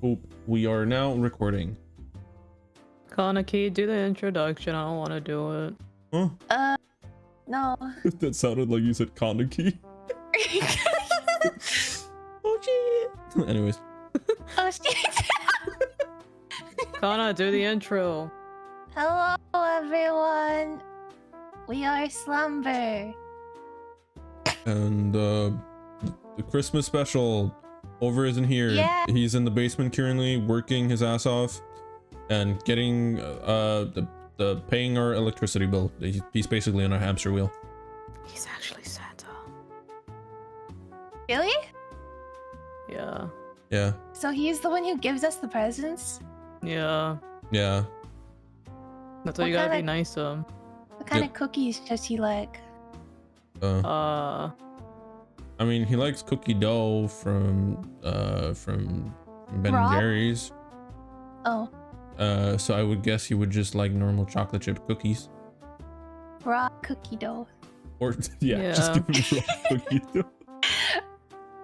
Oh, we are now recording. Kaneki, do the introduction. I don't want to do it. Huh? No. That sounded like you said Kaneki. Oh shit. Anyways. Oh shit. Kana, do the intro. Hello everyone. We are Slumber. And the Christmas special. Over isn't here. Yeah. He's in the basement currently, working his ass off and getting the paying our electricity bill. He's basically on a hamster wheel. He's actually Santa. Really? Yeah. Yeah. So he's the one who gives us the presents? Yeah. Yeah. That's why you gotta be nice to him. What kind of cookies does he like? I mean, he likes cookie dough from Ben and Rob? Jerry's. Oh. So I would guess he would just like normal chocolate chip cookies. Raw cookie dough. Or yeah. Just give him raw cookie dough.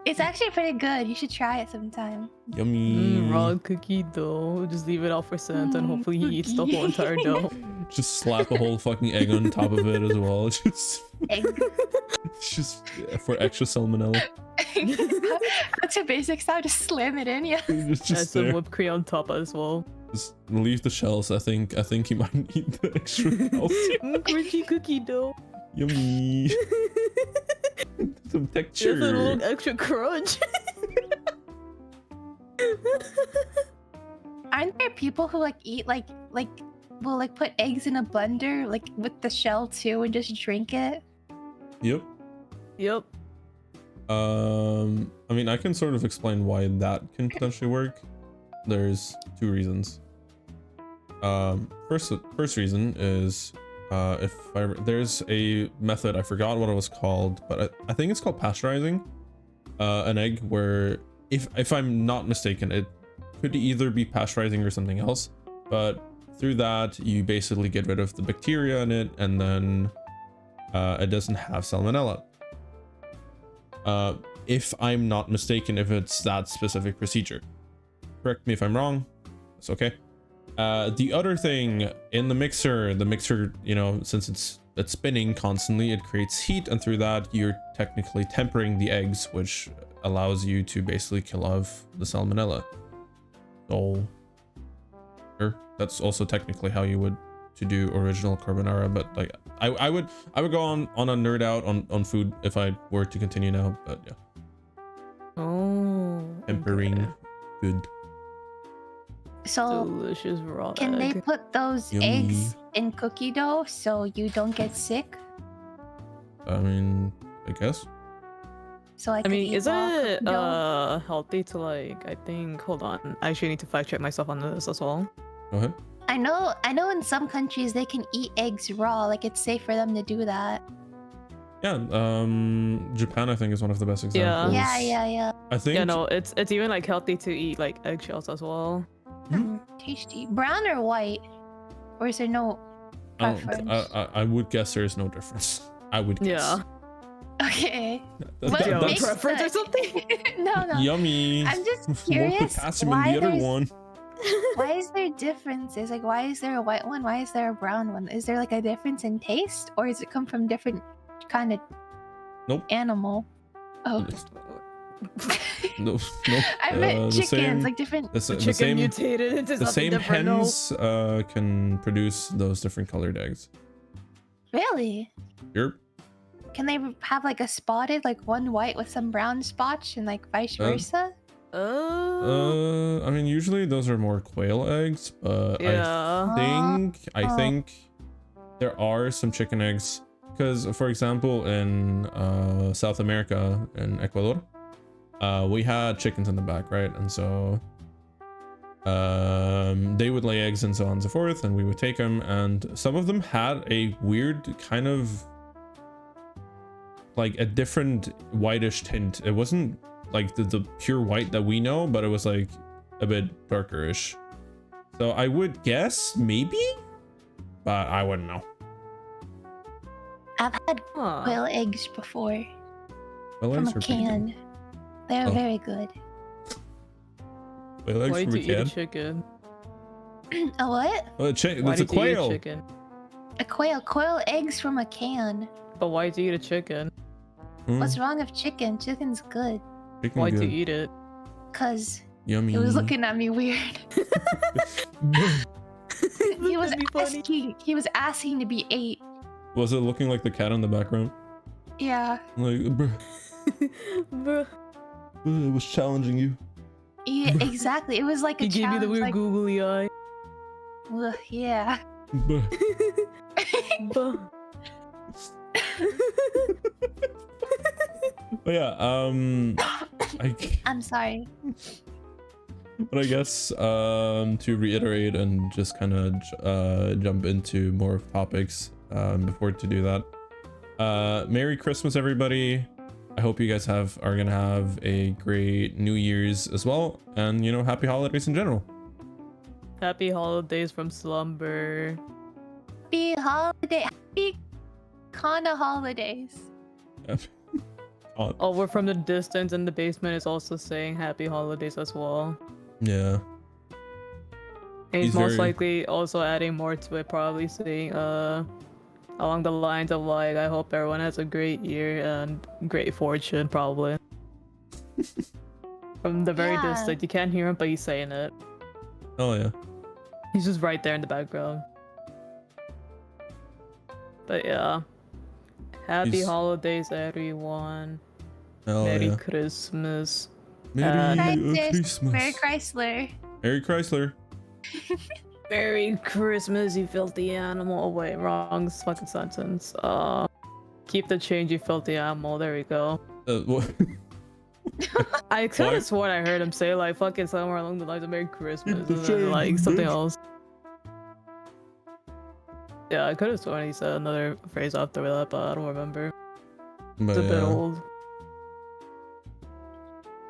It's actually pretty good. You should try it sometime. Yummy. Raw cookie dough. Just leave it out for Santa and hopefully he eats the whole entire dough. Just slap a whole fucking egg on top of it as well. Just for extra salmonella. That's a basic style. Just slam it in, yeah. Just Add some there. whipped cream on top as well. Just leave the shells. I think he might need the extra calcium. Crunchy cookie dough. Yummy. Some texture. Just a little extra crunch. Aren't there people who like eat will like put eggs in a blender like with the shell too and just drink it? Yep. Yep. I mean, I can sort of explain why that can potentially work. There's two reasons. First reason is there's a method, I forgot what it was called, but I think it's called pasteurizing an egg, where if I'm not mistaken, it could either be pasteurizing or something else, but through that you basically get rid of the bacteria in it, and then it doesn't have salmonella. If I'm not mistaken, if it's that specific procedure. Correct me if I'm wrong. It's okay. The other thing in the mixer, you know, since it's spinning constantly, it creates heat, and through that you're technically tempering the eggs, which allows you to basically kill off the salmonella. So sure, that's also technically how you would to do original carbonara, but like I would go on a nerd out on food if I were to continue now, but yeah. Oh. Tempering, good. So Delicious raw can they egg. put those Yummy. eggs in cookie dough so you don't get sick? I mean, I guess. So I mean, eat isn't raw it cookie dough? healthy to like, I think, hold on, I actually need to fact check myself on this as well. Go ahead. I know in some countries they can eat eggs raw, like it's safe for them to do that. Yeah, Japan I think is one of the best examples. Yeah. I think. Yeah, no, it's even like healthy to eat like eggshells as well. Tasty. Brown or white? Or is there no preference? I would guess there is no difference. I would guess. Yeah. Okay. That- What Do you have a makes preference or the- something? No. Yummy. I'm just More curious potassium in why the other there's- one. Why is there differences? Like, why is there a white one? Why is there a brown one? Is there like a difference in taste, or does it come from different kind of Nope. animal? Oh, No. I meant the chickens, same- like different. The Chicken same mutated into the something same different. No. hens can produce those different colored eggs. Really? Yep. Can they have like a spotted, like one white with some brown spots, and like vice versa? I mean, usually those are more quail eggs, but Yeah. I think there are some chicken eggs, because for example in South America, in Ecuador, we had chickens in the back, right? And so they would lay eggs and so on and so forth, and we would take them, and some of them had a weird kind of like a different whitish tint. It wasn't like the pure white that we know, but it was like a bit darkerish. So I would guess maybe, but I wouldn't know. I've had Huh. quail eggs before Well, from eggs a are pretty good. can. They're Oh. very good. Wait, legs Why from did a you eat a can? chicken? A what? Oh, Why that's a did you eat a quail. chicken? A quail. Quail eggs from a can. But why did you eat a chicken? What's wrong with chicken? Chicken's good. Chicken Why did good. you eat it? Cause Yummy. he was looking at me weird. he was That'd be funny. asking. He was asking to be ate. Was it looking like the cat in the background? Yeah. Like, bruh, Bruh. it was challenging you. Yeah, exactly. It was like a He gave me the challenge. weird Like, googly eye. yeah. Bruh. Bruh. But yeah, I'm sorry. but I guess to reiterate and just kind of jump into more topics before to do that. Merry Christmas, everybody. I hope you guys are gonna have a great New Year's as well, and you know, happy holidays in general. Happy holidays from Slumber. Happy holiday. Happy Kana holidays. Oh, we're from the distance, and the basement is also saying happy holidays as well. Yeah. And he's He's most very- likely also adding more to it, probably saying along the lines of like, I hope everyone has a great year and great fortune, probably. From the very Yeah. distance, you can't hear him, but he's saying it. Oh yeah. He's just right there in the background. But yeah. Happy He's- holidays, everyone. Oh Merry yeah. Christmas. Merry Christmas. Christmas. Merry Chrysler. Merry Chrysler. Merry Christmas, you filthy animal. Oh, wait, wrong fucking sentence. Keep the change, you filthy animal. There we go. What? I could What? have sworn I heard him say like fucking somewhere along the lines of Merry Christmas Keep the and then, change, like something bitch. else. Yeah, I could have sworn he said another phrase after that, but I don't remember. But It's a bit yeah, old.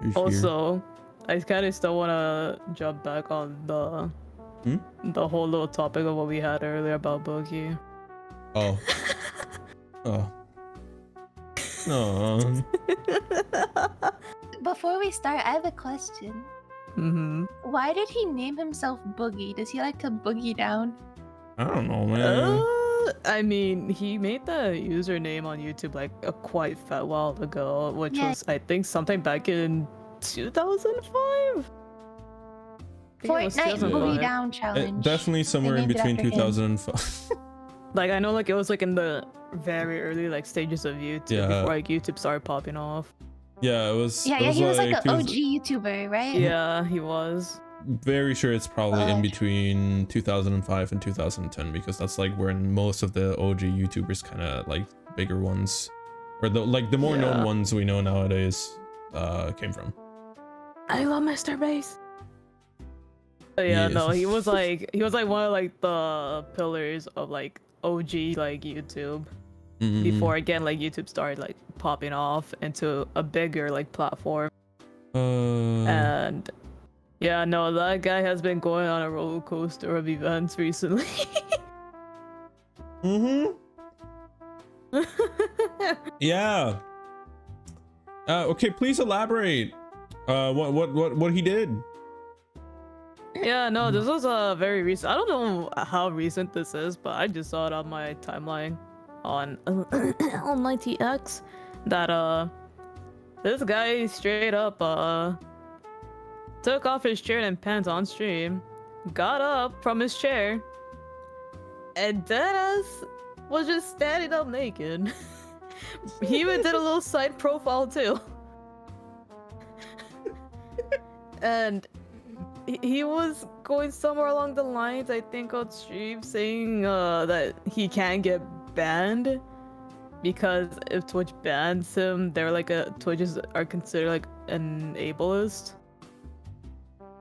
he's here. Also, I kind of still want to jump back on the whole little topic of what we had earlier about Boogie. Oh. Oh. No. Before we start, I have a question. Mm-hmm. Why did he name himself Boogie? Does he like to boogie down? I don't know, man. I mean, he made the username on YouTube like a quite fat while ago, which Yeah. was I think sometime back in 2005. Fortnite Boogie Down Challenge. Definitely somewhere in named it between after him. 2005. Like I know, like it was like in the very early like stages of YouTube Yeah. before like YouTube started popping off. Yeah, it was. Yeah, it yeah, he was like it an was OG YouTuber, right? Yeah, he was. very sure it's probably in God. between 2005 and 2010 because that's like when most of the OG YouTubers kind of like bigger ones, or the more known Yeah. ones we know nowadays, came from. I love Mr. Bass. But yeah, Yeah. no, he was like one of like the pillars of like OG like YouTube Mm. before again like YouTube started like popping off into a bigger like platform. And yeah, no, that guy has been going on a roller coaster of events recently. Yeah. Okay, please elaborate. What he did? Yeah, no, this was very recent. I don't know how recent this is, but I just saw it on my timeline on on my TX that this guy straight up took off his shirt and pants on stream, got up from his chair, and deadass was just standing up naked. He even did a little side profile too. And he was going somewhere along the lines, I think, on stream, saying that he can't get banned because if Twitch bans him, they're like Twitches are considered like an ableist.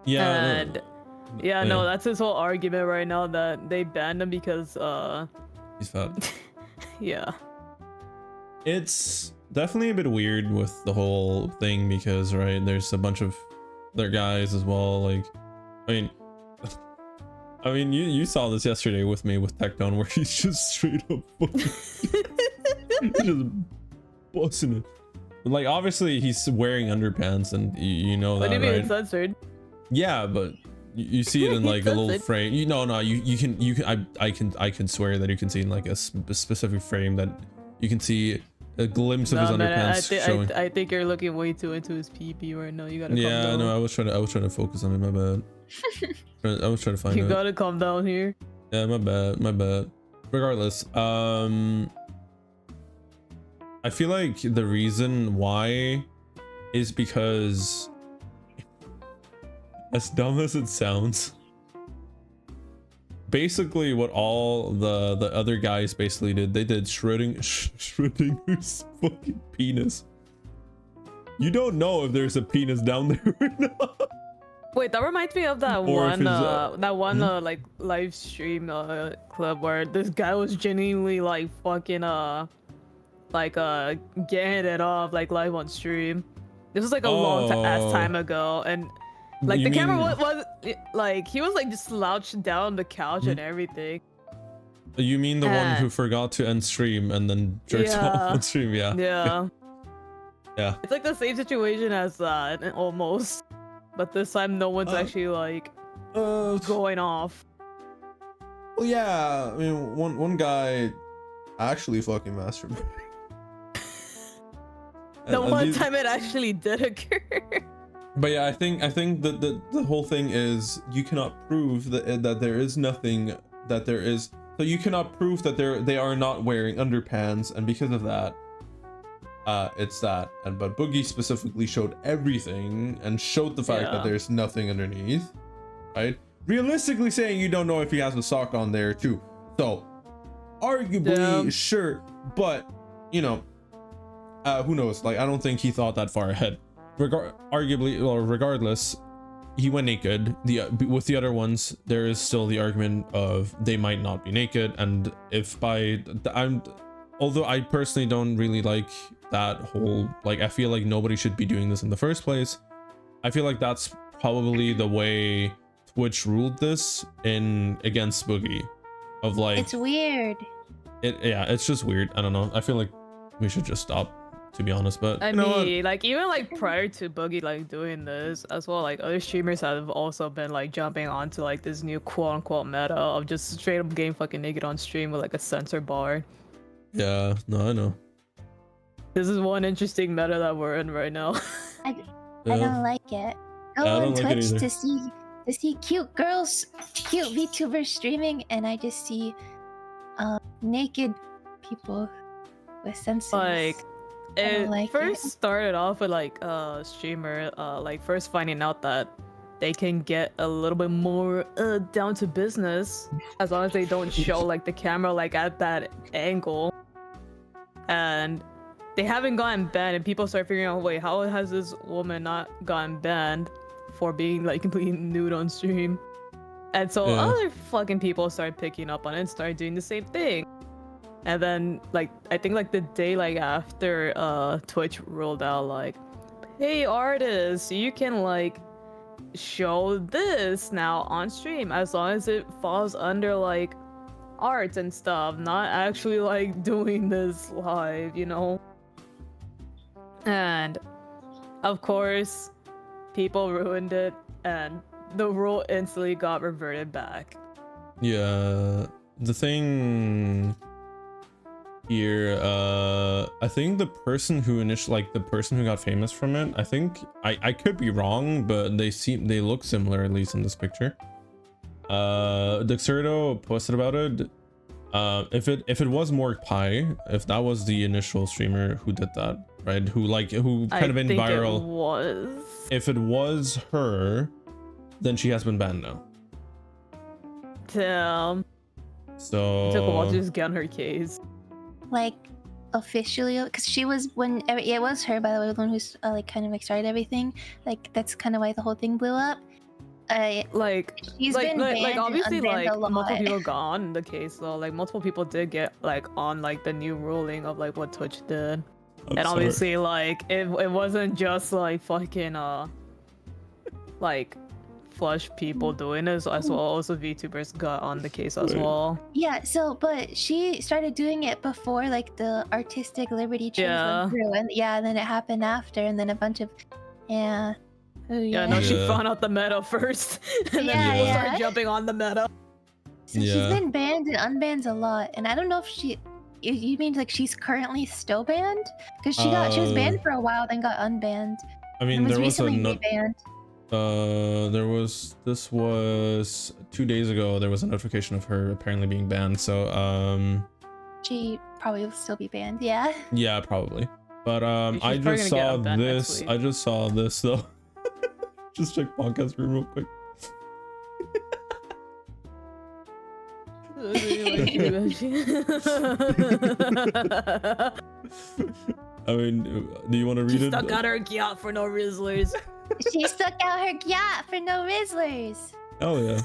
Yeah. And yeah, no, that's his whole argument right now, that they banned him because He's fat. yeah. It's definitely a bit weird with the whole thing because, right, there's a bunch of other guys as well. Like, I mean, you saw this yesterday with me with Tectone, where he's just straight up just busting it. Like, obviously, he's wearing underpants, and you know What that, do you mean right? it's censored? Yeah, but you see it in like a little Doesn't. frame. I can swear that you can see in like a specific frame that you can see a glimpse of his Nah, man, underpants showing. I think you're looking way too into his PP right now. You gotta calm Yeah, down. no, I was trying to focus on it. My bad. I was trying to find You it. gotta calm down here. Yeah, my bad. Regardless, I feel like the reason why is because, as dumb as it sounds, basically what all the other guys basically did, they did Schrodinger's fucking penis. You don't know if there's a penis down there or not. Wait, that reminds me of that Or if one it's, like live stream clip where this guy was genuinely like fucking getting it off like live on stream. This was like a long ass time ago, and like You the camera mean- was like he was like just slouched down the couch and everything. You mean the one who forgot to end stream and then jerked off on stream? Yeah. Yeah. Yeah. It's like the same situation as that, almost. But this time, no one's actually like going off. Well, yeah. I mean, one guy actually fucking masturbated. The one time it actually did occur. But yeah, I think that the whole thing is you cannot prove that there is nothing that there is. So you cannot prove that they are not wearing underpants, and because of that, it's that. But Boogie specifically showed everything and showed the fact that there's nothing underneath, right? Realistically saying, you don't know if he has a sock on there too. So arguably, sure, but you know, who knows? Like, I don't think he thought that far ahead. Regardless, he went naked. With the other ones, there is still the argument of they might not be naked, and although I personally don't really like that whole, like, I feel like nobody should be doing this in the first place. I feel like that's probably the way Twitch ruled this against Boogie, of like, It's weird. It's just weird. I don't know. I feel like we should just stop, to be honest. But I mean, like, even like prior to Boogie like doing this as well, like other streamers have also been like jumping onto like this new quote unquote meta of just straight up getting fucking naked on stream with like a censor bar. Yeah, no, I know. This is one interesting meta that we're in right now. I don't like it. Go on Twitch to see cute girls, cute VTubers streaming, and I just see naked people with sensors. Like, it like first it. started off with like a streamer like first finding out that they can get a little bit more down to business as long as they don't show like the camera like at that angle, and they haven't gotten banned, and people start figuring out, wait, how has this woman not gotten banned for being like completely nude on stream? And so other fucking people started picking up on it and started doing the same thing. And then like I think like the day like after Twitch rolled out like, hey artists, you can like show this now on stream as long as it falls under like arts and stuff, not actually like doing this live, you know? And of course people ruined it and the rule instantly got reverted back. Yeah, the thing here, I think the person who got famous from it, I think I could be wrong, but they look similar, at least in this picture. Dexerto posted about it. If it was Morg Pie, if that was the initial streamer who did that, right? Who kind of been viral. If it was her, then she has been banned now. Damn. So it took a while to just get on her case. Like officially, because she was it was her, by the way, the one who's like kind of like started everything. Like that's kind of why the whole thing blew up. She's been banned obviously like multiple lot. people got on the case though. Like multiple people did get like on like the new ruling of like what Twitch did. Obviously like it wasn't just like fucking like flush people doing this as well. Also VTubers got on the case as well. Yeah, so but she started doing it before like the artistic liberty change went through, and then it happened after, and then a bunch of it Oh, Yeah, no, she Yeah. found out the meta first, and then Yeah, people yeah. started jumping on the meta. So she's Yeah. been banned and unbanned a lot, and I don't know if you mean like she's currently still banned? Because she was banned for a while, then got unbanned. I mean, and was there was recently a rebanned. this was 2 days ago. There was a notification of her apparently being banned. So She probably will still be banned. Yeah. yeah, probably. But She's I probably just gonna get saw unbanned next this. week. I just saw this though. Just check podcast room real quick. I mean, do you want to read She it? stuck out her gyat for no Rizzlers. She stuck out her gyat for no Rizzlers. Oh yeah.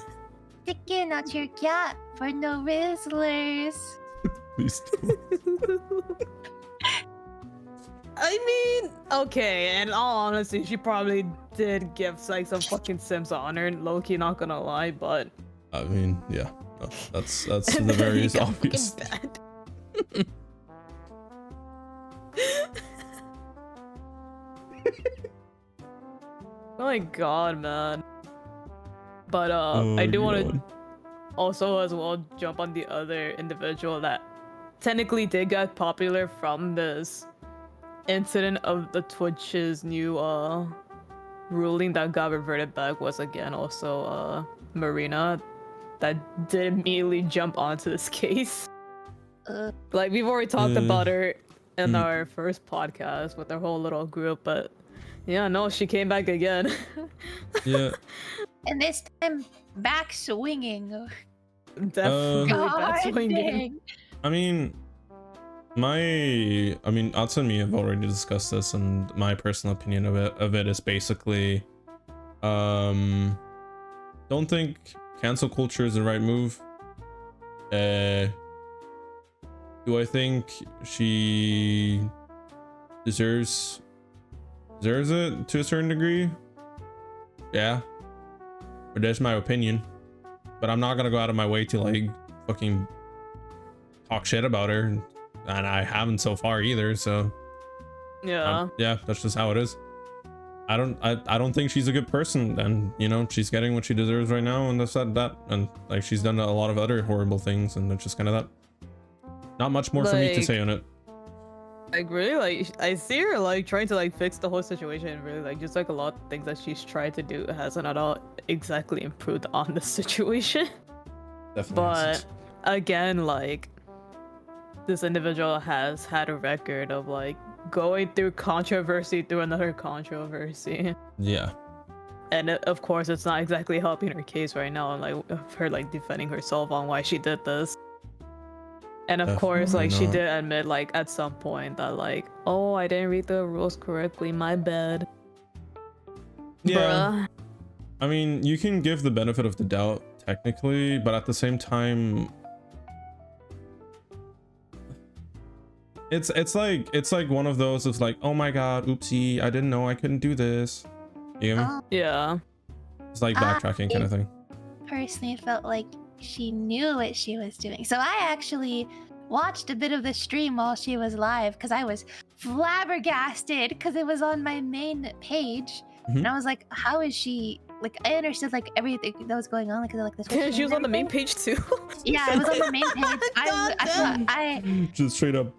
Sticking out your gyat for no Rizzlers. Please don't. I mean, okay, in all honesty, she probably did give like some fucking Sims on her, low-key, not gonna lie, but... I mean, yeah. No, that's the And then very he got obvious. fucking banned. Oh my god, man. But Oh, I do want God. to also as well jump on the other individual that technically did get popular from this incident of the Twitch's new ruling that got reverted back was again also Marina that did immediately jump onto this case. Like we've already talked about her in our first podcast with our whole little group, but yeah, no, she came back again. Yeah. And this time, back swinging. Definitely back swinging. I mean, Atsu and me have already discussed this, and my personal opinion of it is basically, don't think cancel culture is the right move. Do I think she deserves it to a certain degree? Yeah, but that's my opinion. But I'm not gonna go out of my way to like fucking talk shit about her, and I haven't so far either. So Yeah. yeah, that's just how it is. I don't think she's a good person, and you know she's getting what she deserves right now, and that's that. And like she's done a lot of other horrible things, and it's just kind of that. Not much more for me to say on it. Like really, like I see her like trying to like fix the whole situation. Really, like just like a lot of things that she's tried to do hasn't at all exactly improved on the situation. Definitely. But again, like this individual has had a record of like going through controversy through another controversy. Yeah. And of course, it's not exactly helping her case right now, and like of her like defending herself on why she did this. And of course, like she did admit like at some point that like, oh, I didn't read the rules correctly, my bad. Yeah. Bruh. I mean, you can give the benefit of the doubt technically, but at the same time, it's like one of those of like, oh my god, oopsie, I didn't know I couldn't do this. You get me? Yeah. It's like backtracking kind of thing. Personally felt like she knew what she was doing. So I actually watched a bit of the stream while she was live because I was flabbergasted because it was on my main page. And I was like, how is she, like, I understood like everything that was going on because like this. She was on the main page too. Yeah, it was on the main page. I just straight up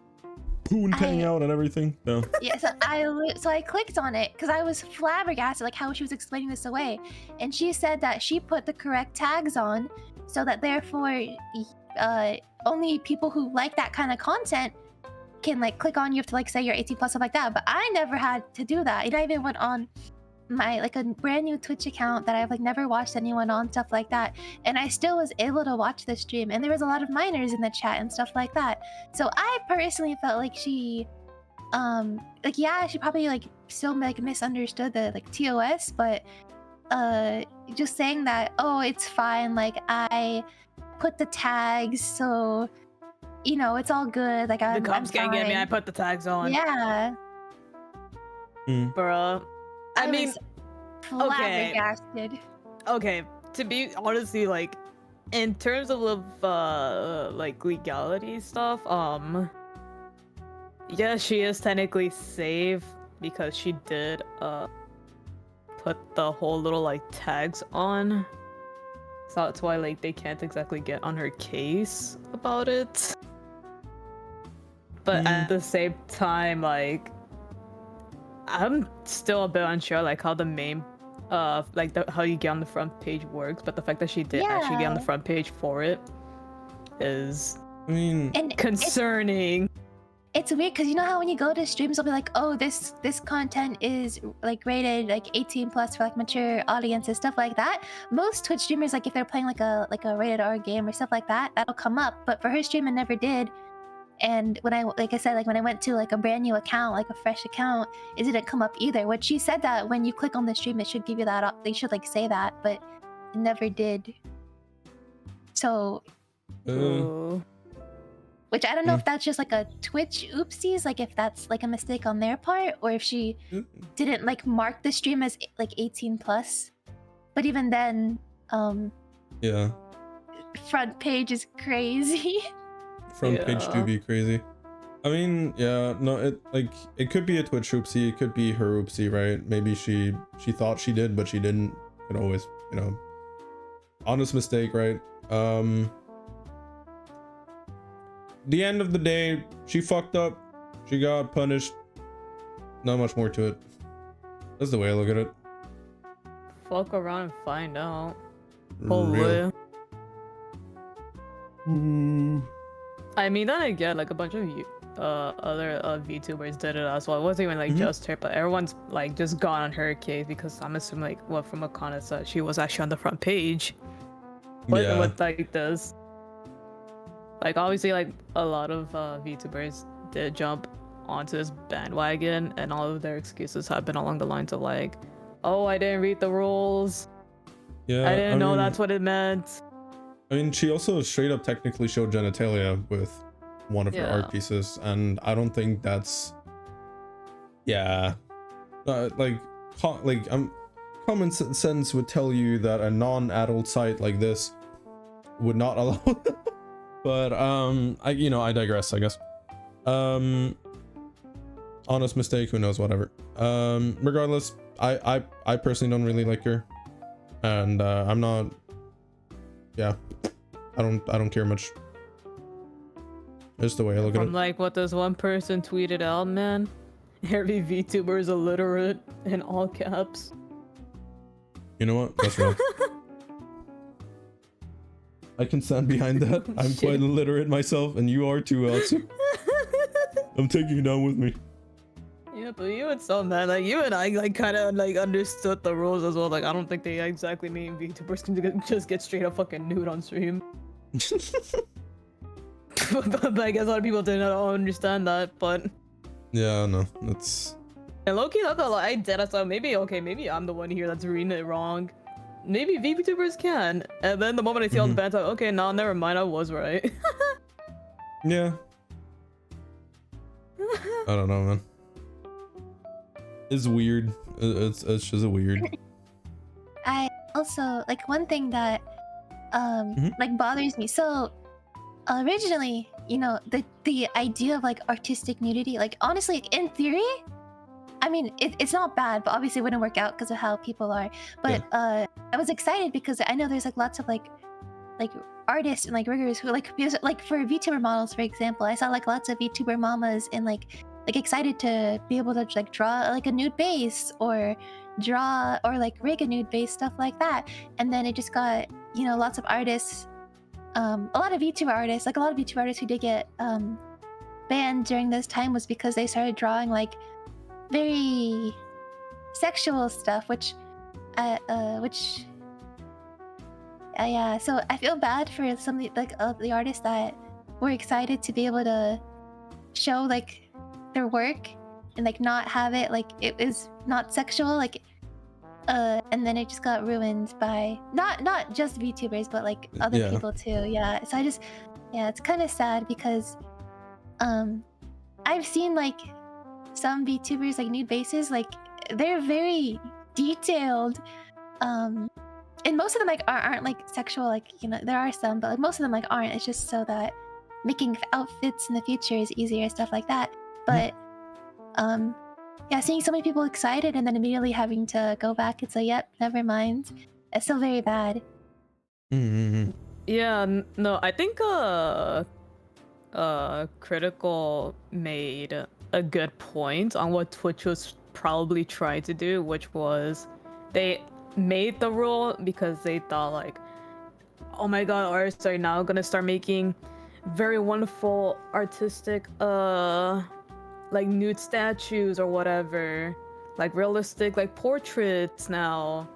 poon hanging out and everything. No. Yeah, so I clicked on it because I was flabbergasted like how she was explaining this away, and she said that she put the correct tags on so that therefore only people who like that kind of content can like click on. You have to like say you're 18 plus, stuff like that, but I never had to do that. I even went on my like a brand new Twitch account that I've like never watched anyone on, stuff like that, and I still was able to watch the stream, and there was a lot of minors in the chat and stuff like that. So I personally felt like she like, yeah, she probably like still like misunderstood the like TOS, but just saying that, oh, it's fine, like I put the tags, so you know it's all good, like The cops can't get me, I put the tags on. Yeah. Bruh. I mean, flabbergasted. Okay, to be honestly, like, in terms of like legality stuff, yeah, she is technically safe because she did put the whole little like tags on. So that's why like they can't exactly get on her case about it. But at the same time, like I'm still a bit unsure like how the main like how you get on the front page works, but the fact that she did actually get on the front page for it is concerning. It's weird because you know how when you go to streams, they'll be like, "Oh, this content is like rated like 18 plus for like mature audiences," stuff like that. Most Twitch streamers, like if they're playing like a rated R game or stuff like that, that'll come up. But for her stream, it never did. And when I when I went to like a brand new account, like a fresh account, it didn't come up either. Which she said that when you click on the stream, it should give you that. They should like say that, but it never did. So. Which I don't know if that's just like a Twitch oopsies, like if that's like a mistake on their part, or if she didn't like mark the stream as like 18 plus. But even then, front page is crazy. Front page do be crazy. I mean, it could be a Twitch oopsie, it could be her oopsie, right? Maybe she thought she did, but she didn't. Could always, honest mistake, right? The end of the day, she fucked up. She got punished. Not much more to it. That's the way I look at it. Fuck around and find out. Real. I mean, then again, like a bunch of other VTubers did it as well. It wasn't even like just her, but everyone's like just gone on her case because I'm assuming like what from what Kana said, she was actually on the front page. With like this. Like obviously like a lot of VTubers did jump onto this bandwagon and all of their excuses have been along the lines of like, oh, I didn't read the rules. I didn't know that's what it meant. I mean, she also straight up technically showed genitalia with one of her art pieces, and I don't think that's common sense would tell you that a non-adult site like this would not allow but I digress, I guess. Honest mistake, who knows, whatever. Regardless, I personally don't really like her, and I'm not, I don't care much. That's the way I look at it. Like what this one person tweeted out, man, every VTuber is illiterate in all caps. You know what, that's wrong. I can stand behind that. I'm quite illiterate myself, and you are too, Atsu. I'm taking you down with me. Yeah, but you and so man, like you and I like kind of like understood the rules as well. Like I don't think they exactly mean VTubers can just get straight up fucking nude on stream. but I guess a lot of people did not understand that. But yeah, no, that's. And low-key, not gonna lie, I did. So maybe I'm the one here that's reading it wrong. Maybe VTubers can, and then the moment I see all the banter, okay, no, never mind, I was right. Yeah. I don't know, man. It's weird. It's just a weird. I also like one thing that like bothers me. So originally, the idea of like artistic nudity, like honestly, in theory, I mean, it's not bad, but obviously it wouldn't work out because of how people are. But I was excited because I know there's like lots of like artists and like riggers who like, because like for VTuber models, for example, I saw like lots of VTuber mamas and like excited to be able to like draw like a nude base or draw or like rig a nude base, stuff like that. And then it just got, lots of artists, a lot of VTuber artists, like a lot of VTuber artists who did get banned during this time was because they started drawing like very sexual stuff, which so I feel bad for some of the artists that were excited to be able to show like their work and like not have it like it is not sexual, like and then it just got ruined by not just VTubers but like other people too. So I just it's kind of sad because I've seen like some VTubers like nude bases, like they're very detailed, and most of them like aren't like sexual, like there are some, but like most of them like aren't. It's just so that making outfits in the future is easier, stuff like that. But Yeah, seeing so many people excited and then immediately having to go back and say, "Yep, never mind." It's still very bad. Mm-hmm. Yeah, no, I think Critical made a good point on what Twitch was probably trying to do, which was they made the rule because they thought like, oh my god, artists are now gonna start making very wonderful artistic like nude statues or whatever, like realistic like portraits now,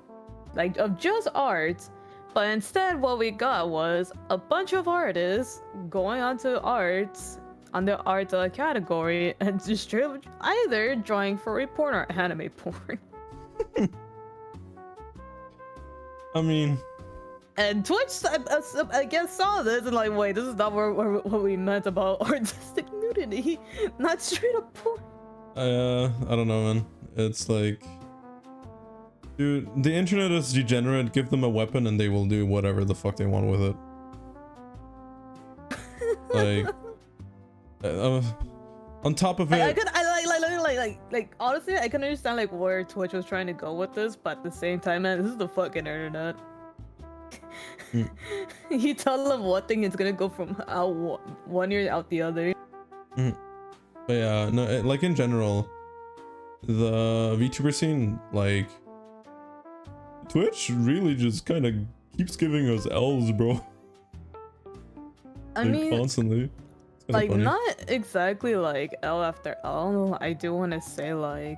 like of just art. But instead what we got was a bunch of artists going onto arts on the art category and just straight up either drawing furry porn or anime porn. I mean, and Twitch I guess saw this and like, wait, this is not what we meant about artistic nudity, not straight up porn. I don't know, man. It's like, dude, the internet is degenerate. Give them a weapon and they will do whatever the fuck they want with it. Like, on top of it, like honestly, I can understand like where Twitch was trying to go with this, but at the same time, man, this is the fucking internet. You tell them one thing, it's gonna go from out one ear out the other. But yeah, no, like in general, the VTuber scene, like, Twitch really just kind of keeps giving us L's, bro. I like, mean, constantly. Like, funny. not exactly like L after L. I do want to say like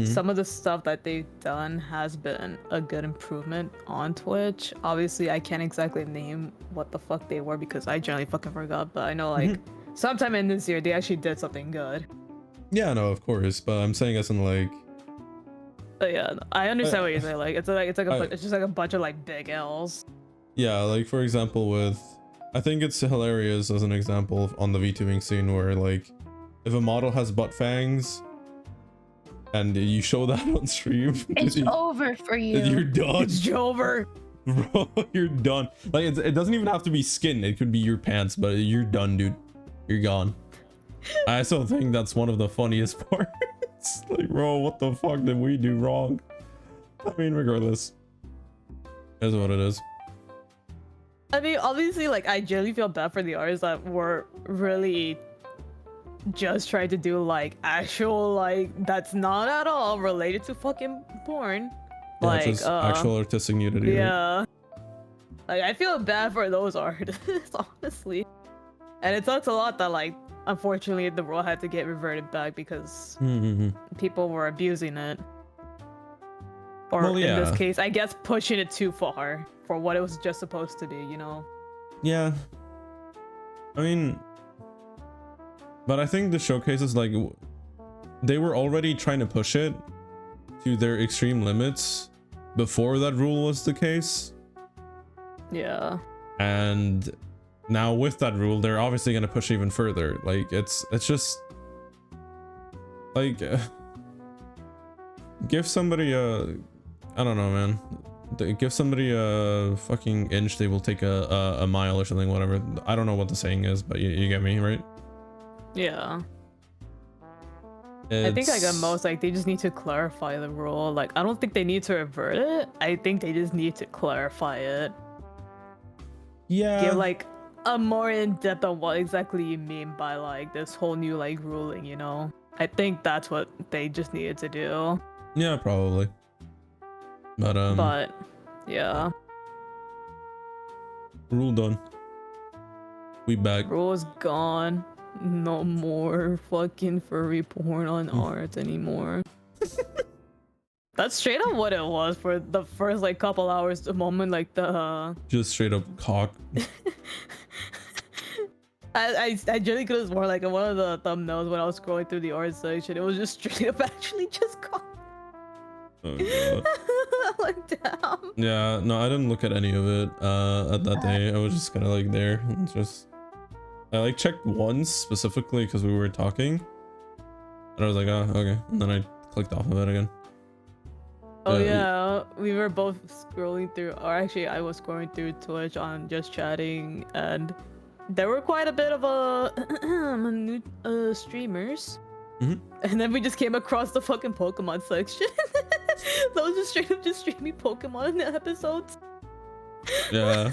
some of the stuff that they've done has been a good improvement on Twitch. Obviously, I can't exactly name what the fuck they were because I generally fucking forgot. But I know like sometime in this year they actually did something good. Yeah, no, of course, but I'm saying as in like. But yeah, I understand what you're saying. Like it's just like a bunch of like big L's. Yeah, like for example with, I think it's hilarious as an example on the VTubing scene where like, if a model has butt fangs, and you show that on stream, it's over for you. You're done. It's over. Bro, you're done. Like it doesn't even have to be skin. It could be your pants, but you're done, dude. You're gone. I still think that's one of the funniest parts. Like, bro, what the fuck did we do wrong? I mean, regardless, is what it is. I mean, obviously, like, I generally feel bad for the artists that were really just trying to do, like, actual, like, that's not at all related to fucking porn. Yeah, like, just actual artistic nudity. Yeah. Right? Like, I feel bad for those artists, honestly. And it sucks a lot that, like, unfortunately, the rule had to get reverted back because people were abusing it. Or well, yeah. in this case, I guess pushing it too far for what it was just supposed to be, you know? Yeah. I mean, but I think the showcases, like, they were already trying to push it to their extreme limits before that rule was the case. Yeah. And now with that rule, they're obviously going to push even further. Like, it's just like, give somebody a, I don't know, man. Give somebody a fucking inch, they will take a mile or something, whatever. I don't know what the saying is, but you get me, right? Yeah. I think like at most, like, they just need to clarify the rule. Like, I don't think they need to revert it. I think they just need to clarify it. Yeah. Give like a more in-depth on what exactly you mean by like this whole new like ruling, you know? I think that's what they just needed to do. Yeah, probably. But yeah. Rule done. We back. Rule's gone. No more fucking furry porn on art anymore. That's straight up what it was for the first like couple hours. The moment like the just straight up cock. I generally could have sworn like in one of the thumbnails when I was scrolling through the art section, it was just straight up actually just cock. Oh god. Like, damn. Yeah, no, I didn't look at any of it at that day. I was just kind of like there and just, I like checked once specifically because we were talking and I was like, oh, okay, and then I clicked off of it again. Oh yeah, we were both scrolling through, or actually I was scrolling through Twitch on just chatting, and there were quite a bit of new streamers And then we just came across the fucking Pokemon section. That was just straight up just streaming Pokemon episodes. Yeah.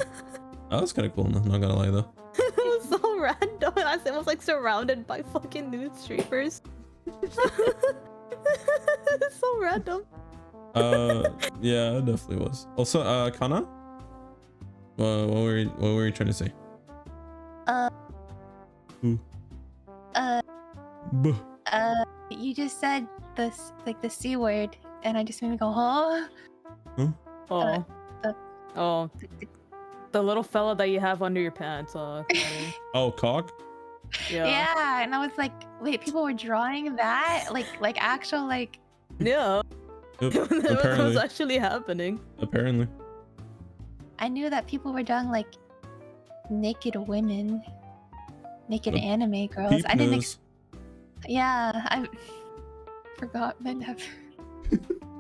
That was kind of cool, not gonna lie though. It was so random. I was like surrounded by fucking nude streamers. It's so random. Yeah, it definitely was. Also, Kana? What were you trying to say? You just said this like the C word, and I just made me go, huh? Oh. The little fella that you have under your pants. Kaede. Oh, cock? Yeah, and I was like, wait, people were drawing that? Like actual, like... Yeah. Yep, It was actually happening. Apparently. I knew that people were drawing, like, naked women. Naked anime girls. I didn't... Yeah, I forgot men have...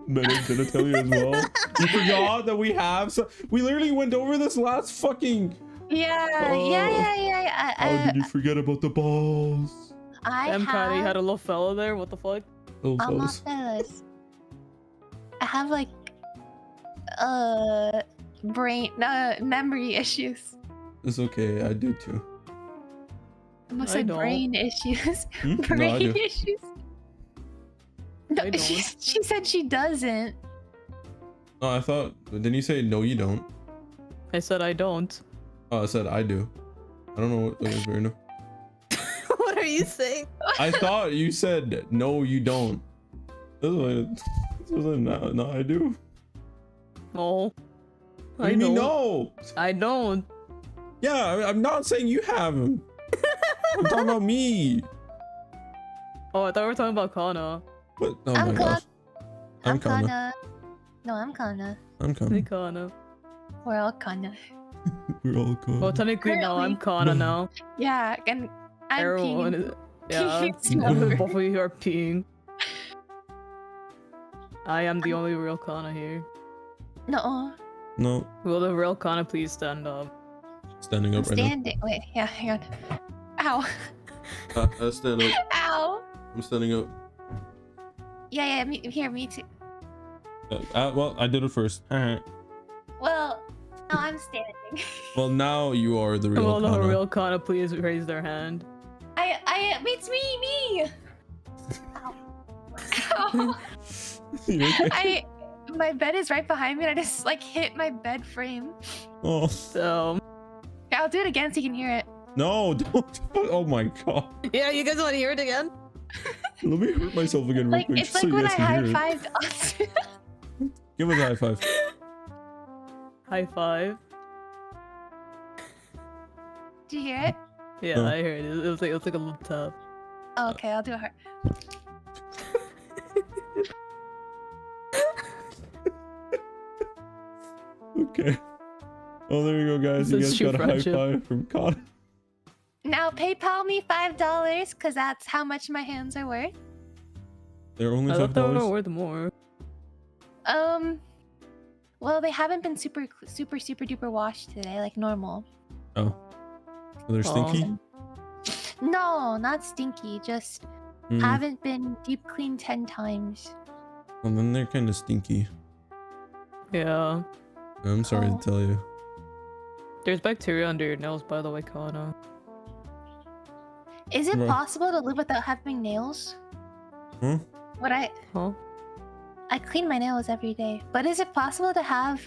Men have genitalia as well. You forgot that we have... we literally went over this last fucking... Yeah. How did you forget about the balls? Kaede had a little fella there. What the fuck? Little fellas. I have like memory issues. It's okay, I do too. I almost said brain issues. Brain no, issues. No, I don't. She said she doesn't. No, I thought... Didn't you say no you don't? I said I don't. Oh, I said I do. I don't know what that was, Verno. What are you saying? I thought you said no you don't. This was no, I do. No. What do you mean no? I don't. Yeah, I'm not saying you have him. I'm talking about me. Oh, I thought we were talking about Kana. What? Oh my gosh. I'm Kana. No, I'm Kana. I'm Kana. Kana. We're all Kana. We're all Kana. Well, technically, no, I'm Kana now. Yeah, and I'm Everyone peeing. is. Yeah, both of you are peeing. I am the only real Kana here. No. No. Will the real Kana please stand up? Standing up right now. Wait, yeah, hang on. Ow. I stand up. Ow. I'm standing up. Yeah, me too. Well, I did it first. Well, now I'm standing. Well, now you are the real Kana. Will the real Kana please raise their hand? It's me! Ow. Okay? My bed is right behind me and I just like hit my bed frame. Oh. So... Yeah, I'll do it again so you can hear it. No, don't. Oh my god. Yeah, you guys want to hear it again? Let me hurt myself again real quick. It's like when I high-fived Atsu. Give us a high five. High five. Did you hear it? Yeah, I heard it. It was like a little tap. Oh, okay, I'll do a heart. Okay. Oh, there you go, guys. You guys got a high five from Kana. Now PayPal me $5, because that's how much my hands are worth. They're only $5? I thought they were worth more. Well, they haven't been super duper washed today, like normal. Oh. So they're stinky? No, not stinky. Just haven't been deep cleaned 10 times. Well, then they're kind of stinky. Yeah. I'm sorry to tell you. There's bacteria under your nails, by the way, Kana. Is it possible to live without having nails? Huh? I clean my nails every day, but is it possible to have,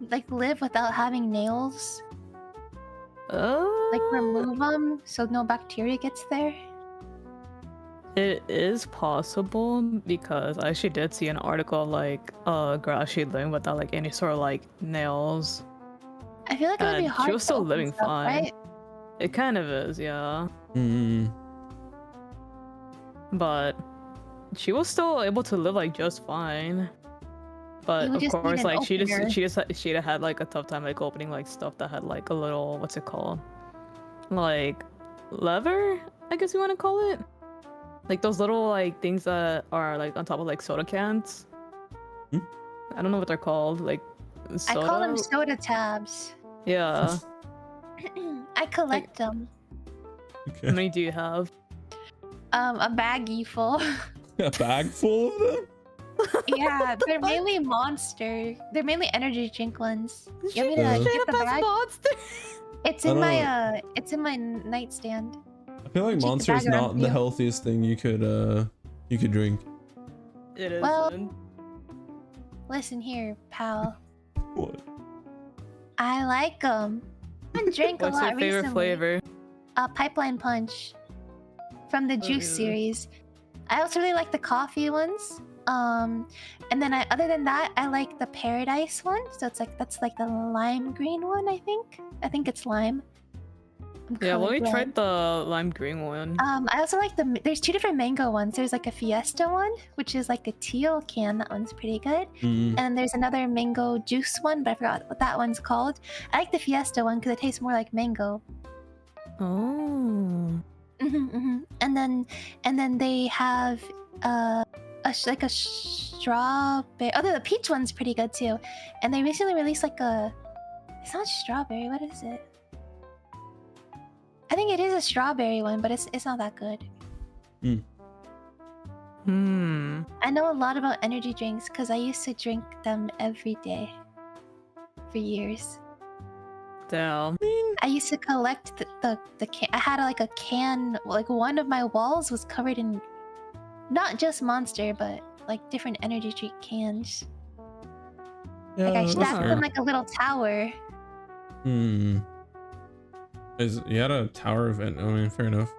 like live without having nails? Like remove them so no bacteria gets there? It is possible because I actually did see an article like grassy living without like any sort of like nails. I feel like it would be hard. She was still living stuff, fine. Right? It kind of is, yeah. But she was still able to live like just fine. But of course, like she had like a tough time like opening like stuff that had like a little, what's it called? Like leather, I guess you want to call it. Like those little like things that are like on top of like soda cans. I don't know what they're called. Like soda? I call them soda tabs. Yeah. I collect them. Okay. How many do you have? A baggie full. A bag full of them? Yeah, they're mainly monster. They're mainly energy drink ones. You want me to Straight get the bag? monster. It's in my nightstand. I feel like Keep the Monster is bag around not the you. healthiest thing you could drink. It is. Well, listen here, pal. What? I like them. I drank a What's lot your favorite recently. flavor? Pipeline Punch from the Juice yeah. series. I also really like the coffee ones. And then other than that, I like the Paradise one. So that's like the lime green one. I think it's lime. Yeah, let me colorblind. try the lime green one. I also like there's two different mango ones. There's like a Fiesta one, which is like the teal can. That one's pretty good. Mm. And there's another mango juice one, but I forgot what that one's called. I like the Fiesta one because it tastes more like mango. Oh. And then they have like a strawberry. Oh, the peach one's pretty good too. And they recently released like it's not strawberry. What is it? I think it is a strawberry one, but it's not that good. I know a lot about energy drinks because I used to drink them every day for years. Damn. I used to collect the can. I had like a can. Like one of my walls was covered in not just Monster, but like different energy drink cans. Yeah, Like I that's stacked fair. them like a little tower. You had a tower of it. I mean, fair enough.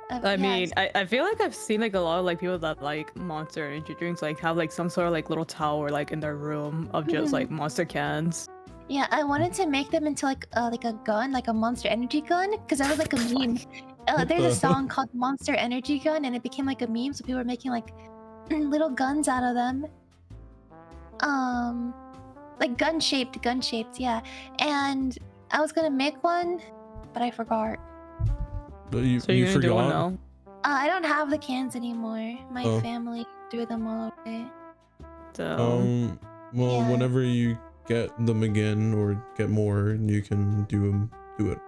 I mean, I feel like I've seen like a lot of like people that like Monster energy drinks like have like some sort of like little tower like in their room of just like Monster cans. Yeah, I wanted to make them into like a gun, like a Monster Energy gun, because that was like a meme. There's a song called Monster Energy Gun, and it became like a meme, so people were making like little guns out of them. Like gun shaped, yeah. And I was gonna make one, but I forgot. But you You're gonna do one forgot? now? I don't have the cans anymore. My Oh. family threw them all away. Damn. Well, Yeah. whenever you get them again or get more, you can do it.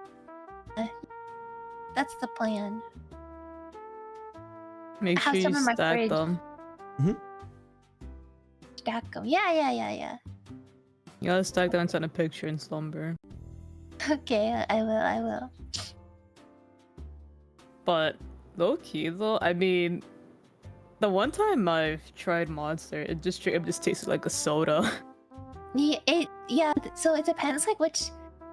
That's the plan. Make I have sure some you in my stack fridge. them. Stack them. Yeah. You gotta stack them and send a picture in Slumber. Okay, I will. But low key though, I mean, the one time I've tried Monster, it just straight up just tasted like a soda. Yeah. So it depends like which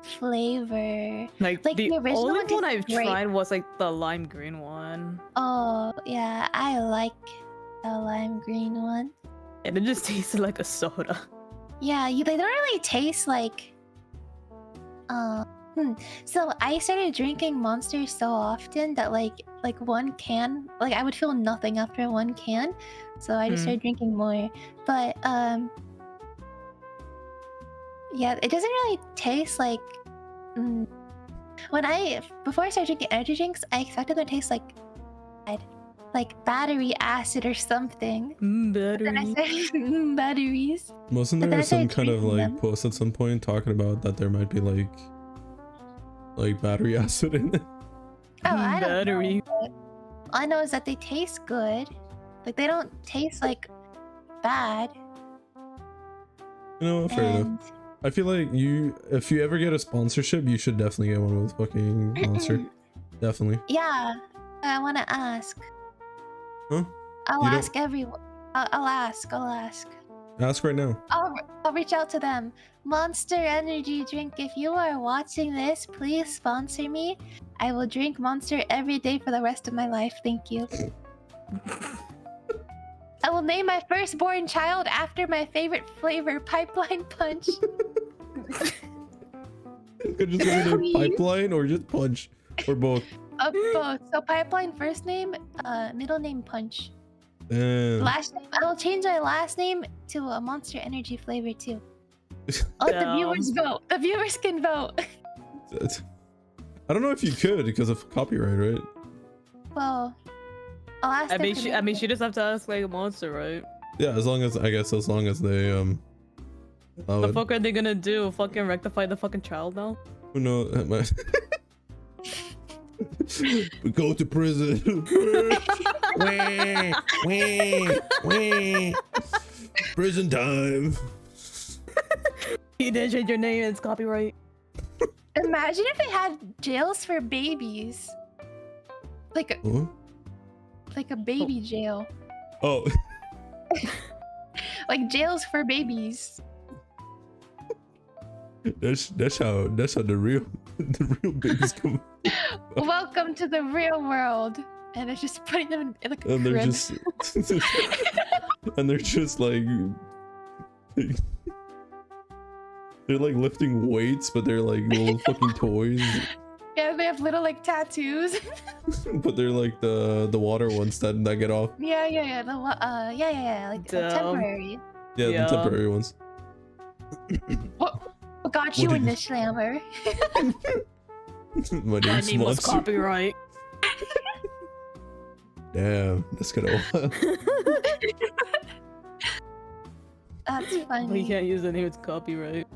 flavor. Like Like, the the original only one one tastes I've great. tried was like the lime green one, Oh yeah, I like the lime green one. and it just tasted like a soda. Yeah, they don't really taste like. So I started drinking Monster so often that like one can, like I would feel nothing after one can, so I just started drinking more. But yeah, it doesn't really taste like. Before I started drinking energy drinks, I expected them to taste like battery acid or something. Then I Battery. said batteries. Wasn't But then there I some started kind of drinking like them. post at some point talking about that there might be like battery acid in it? Oh, I don't Battery. know. But all I know is that they taste good. Like they don't taste like bad. You know, fair enough. And I feel like if you ever get a sponsorship, you should definitely get one with fucking Monster. Definitely. yeah, I want to ask. Huh? I'll You don't- ask everyone. I'll ask. Ask right now. I'll reach out to them. Monster Energy Drink, if you are watching this, please sponsor me. I will drink Monster every day for the rest of my life. Thank you. I will name my firstborn child after my favorite flavor, Pipeline Punch. Could just go to Please. Pipeline or just Punch or both. Both. So Pipeline first name, middle name Punch. Damn. Last name, I will change my last name to a Monster Energy flavor too. I'll let the viewers vote. The viewers can vote. I don't know if you could because of copyright, right? Well, I'll ask. I them mean, to she make it. just have to ask like a Monster, right? Yeah, as long as they allow The it. fuck are they gonna do? Fucking rectify the fucking child now? Who knows? We go to prison. Wah, wah, wah. Prison time. You didn't change your name. It's copyright. Imagine if they had jails for babies. Like a baby jail. Oh. Like jails for babies. That's how the real babies come. Welcome to the real world. And they're just putting them in like a And they're crib. just and they're just like they're like lifting weights, but they're like little fucking toys. Yeah, they have little like tattoos. But they're like the water ones that get off. Yeah. Like temporary. Yeah, Yeah. the temporary ones. What got you in the slammer? My My name's name was Monster. copyright. Damn, that's kind of wild. That's We funny. can't use the name. It's copyright.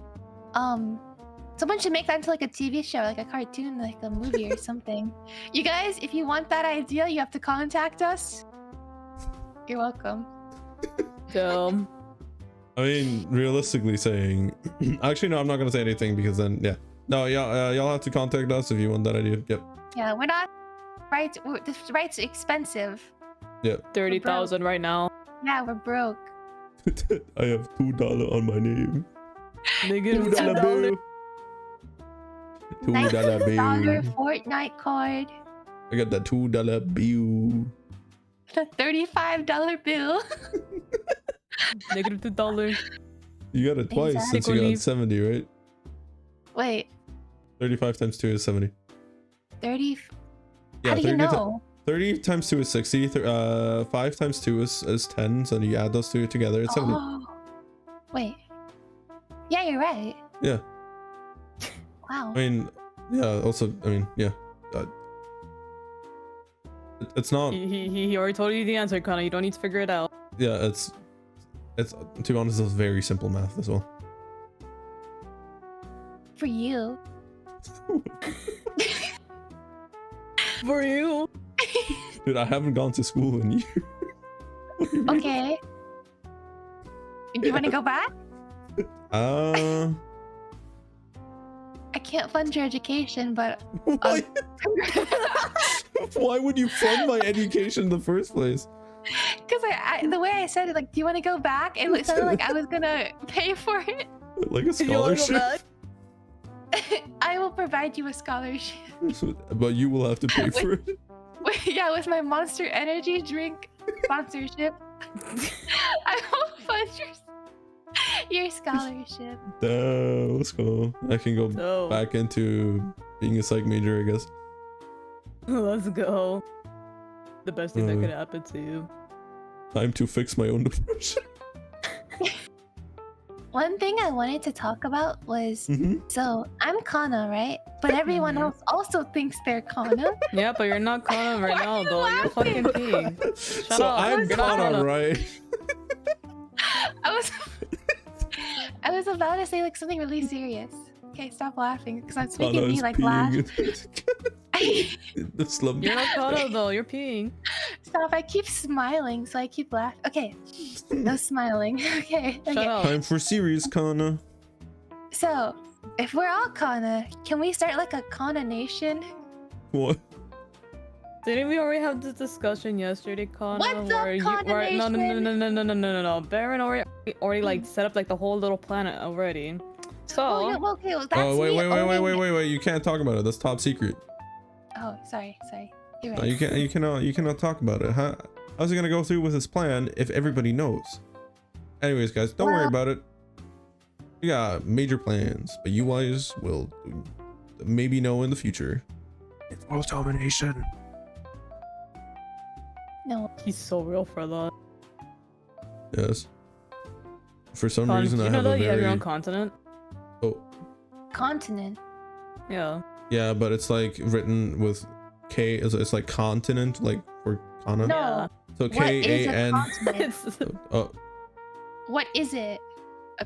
Someone should make that into like a TV show, like a cartoon, like a movie or something. You guys, if you want that idea, you have to contact us. You're welcome. Damn. I mean, realistically saying, actually no, I'm not gonna say anything because then yeah, no, y'all have to contact us if you want that idea. Yep. Yeah, we're not right. This right's expensive. Yep. 30,000 right now. Yeah, we're broke. I have $2 on my name. Negative $2 bill. $2 $90 bill. Fortnite card. I got that $2 bill. The $35 bill. Negative $2. You got it twice Exactly. since you got 70, right? Wait, 35 times 2 is 70. 30. Yeah, How do you 30 know? 30 times 2 is 60. 5 times 2 is 10. So you add those two together, it's 70. Oh. Wait. Yeah, you're right. Yeah. Wow. I mean, yeah, also, I mean, yeah. It's not, He already told you the answer, Kana. You don't need to figure it out. yeah, it's, to be honest, it's very simple math as well. For you. For you. Dude, I haven't gone to school in years. What do you mean? Okay. Do you want to go back? I can't fund your education, but Why? Why would you fund my education in the first place? because the way I said it, like, do you want to go back? It sounded like I was gonna pay for it. Like a You wanna go scholarship? back? I will provide you a scholarship. But you will have to pay for it. Yeah, with my Monster Energy drink sponsorship, I will fund your scholarship. Let's go. I can go So, back into being a psych major, I guess. let's go. The best thing that could happen to you. Time to fix my own depression. One thing I wanted to talk about was, Mhm. so I'm Kana, right? But everyone Mhm. else also thinks they're Kana. Yeah, but you're not Kana right Why now, are you though. You're laughing? fucking peeing. So up. I'm You're not Kana, Kana. right? I was about to say like something really serious. Okay, stop laughing because it's making Kana me is like laugh. in the slum. You're not Kana, though. You're peeing. Stop! I keep smiling, so I keep laughing. Okay, no smiling. Okay. Shut Okay. up. Time for serious, Kana. So, if we're all Kana, can we start like a Kana nation? What? Didn't we already have this discussion yesterday, Kana? What's up, Kana no, Nation? no. Baron already like set up like the whole little planet already. So Oh, yeah, well, okay, well, that's Oh, wait, me owning- wait. You can't talk about it. That's top secret. Oh, sorry. You're No, right. you cannot talk about it. How's he gonna go through with his plan if everybody knows? Anyways, guys, don't worry Well- about it. We got major plans, but you guys will maybe know in the future. It's world domination. No. he's so real for that. Yes. For some Kana, reason, do I you know have a that you have your own very continent? Continent. Yeah. yeah, but it's like written with K. It's like continent, like for Kana. No. Yeah. So What K is A a N. continent? Oh, What is it?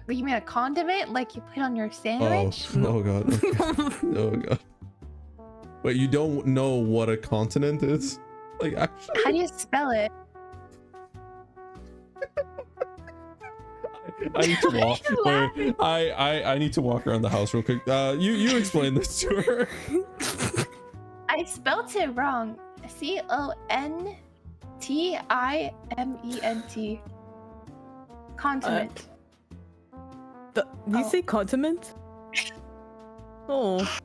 You mean a condiment like you put on your oh, sandwich? oh god. Okay. Oh god. Wait, you don't know what a continent is? Like, actually? How do you spell it? I need to walk. Why are you Wait, I need to walk around the house real quick. You explain this to her. I spelled it wrong. Continent. Continent. Did you say continent? Oh,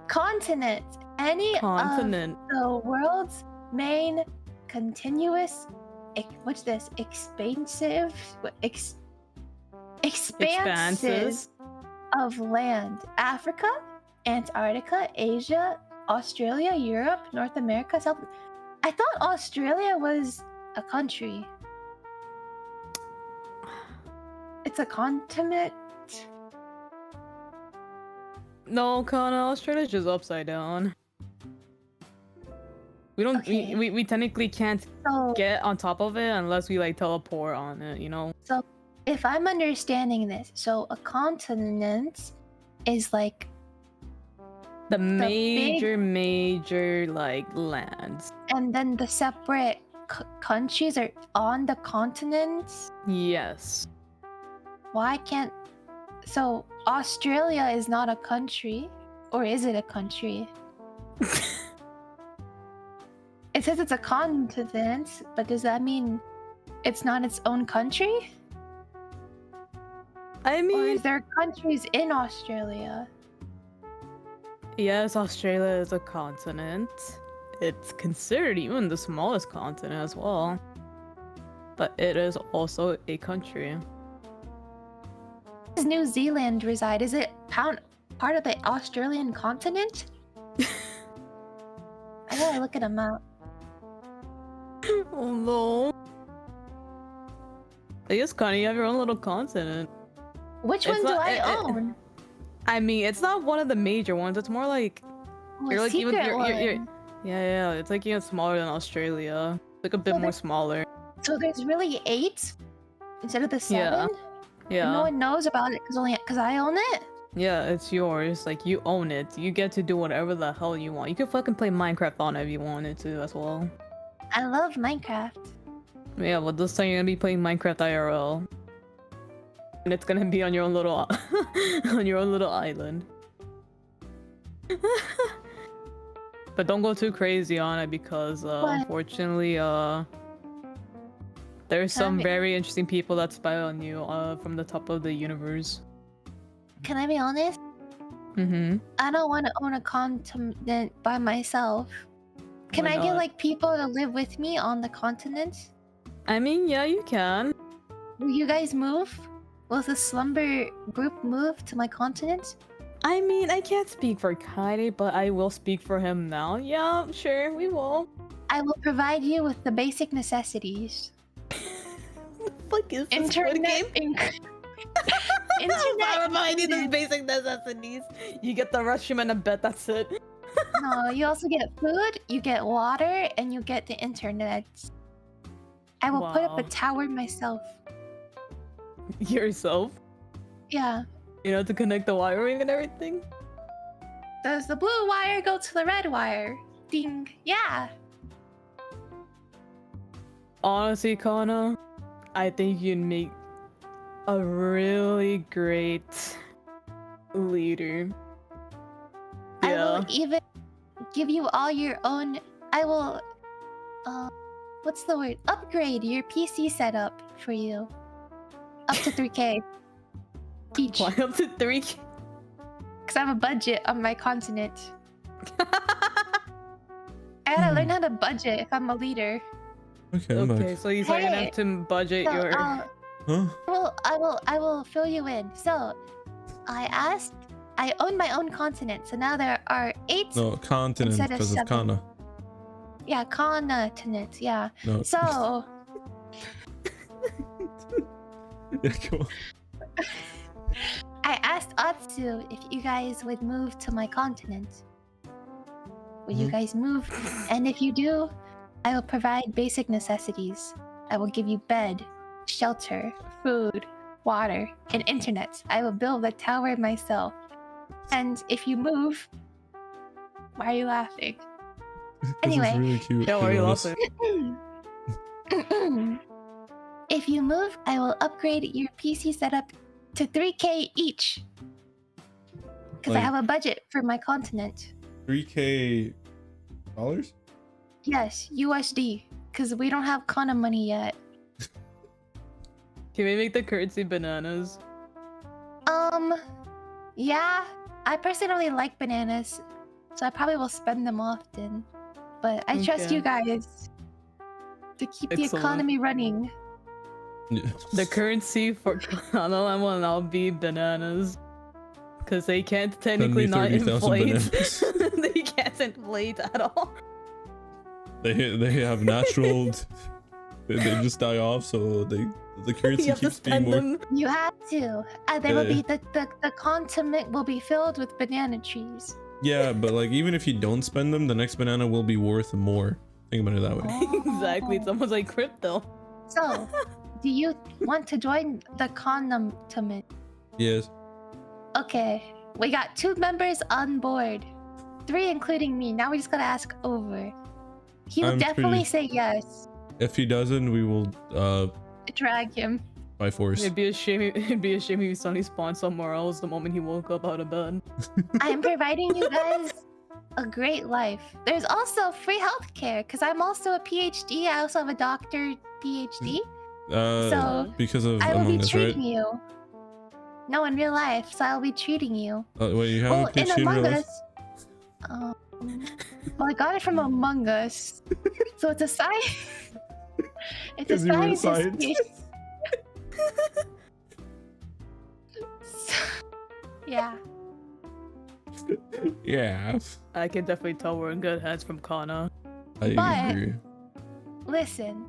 Continent. Any continent. of the world's main continuous what's this? Expansive expanses of land. Africa, Antarctica, Asia, Australia, Europe, North America, South. I thought Australia was a country. It's a continent. No, Kana, Australia's just upside down. We don't. Okay. We technically can't So, get on top of it unless we like teleport on it. You know. so if I'm understanding this, so a continent is like The major, big- major like lands. and then the separate countries are on the continents. Yes. Why can't? So Australia is not a country, or is it a country? It says it's a continent, but does that mean it's not its own country? I Or mean, is there countries in Australia? yes, Australia is a continent. It's considered even the smallest continent as well. But it is also a country. Where does New Zealand reside? Is it part of the Australian continent? I gotta look at a map. Oh no. I guess, Connie, you have your own little continent. Which It's one do not- I it- own? I mean, it's not one of the major ones. It's more like Oh, you're a like even secret you're one. yeah. It's like even smaller than Australia. Like a bit So more smaller. So there's really 8 instead of the 7. Yeah. And Yeah. no one knows about it because I own it. Yeah, it's yours. Like you own it. You get to do whatever the hell you want. You can fucking play Minecraft on it if you wanted to as well. I love Minecraft. Yeah, well this time you're gonna be playing Minecraft IRL. And it's gonna be on your own little on your own little island. But don't go too crazy on it because Why? unfortunately there's Tell some me. very interesting people that spy on you from the top of the universe. Can I be honest? Mm-hmm. I don't want to own a continent by myself. Can Why I get not? like people to live with me on the continent? I mean, yeah, you can. Will you guys move? Will the Slumber group move to my continent? I mean, I can't speak for Kaede, but I will speak for him now. Yeah, sure, we will. I will provide you with the basic necessities. What the fuck is this Squid Game? Internet. Providing the basic necessities. You get the restroom and a bed, that's it. No, you also get food, you get water, and you get the internet. I will put up a Wow. tower myself. Yourself? Yeah. You know, to connect the wiring and everything? Does the blue wire go to the red wire? Ding. Yeah. Honestly, Kana, I think you'd make a really great leader. I Yeah. will even give you all your own. I will. What's the word? Upgrade your PC setup for you. Up to 3K each. Why up to 3? Because I have a budget on my continent. I gotta learn how to budget if I'm a leader. Okay, I'm Okay, back. so you're gonna Hey, have to budget So, your. Huh? I will fill you in. So, I own my own continent. So now there are 8. No, continent Instead of because of 7. Kana. Yeah, continent. Yeah. No. So, Yeah, go on. I asked Atsu if you guys would move to my continent. Would you Mhm. guys move? And if you do, I will provide basic necessities. I will give you bed, shelter, food, water, and internet. I will build a tower myself. And if you move, Why are you laughing? 'Cause Anyway. it's really cute. Yeah, to why are be you honest. laughing? If you move, I will upgrade your PC setup to 3K each. Because I Like- have a budget for my continent. $3K? Yes, USD. Because we don't have Kana money yet. Can we make the currency bananas? Yeah. I personally like bananas. So I probably will spend them often. But I trust Okay. you guys to keep the Excellent. economy running. Yeah. The currency for Kana will now be bananas. Because they can't technically me not 30,000 inflate. bananas. They can't inflate at all. They have natural. they just die off, so the currency You have to keeps being spend more. them. You have to. There will Yeah. be the continent will be filled with banana trees. Yeah, but like even if you don't spend them, the next banana will be worth more. Think about it that way. Exactly, it's almost like crypto. So, do you want to join the continent? Yes. Okay, we got 2 members on board. 3 including me. Now we just gotta ask Over. He will I'm definitely pretty- say yes. If he doesn't, we will Drag him. by force. It'd be a shame. It'd be a shame if he suddenly spawned somewhere else the moment he woke up out of bed. I am providing you guys a great life. There's also free healthcare because I'm also a PhD. I also have a doctor PhD. So, Because of I will be Among Us, right? treating you. No, in real life. So I'll be treating you. Wait, you have Well, a in PhD in Among real life? Us. Well, I got it from Among Us. So it's a science. It's a 'Cause you were a scientist. scientist. Yeah. Yeah. I can definitely tell we're in good hands from Kana. I But- agree. Listen.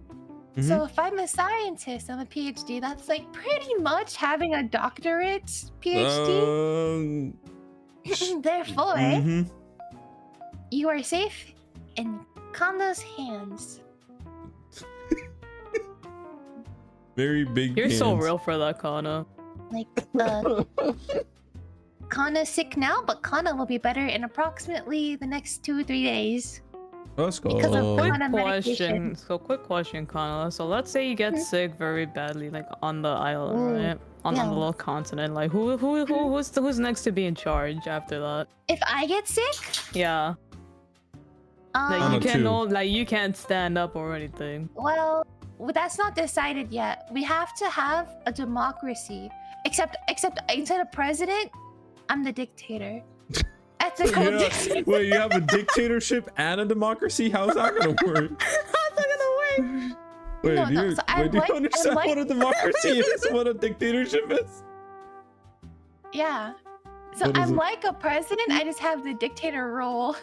Mhm. So if I'm a scientist, I'm a PhD. That's like pretty much having a doctorate PhD. Therefore, mhm. you are safe in Kana's hands. Very big. You're so hands. real for that, Kana. Like, Kana's sick now, but Kana will be better in approximately the next 2-3 days. Let's go. Because of Quick Kana medication. question. So quick question, Kana. So let's say you get sick very badly, like on the island, Ooh, right? On yeah. the little continent. Like who's next to be in charge after that? If I get sick, Yeah. Like Kana you can't too. know, like you can't stand up or anything. well, that's not decided yet. We have to have a democracy. Except instead of president, I'm the dictator. Ethical dictator. Wait, you have a dictatorship and a democracy? How's that gonna work? How's that gonna work? Wait, No, do no, you, so I wait, do you like- I understand like- what a democracy is? What a dictatorship is? Yeah. So What is I'm it? like a president. I just have the dictator role.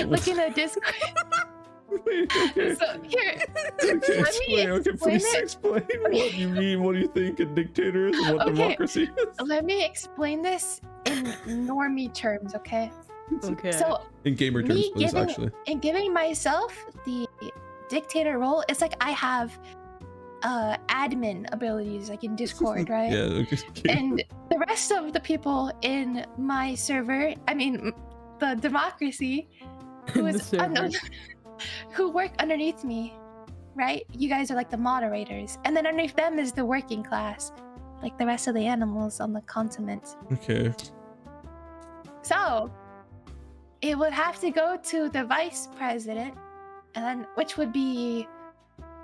Like in a Discord. Wait, okay. So here, Okay, let me okay, explain please it. explain what you mean, what do you think a dictator is, and what Okay. democracy is. let me explain this in normie terms, okay? Okay. So In gamer terms, me please, giving actually. in giving myself the dictator role, it's like I have admin abilities like in Discord, right? Yeah, okay. And the rest of the people in my server, I mean the democracy, who The is server. who work underneath me, right? You guys are like the moderators, and then underneath them is the working class, like the rest of the animals on the continent. Okay. So it would have to go to the vice president, and then which would be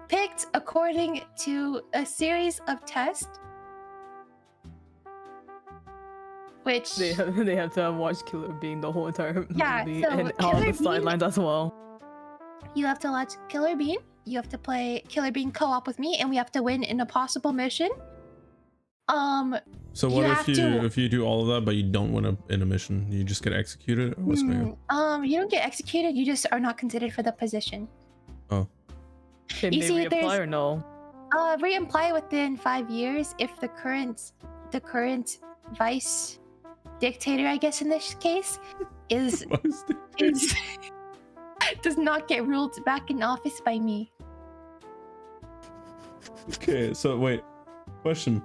picked according to a series of tests, which They have to watch Killer Bean the whole entire Yeah, movie so and all Killer the Bean- sidelines as well. you have to watch Killer Bean. You have to play Killer Bean co-op with me, and we have to win in a possible mission. So You what have if you to- do all of that, but you don't win in a mission? You just get executed, or what's going on? You don't get executed. You just are not considered for the position. Can You they see, reapply there's- or no? Reapply within 5 years if the current vice dictator, I guess in this case, is is does not get ruled back in office by me. Okay, so wait. Question.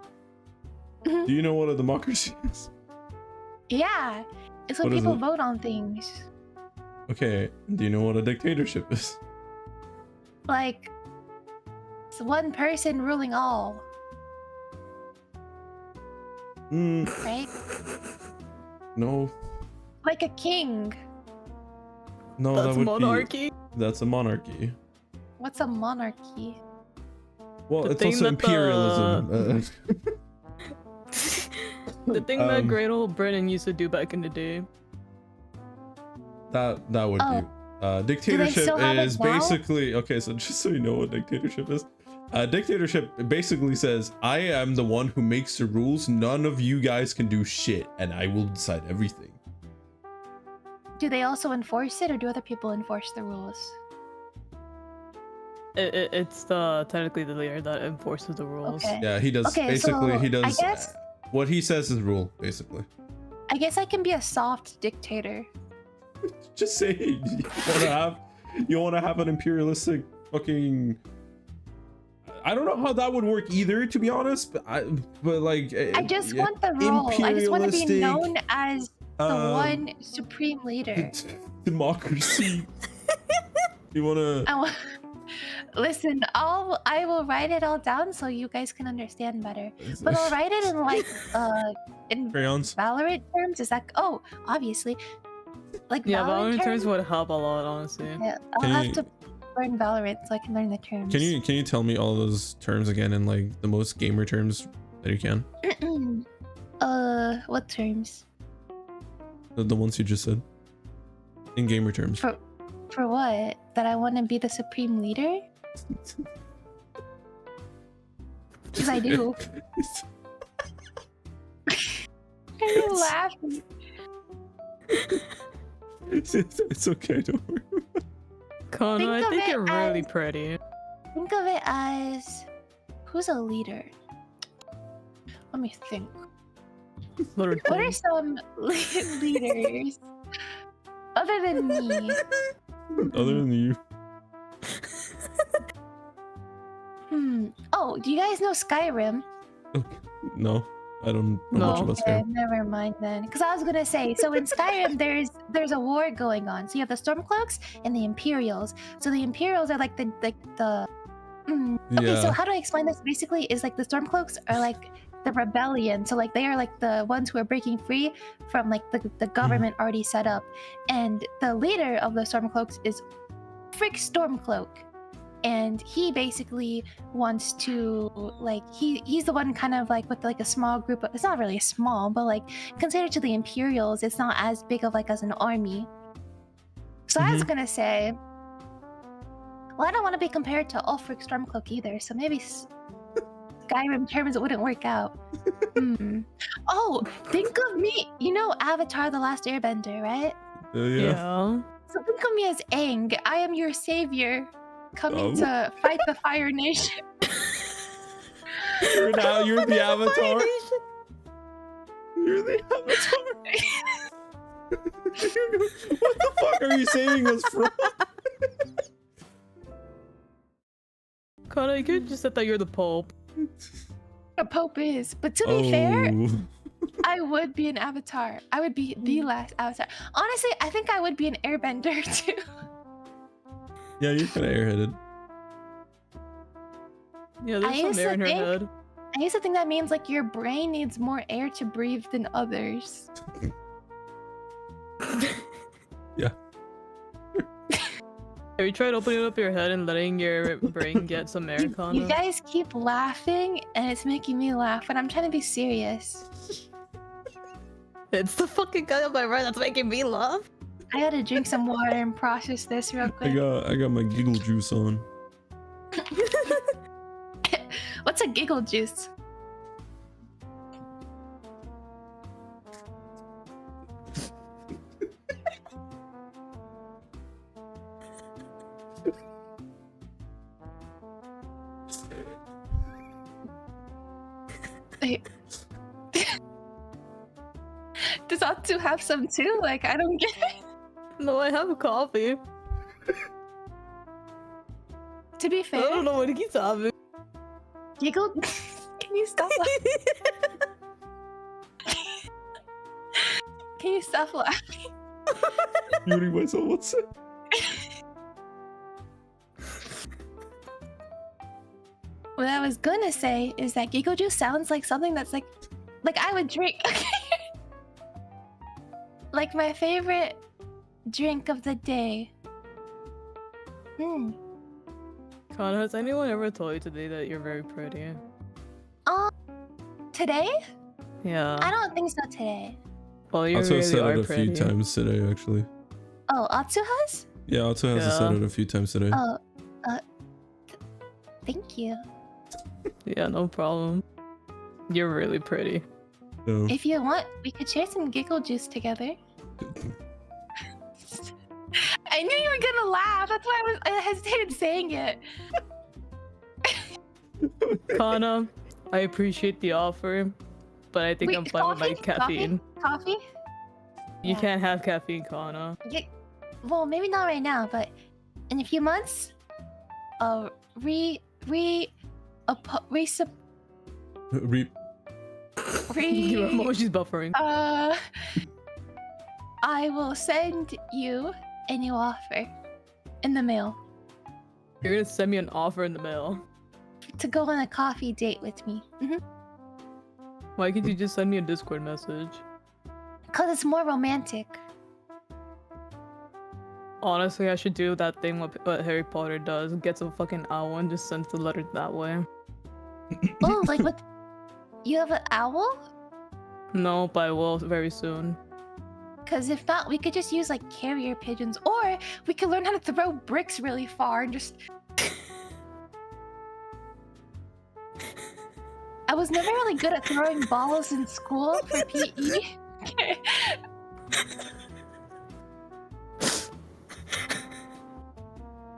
Mhm. Do you know what a democracy is? Yeah, it's when What is people it? vote on things. Okay, do you know what a dictatorship is? Like, it's one person ruling all, right? No. Like a king. No, That's that would monarchy. That's a monarchy. What's a monarchy? Well, The it's thing also that imperialism. The thing that Great Old Britain used to do back in the day. That would Oh. be. Dictatorship still have it is now? basically okay. So just so you know what dictatorship is, dictatorship basically says I am the one who makes the rules. None of you guys can do shit, and I will decide everything. Do they also enforce it, or do other people enforce the rules? It's technically the leader that enforces the rules. Okay. Yeah, he does. Okay, Basically, so he does. I guess What he says is rule. Basically, I guess I can be a soft dictator. just say you wanna have an imperialistic fucking. I don't know how that would work either, to be honest. But like, I just want the role. I just want to be imperialistic, known as the one supreme leader. democracy. You wanna? Listen, I will write it all down so you guys can understand better. But I'll write it in like in Crayons. Valorant terms. Is that obviously like Yeah, Valorant Valorant terms would help a lot, honestly. Yeah, I'll have to learn Valorant so I can learn the terms. Can you tell me all those terms again in like the most gamer terms that you can? What terms? The ones you just said. In gamer terms. For what? That I want to be the supreme leader? Because I do. Why are you laughing? It's okay, don't worry. Kana, I think you're really pretty. Think of it as who's a leader? Let me think. What are some leaders other than me? Other than you. Oh, do you guys know Skyrim? No, I don't know much about Skyrim. Never mind then. Because I was gonna say, so in Skyrim, there's a war going on. So you have the Stormcloaks and the Imperials. So the Imperials are like the. Okay, so how do I explain this? Basically, is like the Stormcloaks are like the rebellion. So like they are like the ones who are breaking free from like the government already set up, and the leader of the Stormcloaks is Frick Stormcloak. And he basically wants to like he's the one kind of like with like a small group of, it's not really small, but like considered to the Imperials, it's not as big of like as an army. So I was gonna say, well, I don't want to be compared to Ulfric Stormcloak either, so maybe Skyrim terms wouldn't work out. Oh, think of me, you know Avatar: The Last Airbender, right? Yeah. So think of me as Aang. I am your savior, coming to fight the Fire Nation. You're the Avatar. You're the Avatar. What the fuck are you saving us from? Kana, you could just said that you're the Pope. The Pope is, but to be fair, I would be an Avatar. I would be the last Avatar. Honestly, I think I would be an Airbender too. Yeah, you're kind of airheaded. Yeah, there's some air in her head. I used to think that means like your brain needs more air to breathe than others. Yeah. Have you tried opening up your head and letting your brain get some air, Kana? You guys keep laughing, and it's making me laugh, and I'm trying to be serious. It's the fucking guy on my right that's making me laugh. I gotta drink some water and process this real quick. I got my giggle juice on. What's a giggle juice? Does Atsu have some too? Like, I don't get it. No, I have coffee. To be fair, I don't know what he's having. Giggle. Can you stop laughing? Can you stop laughing? Muting myself. What's it? What I was gonna say is that Gigo Juice sounds like something that's like I would drink. Like my favorite drink of the day. Kana, has anyone ever told you today that you're very pretty? Today? Yeah. I don't think so today. Well, you Atsu really said are it a pretty. few times today, actually. Oh, Atsu has? Yeah, Atsu has said it a few times today. Oh, thank you. Yeah, no problem. You're really pretty. No. If you want, we could share some giggle juice together. I knew you were gonna laugh. That's why I hesitated saying it. Kana, I appreciate the offer, but I think Wait, I'm fine with my caffeine. Coffee? You Yeah. can't have caffeine, Kana. Yeah, well, maybe not right now, but in a few months, Reap. Your emoji's buffering. I will send you a new offer in the mail You're gonna send me an offer in the mail. to go on a coffee date with me. Why could you just send me a Discord message? Because it's more romantic. Honestly, I should do that thing what Harry Potter does. Gets a fucking owl and just sends the letter that way. Oh, like what? You have an owl? No, but I will very soon. Because if not, we could just use like carrier pigeons, or we could learn how to throw bricks really far and just. I was never really good at throwing balls in school for PE.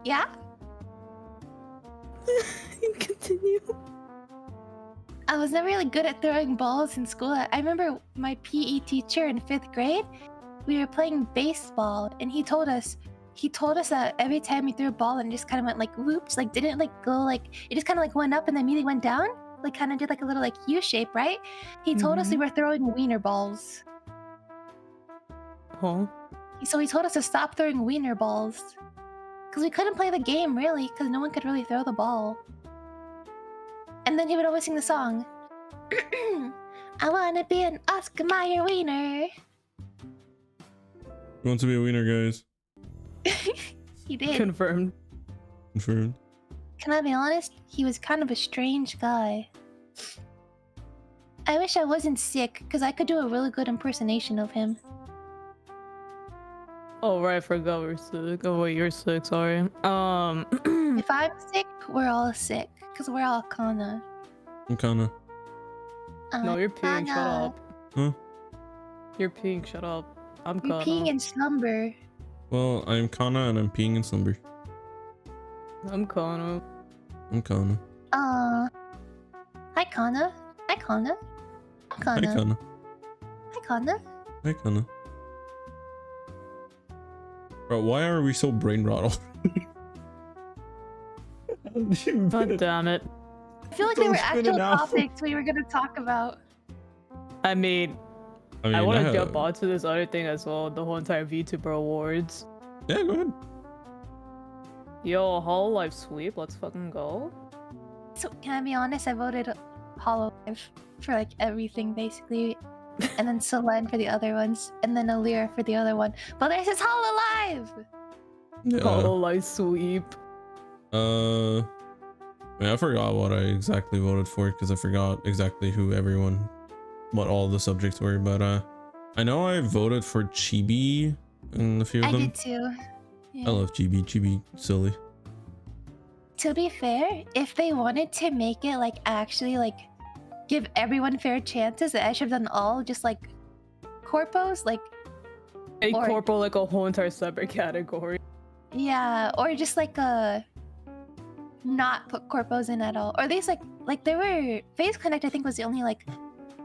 Yeah? Continue. I was never really good at throwing balls in school. I remember my PE teacher in 5th grade, we were playing baseball and he told us that every time we threw a ball and it just kind of went like whoops, like didn't like go like, it just kind of like went up and then immediately went down, like kind of did like a little like U shape, right? He told us we were throwing wiener balls. Huh? So he told us to stop throwing wiener balls. Because we couldn't play the game really, because no one could really throw the ball. And then he would always sing the song. I wanna be an Oscar Mayer wiener. You want to be a wiener, guys? He did. Confirmed. Confirmed. Can I be honest? He was kind of a strange guy. I wish I wasn't sick, because I could do a really good impersonation of him. Oh right, I forgot we're sick. Oh wait, you're sick. Sorry. If I'm sick, we're all sick, because we're all Kana. I'm Kana. No, you're peeing. Shut Kana. up. Huh? You're peeing. Shut up. I'm You're Kana. peeing in slumber. Well, I'm Kana and I'm peeing in Slumber. I'm Kana. I'm Kana. Hi Kana. Hi Kana. Hi Hi, Kana. Kana. Hi Kana. Hi, Kana. Bro, why are we so brain rot? God damn it. I feel like they were actual topics we were gonna talk about. I mean, I I want to have- jump onto this other thing as well. The whole entire VTuber awards. Yeah, go ahead. Yo, Hololive sweep. Let's fucking go. So can I be honest? I voted Hololive for like everything basically, and then Solen for the other ones, and then Alira for the other one. But this is Hololive. Yeah. Hololive sweep. I mean, I forgot what I exactly voted for because I forgot exactly what all the subjects were. But I know I voted for Chibi in a few of I them. did too. Yeah. I love Chibi. Chibi, silly. To be fair, if they wanted to make it like actually like give everyone fair chances, I should have done all just like corpos, like A Or- corporal like a whole entire separate category. yeah, or just like not put corpos in at all, or at least like there were Phase Connect. I think was the only like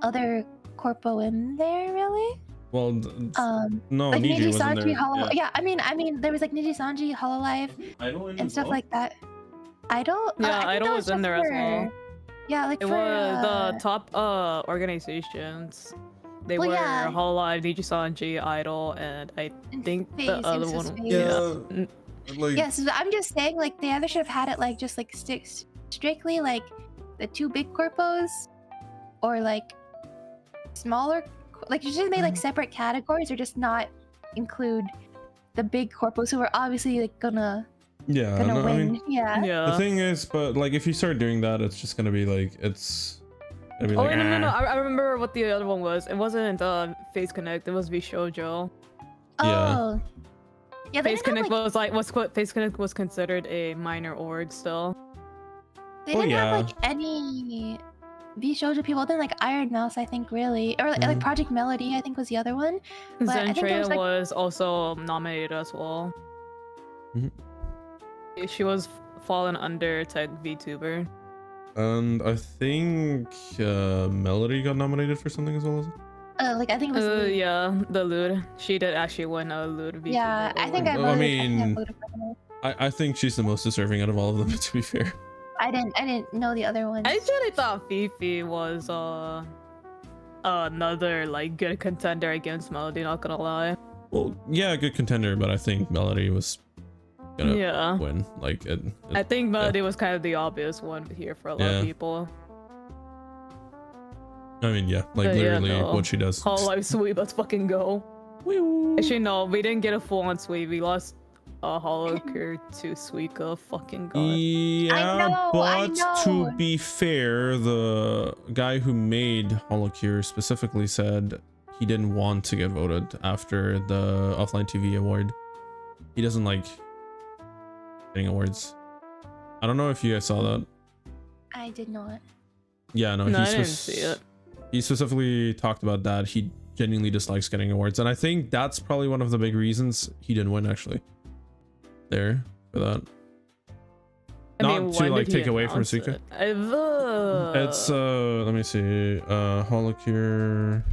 other corpo in there really. Well, no, Like Niji Niji wasn't Sanji, there. yeah. I mean there was like Niji Sanji, Hololive, and stuff like that. Idol, Yeah, I think Idol that was in just there as for- well. Yeah, like It for was the top organizations. They Well, were yeah. Hololive, Nijisan, J Idol, and I think Phase, the other Simpsons one. Phase. Yeah. Like, Yes, I'm just saying, like, they either should have had it like just like strictly like the two big corpos, or like smaller, like you should have made like separate categories, or just not include the big corpos who are obviously like gonna yeah, win. I mean, Yeah. the thing is, but like if you start doing that, it's just gonna be like it'll be Oh, like, wait, no. "Ah." I remember what the other one was. It wasn't Face Connect. It was Vishojo. Yeah. Oh. Yeah, they Face didn't have, Connect Face Connect was considered a minor org still. they Oh, didn't have yeah. like any V-Shoujo people other than like Iron Mouse, I think, really, or like Project Melody, I think was the other one. But I think there Zentreya was, was also nominated as well. She was fallen under Tech VTuber. And I think Melody got nominated for something as well. like I think it was. Lewd. Yeah, the Lewd. She did actually win a Lewd VTuber. Yeah, I think I Well, I voted. mean, voted for her. I think she's the most deserving out of all of them, to be fair. I didn't know the other ones. I actually thought Fifi was another like good contender against Melody, not gonna lie. Well, yeah, good contender, but I think Melody was gonna win. Like I think Melody was kind of the obvious one here for a lot of people. I mean, yeah, like literally what she does. Hololive sweep, let's fucking go. Wee-woo. Actually, no, we didn't get a full-on sweep. We lost a Holocure to Suika. Fucking god. Yeah, I know. To be fair, the guy who made Holocure specifically said he didn't want to get voted after the Offline TV award. He doesn't like getting awards. I don't know if you guys saw that. I did not. Yeah, no, I didn't see it. He specifically talked about that. He genuinely dislikes getting awards, and I think that's probably one of the big reasons he didn't win actually. There for that. Not to like take away from Suika. It's let me see. Holocure.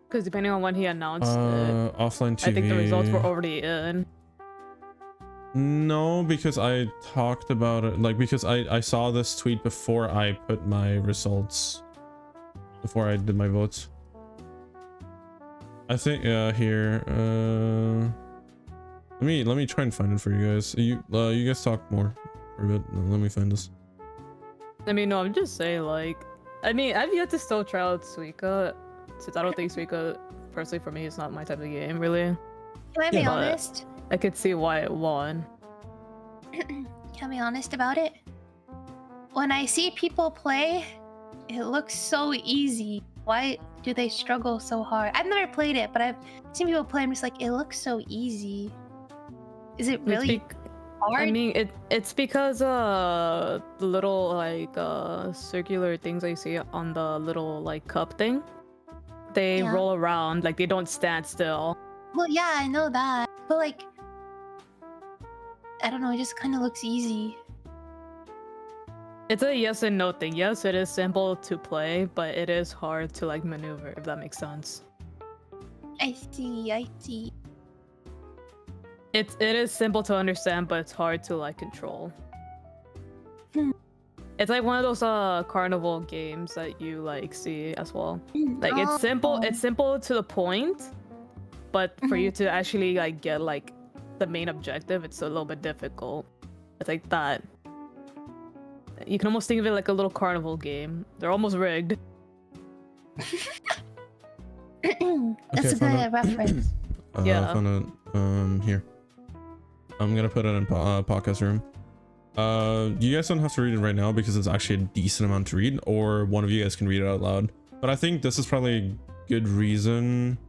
Because depending on when he announced it, Offline TV. I think the results were already in. No, because I talked about it, like because I saw this tweet before I put my results, before I did my votes. I think here let me try and find it for you guys. You guys talk more for a bit. Let me find this. I mean, no, I'm just saying, like, I mean, I've yet to still try out Suika, since I don't think Suika, personally for me, is not my type of game, really. Can I be honest? I could see why it won. Can I be honest about it? When I see people play, it looks so easy. Why do they struggle so hard? I've never played it, but I've seen people play. I'm just like, it looks so easy. Is it really hard? I mean, it's because the little like circular things I see on the little like cup thing, they roll around, like they don't stand still. Well, yeah, I know that, but like, I don't know, it just kind of looks easy. It's a yes and no thing. Yes, it is simple to play, but it is hard to like maneuver, if that makes sense. I see. It is simple to understand, but it's hard to like control. It's like one of those carnival games that you like see as well. Like it's simple to the point, but for you to actually like get like the main objective, it's a little bit difficult. It's like that. You can almost think of it like a little carnival game. They're almost rigged. That's a good reference. Yeah. I found it here. I'm gonna put it in podcast room. You guys don't have to read it right now because it's actually a decent amount to read, or one of you guys can read it out loud. But I think this is probably a good reason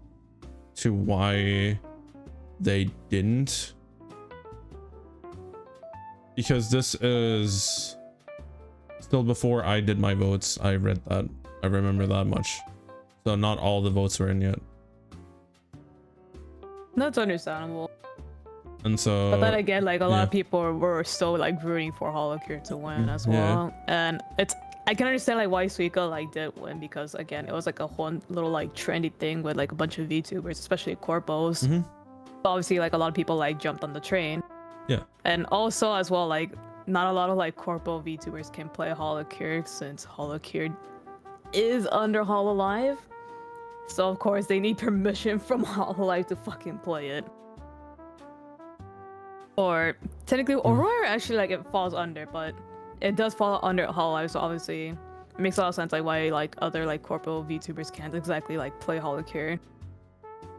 to why they didn't, because this is still before I did my votes. I read that. I remember that much. So not all the votes were in yet. That's understandable. And so, but then again, like a lot of people were still like rooting for Holocure to win as well. And I can understand like why Suika like did win, because again, it was like a whole little like trendy thing with like a bunch of VTubers, especially corpos. So obviously like a lot of people like jumped on the train. Yeah. And also as well, like not a lot of like corpo VTubers can play Holocure, since Holocure is under Hololive. So of course they need permission from Hololive to fucking play it. Or technically Aurora actually like it falls under, but it does fall under Hololive, so obviously it makes a lot of sense like why like other like corpo VTubers can't exactly like play Holocure.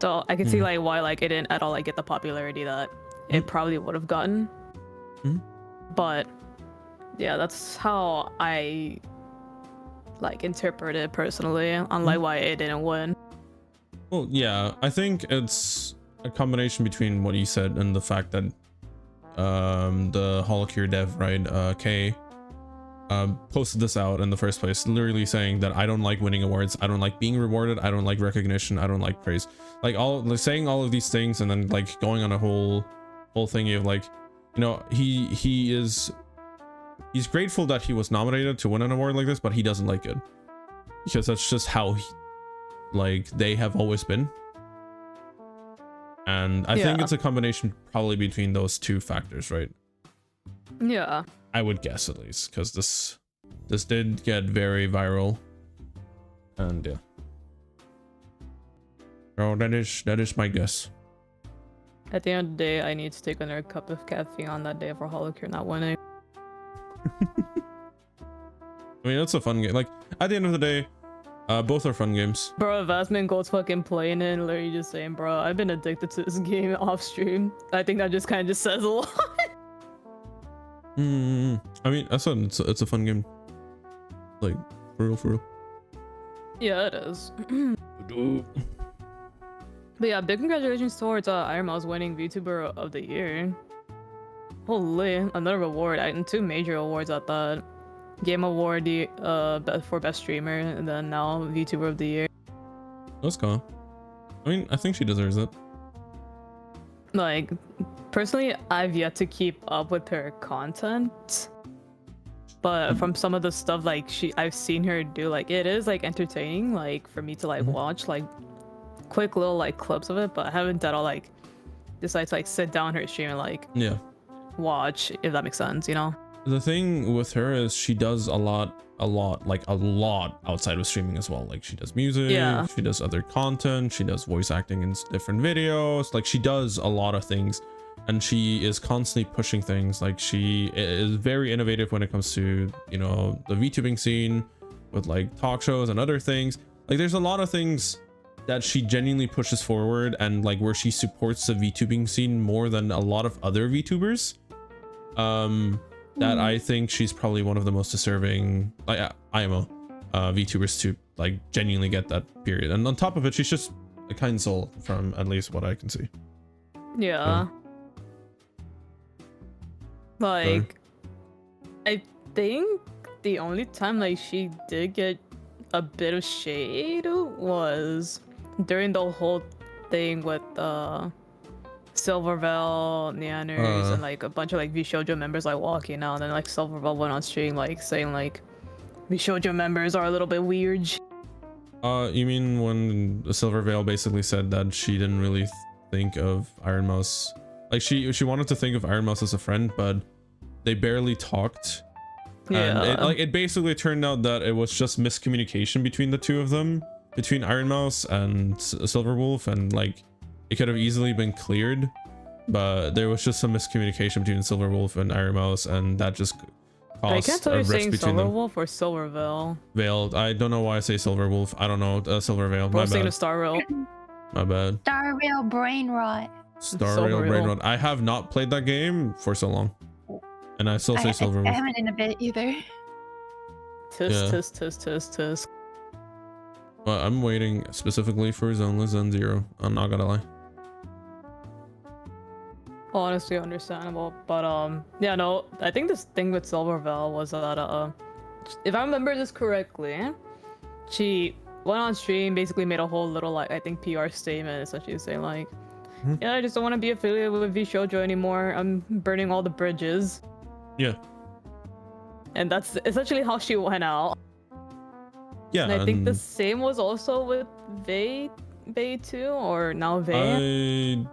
So I can see like why like it didn't at all like get the popularity that it probably would have gotten. But yeah, that's how I like interpret it personally, unlike why it didn't win. Well, yeah, I think it's a combination between what you said and the fact that the Holocure dev, right, Kaede, posted this out in the first place, literally saying that I don't like winning awards, I don't like being rewarded, I don't like recognition, I don't like praise, like saying all of these things, and then like going on a whole thing of like, you know, he's grateful that he was nominated to win an award like this, but he doesn't like it because that's just how like they have always been. And I think it's a combination probably between those two factors, right? Yeah, I would guess, at least, because this did get very viral. And yeah, oh, that is my guess. at the end of the day I need to take another cup of caffeine on that day for Holocure not winning. I mean, it's a fun game. Like, at the end of the day, both are fun games. Bro, Vasman Gold's fucking playing it and literally just saying, bro, I've been addicted to this game off stream. I think that just kind of just says a lot. I mean, I said it's a fun game. Like, for real. Yeah, it is. But yeah, big congratulations towards Iron Mouse winning VTuber of the Year. Holy, another award, and two major awards at that. Game Award for Best Streamer, and then now VTuber of the Year. That's cool. I mean, I think she deserves it. Like, personally, I've yet to keep up with her content, but from some of the stuff like I've seen her do, like it is like entertaining, like for me to like watch like quick little like clips of it, but I haven't done all like decide to like sit down her stream and like watch, if that makes sense, you know. The thing with her is she does a lot outside of streaming as well. Like she does music, she does other content, she does voice acting in different videos. Like she does a lot of things, and she is constantly pushing things. Like she is very innovative when it comes to, you know, the VTubing scene with like talk shows and other things. Like there's a lot of things that she genuinely pushes forward, and like where she supports the VTubing scene more than a lot of other VTubers. That I think she's probably one of the most deserving, like IMO VTubers to like genuinely get that period. And on top of it, she's just a kind soul, from at least what I can see. Yeah. Like, I think the only time like she did get a bit of shade was during the whole thing with Silvervale, Neanners, and like a bunch of like VShojo members like walking out, and then like Silvervale went on stream like saying like VShojo members are a little bit weird. You mean when Silvervale basically said that she didn't really think of Iron Mouse, like she wanted to think of Iron Mouse as a friend, but they barely talked. And it basically turned out that it was just miscommunication between the two of them, between Iron Mouse and Silverwolf, and like it could have easily been cleared, but there was just some miscommunication between Silverwolf and Iron Mouse, and that just caused I can't tell a you're rift saying between them. Silverwolf or Silvervale. Veiled. I don't know why I say Silverwolf. I don't know. Silvervale. My bad. Star Rail. My bad. Star Rail brain rot. Star Rail brain rot. I have not played that game for so long, and I still say Silverwolf. I haven't in a bit either. Tisk. But I'm waiting specifically for Zoneless Zone Zero. I'm not gonna lie. Honestly understandable, but yeah, no, I think this thing with Silvervale was that if I remember this correctly, she went on stream, basically made a whole little like I think PR statement, essentially saying like, yeah, I just don't want to be affiliated with VShojo anymore, I'm burning all the bridges. Yeah. And that's essentially how she went out. Yeah. And I think the same was also with Vei too, or now Vei. I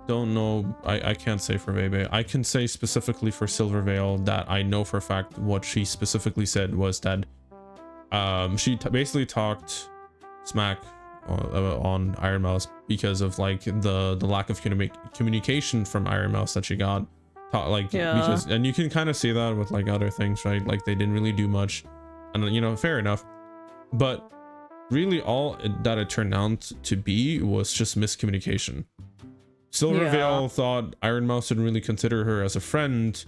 don't know. I can't say for Vei. I can say specifically for Silvervale that I know for a fact what she specifically said was that she basically talked smack on Iron Mouse because of like the lack of communication from Iron Mouse that she got. Like because, and you can kind of see that with like other things, right? Like they didn't really do much, and you know, fair enough, but really all that it turned out to be was just miscommunication. Silverveil thought Iron Mouse didn't really consider her as a friend,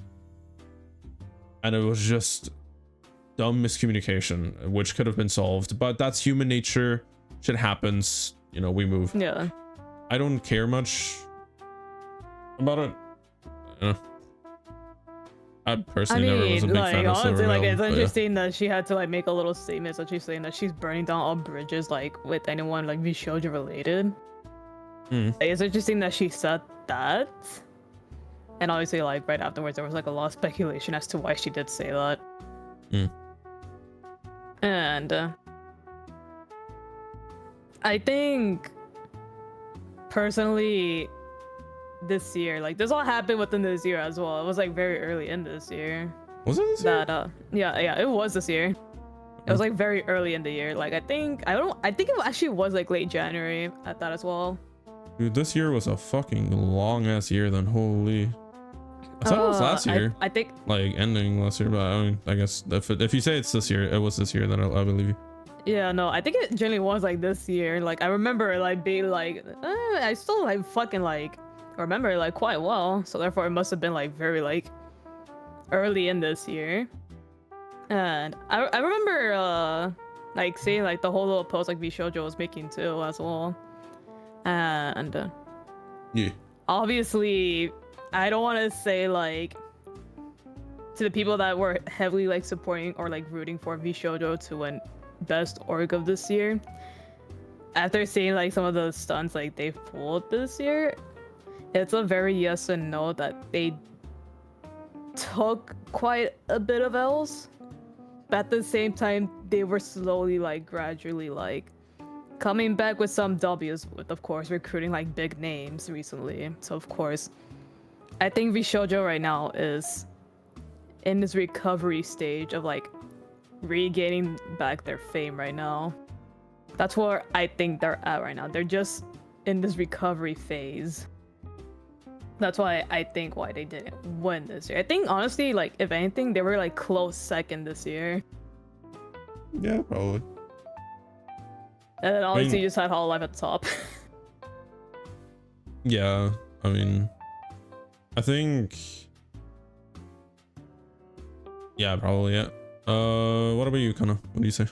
and it was just dumb miscommunication, which could have been solved, but that's human nature. Shit happens, you know, we move. Yeah. I don't care much about it. I personally never was a big fan of honestly, Silverveil, like, it's but interesting that she had to like make a little statement, so she's saying that she's burning down all bridges like with anyone like Vishojo related. Like, it's interesting that she said that, and obviously like right afterwards there was like a lot of speculation as to why she did say that. And I think personally this year, like this all happened within this year as well. It was like very early in this year. Was it this year? That yeah, it was this year. It was like very early in the year. Like I think it actually was like late January at that as well. Dude, this year was a fucking long ass year then. Holy. I thought it was last year. I think like ending last year, but I mean, I guess if you say it's this year, it was this year, then I believe you. Yeah, no, I think it generally was like this year. Like I remember like being like, I still like fucking like remember it like quite well. So therefore it must have been like very like early in this year. And I remember like seeing like the whole little post like Vishojo was making too as well. And yeah, obviously I don't want to say like to the people that were heavily like supporting or like rooting for Vishojo to win best org of this year, after seeing like some of the stunts like they've pulled this year, it's a very yes and no that they took quite a bit of L's, but at the same time they were slowly like gradually like coming back with some W's, with of course recruiting like big names recently. So of course I think Vishojo right now is in this recovery stage of like regaining back their fame right now. That's where I think they're at right now. They're just in this recovery phase. That's why I think why they didn't win this year. I think honestly, like if anything, they were like close second this year. Yeah, probably. And then obviously you just had Hololive at the top. Yeah, I mean, I think. Yeah, probably, yeah. What about you, Kana? What do you say?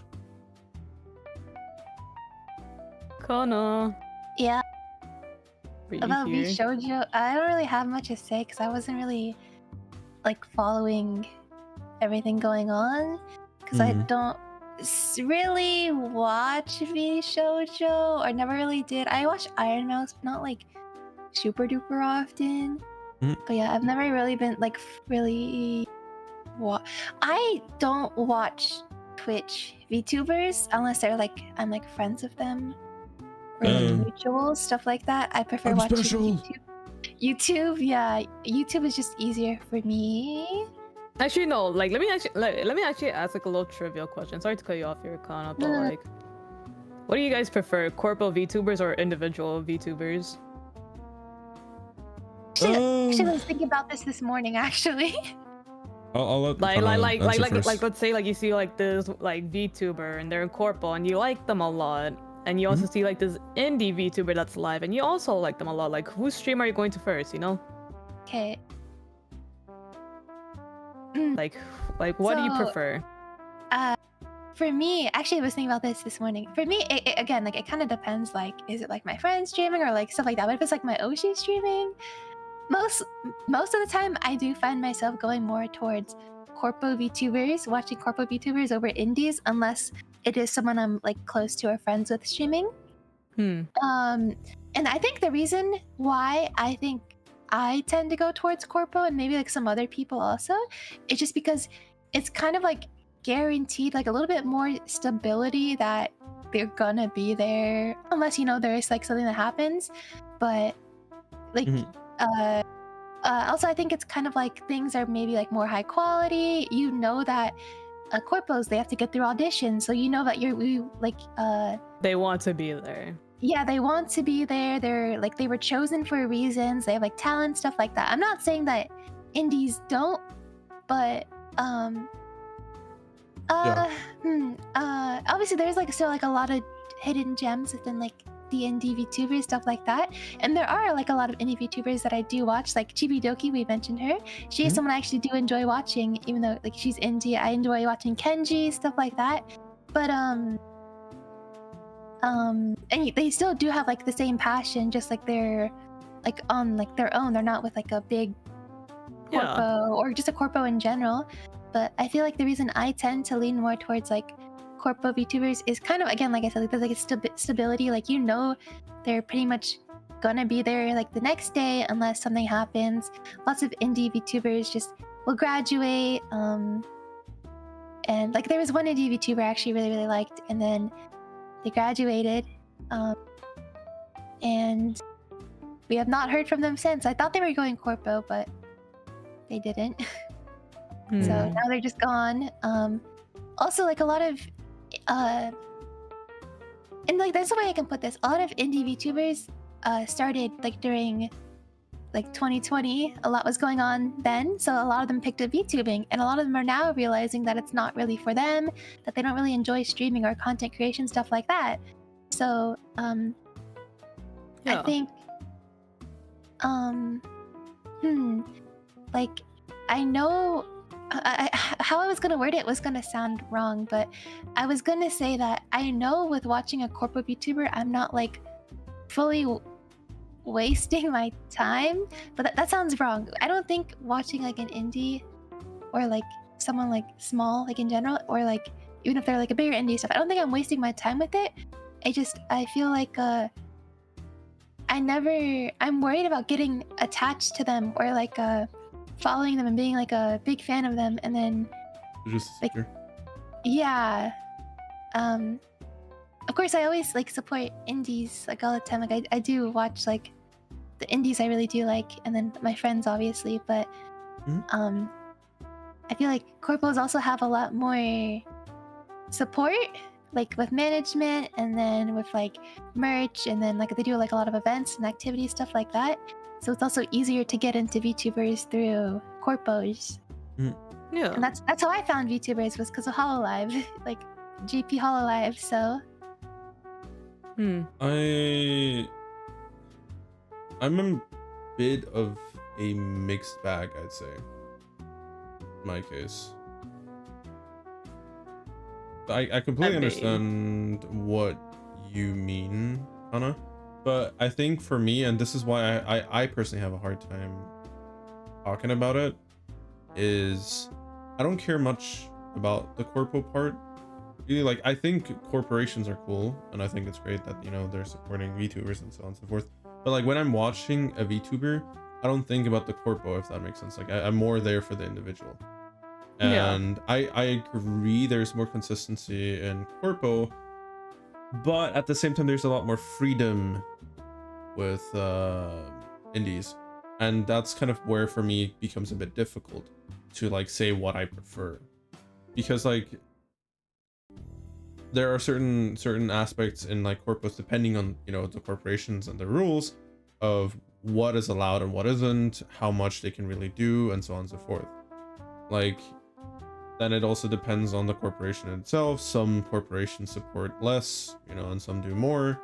Kana. Yeah. About Vishojo, I don't really have much to say because I wasn't really like following everything going on because I don't really watch Vishojo, or never really did. I watch Iron Mouse, but not like super duper often. But yeah, I've never really been like really. I don't watch Twitch VTubers unless they're like I'm like friends with them or like mutuals, stuff like that. I prefer watching YouTube. Yeah, YouTube is just easier for me. Actually, no. Like, let me actually ask like a little trivial question. Sorry to cut you off here, Kana, but like, what do you guys prefer, corpo VTubers or individual VTubers? Actually, I was thinking about this morning. Actually. I'll let like let's say like you see like this like VTuber and they're in corpo and you like them a lot, and you also see like this indie VTuber that's live and you also like them a lot. Like, whose stream are you going to first? You know? Okay. Like what do you prefer? For me, actually, I was thinking about this morning. For me, again, like it kind of depends. Like, is it like my friends streaming or like stuff like that? But if it's like my Oshi streaming, most of the time, I do find myself going more towards corpo VTubers, watching corpo VTubers over indies, unless it is someone I'm like close to or friends with streaming. And I think the reason why I think I tend to go towards corpo and maybe like some other people also, is just because it's kind of like guaranteed like a little bit more stability that they're gonna be there, unless you know there's like something that happens. But like also I think it's kind of like things are maybe like more high quality. You know that corpos, they have to get through auditions, so you know that they want to be there. Yeah, they want to be there. They're like, they were chosen for reasons. They have like talent, stuff like that. I'm not saying that indies don't, but obviously there's like still like a lot of hidden gems within like the indie VTubers, stuff like that. And there are like a lot of indie VTubers that I do watch, like Chibidoki, we mentioned her. She is someone I actually do enjoy watching, even though like she's indie. I enjoy watching Kenji, stuff like that. But and they still do have like the same passion, just like they're like on like their own. They're not with like a big corpo or just a corpo in general. But I feel like the reason I tend to lean more towards like corpo VTubers is kind of, again, like I said, like there's like a stability. Like, you know, they're pretty much gonna be there like the next day unless something happens. Lots of indie VTubers just will graduate. And like there was one indie VTuber I actually really liked, and then they graduated. And we have not heard from them since. I thought they were going corpo, but they didn't. So now they're just gone. Also, like a lot of and like that's the way I can put this. A lot of indie VTubers started like during like 2020. A lot was going on then, so a lot of them picked up VTubing, and a lot of them are now realizing that it's not really for them, that they don't really enjoy streaming or content creation, stuff like that. So I think like I know how I was gonna word it was gonna sound wrong, but I was gonna say that I know with watching a corpo VTuber, I'm not like fully wasting my time, but that sounds wrong. I don't think watching like an indie or like someone like small, like in general, or like even if they're like a bigger indie stuff, I don't think I'm wasting my time with it. I feel like I'm worried about getting attached to them or like following them and being like a big fan of them, and then just like of course I always like support indies like all the time. Like I do watch like the indies I really do like, and then my friends obviously, but I feel like corpos also have a lot more support, like with management, and then with like merch, and then like they do like a lot of events and activities, stuff like that. So it's also easier to get into VTubers through corpos. Yeah. And that's how I found VTubers, was because of Hololive, like GP Hololive. So I'm a bit of a mixed bag, I'd say. In my case, I completely understand what you mean, Kana, but I think for me, and this is why I personally have a hard time talking about it, is I don't care much about the corpo part. Really, like, I think corporations are cool, and I think it's great that, you know, they're supporting VTubers and so on and so forth. But like when I'm watching a VTuber, I don't think about the corpo, if that makes sense. Like I'm more there for the individual. And I agree there's more consistency in corpo, but at the same time there's a lot more freedom with indies, and that's kind of where for me it becomes a bit difficult to like say what I prefer, because like there are certain aspects in like corpos, depending on, you know, the corporations and the rules of what is allowed and what isn't, how much they can really do, and so on and so forth. Like then it also depends on the corporation itself. Some corporations support less, you know, and some do more,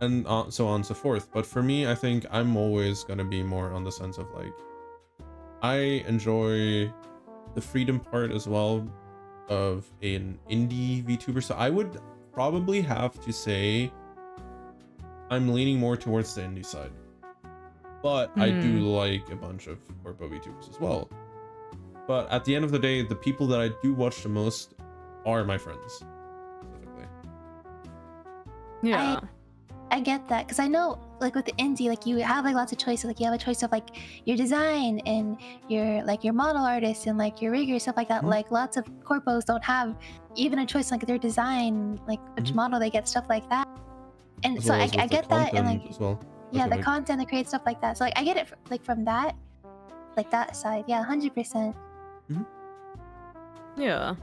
and so on and so forth. But for me, I think I'm always going to be more on the sense of like, I enjoy the freedom part as well of an indie VTuber. So I would probably have to say I'm leaning more towards the indie side, but I do like a bunch of corpo VTubers as well. But at the end of the day, the people that I do watch the most are my friends, specifically. Yeah. I get that, because I know like with the indie, like you have like lots of choices. Like you have a choice of like your design and your like your model artist and like your rigger, stuff like that. Like lots of corpos don't have even a choice like their design, like which model they get, stuff like that. And so I get that, and like as well. Yeah, the content, the create, stuff like that. So like I get it like from that, like that side. Yeah, 100%. Yeah.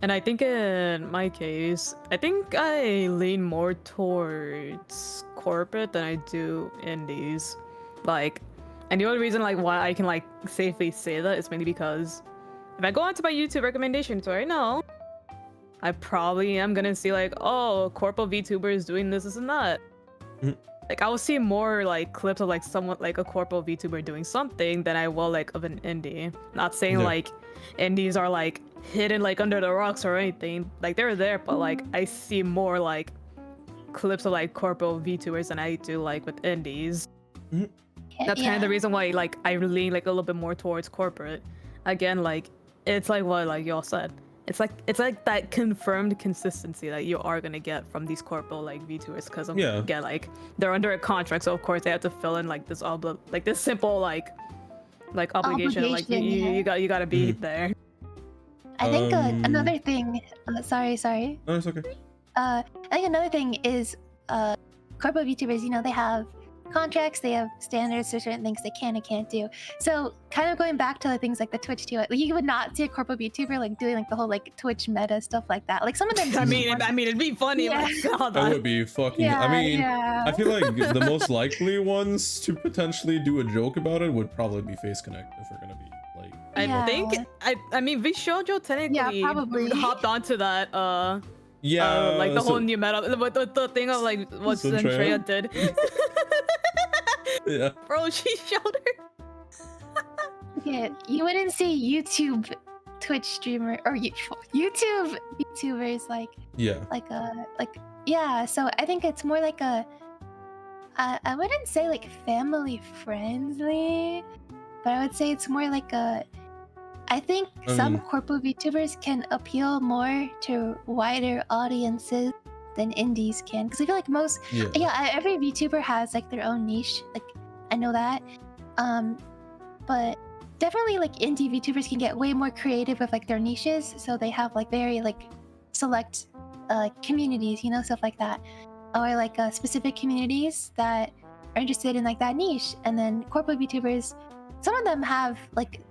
And I think in my case, I think I lean more towards corporate than I do indies. Like, and the only reason like why I can like safely say that is mainly because if I go onto my YouTube recommendations right now, I probably am gonna see like, oh, corpo VTuber is doing this and that. Like I will see more like clips of like someone like a corpo VTuber doing something than I will like of an indie. Not saying like indies are like hidden like under the rocks or anything. Like they're there, but like I see more like clips of like corpo VTubers than I do like with indies. That's kind of the reason why like I lean like a little bit more towards corporate. Again, like it's like what like y'all said. It's like that confirmed consistency that you are gonna get from these corpo like VTubers because again like they're under a contract, so of course they have to fill in like this this simple like obligation. Like you gotta be there. I think another thing. Sorry. No, it's okay. I think another thing is corpo VTubers. You know, they have contracts, they have standards for certain things they can and can't do. So kind of going back to the things like the Twitch too, like, you would not see a corpo VTuber like doing like the whole like Twitch meta stuff like that. Like some of them. I mean, it'd be funny. Yeah. That would be fucking. I mean, I feel like the most likely ones to potentially do a joke about it would probably be Face Connect if we're gonna be like. I think I mean Vishojo technically probably hopped onto that. Like the whole new meta, the thing of like what Zentreya did. Yeah. Bro, she showed her. Yeah, you wouldn't see YouTube Twitch streamer or YouTube YouTubers like so I think it's more like a I wouldn't say like family friendly, but I would say it's more like a I think some corpo VTubers can appeal more to wider audiences than indies can, because I feel like most every VTuber has like their own niche, like I know that, but definitely like indie VTubers can get way more creative with like their niches, so they have like very like select communities, you know, stuff like that, or like specific communities that are interested in like that niche. And then corpo VTubers, some of them have like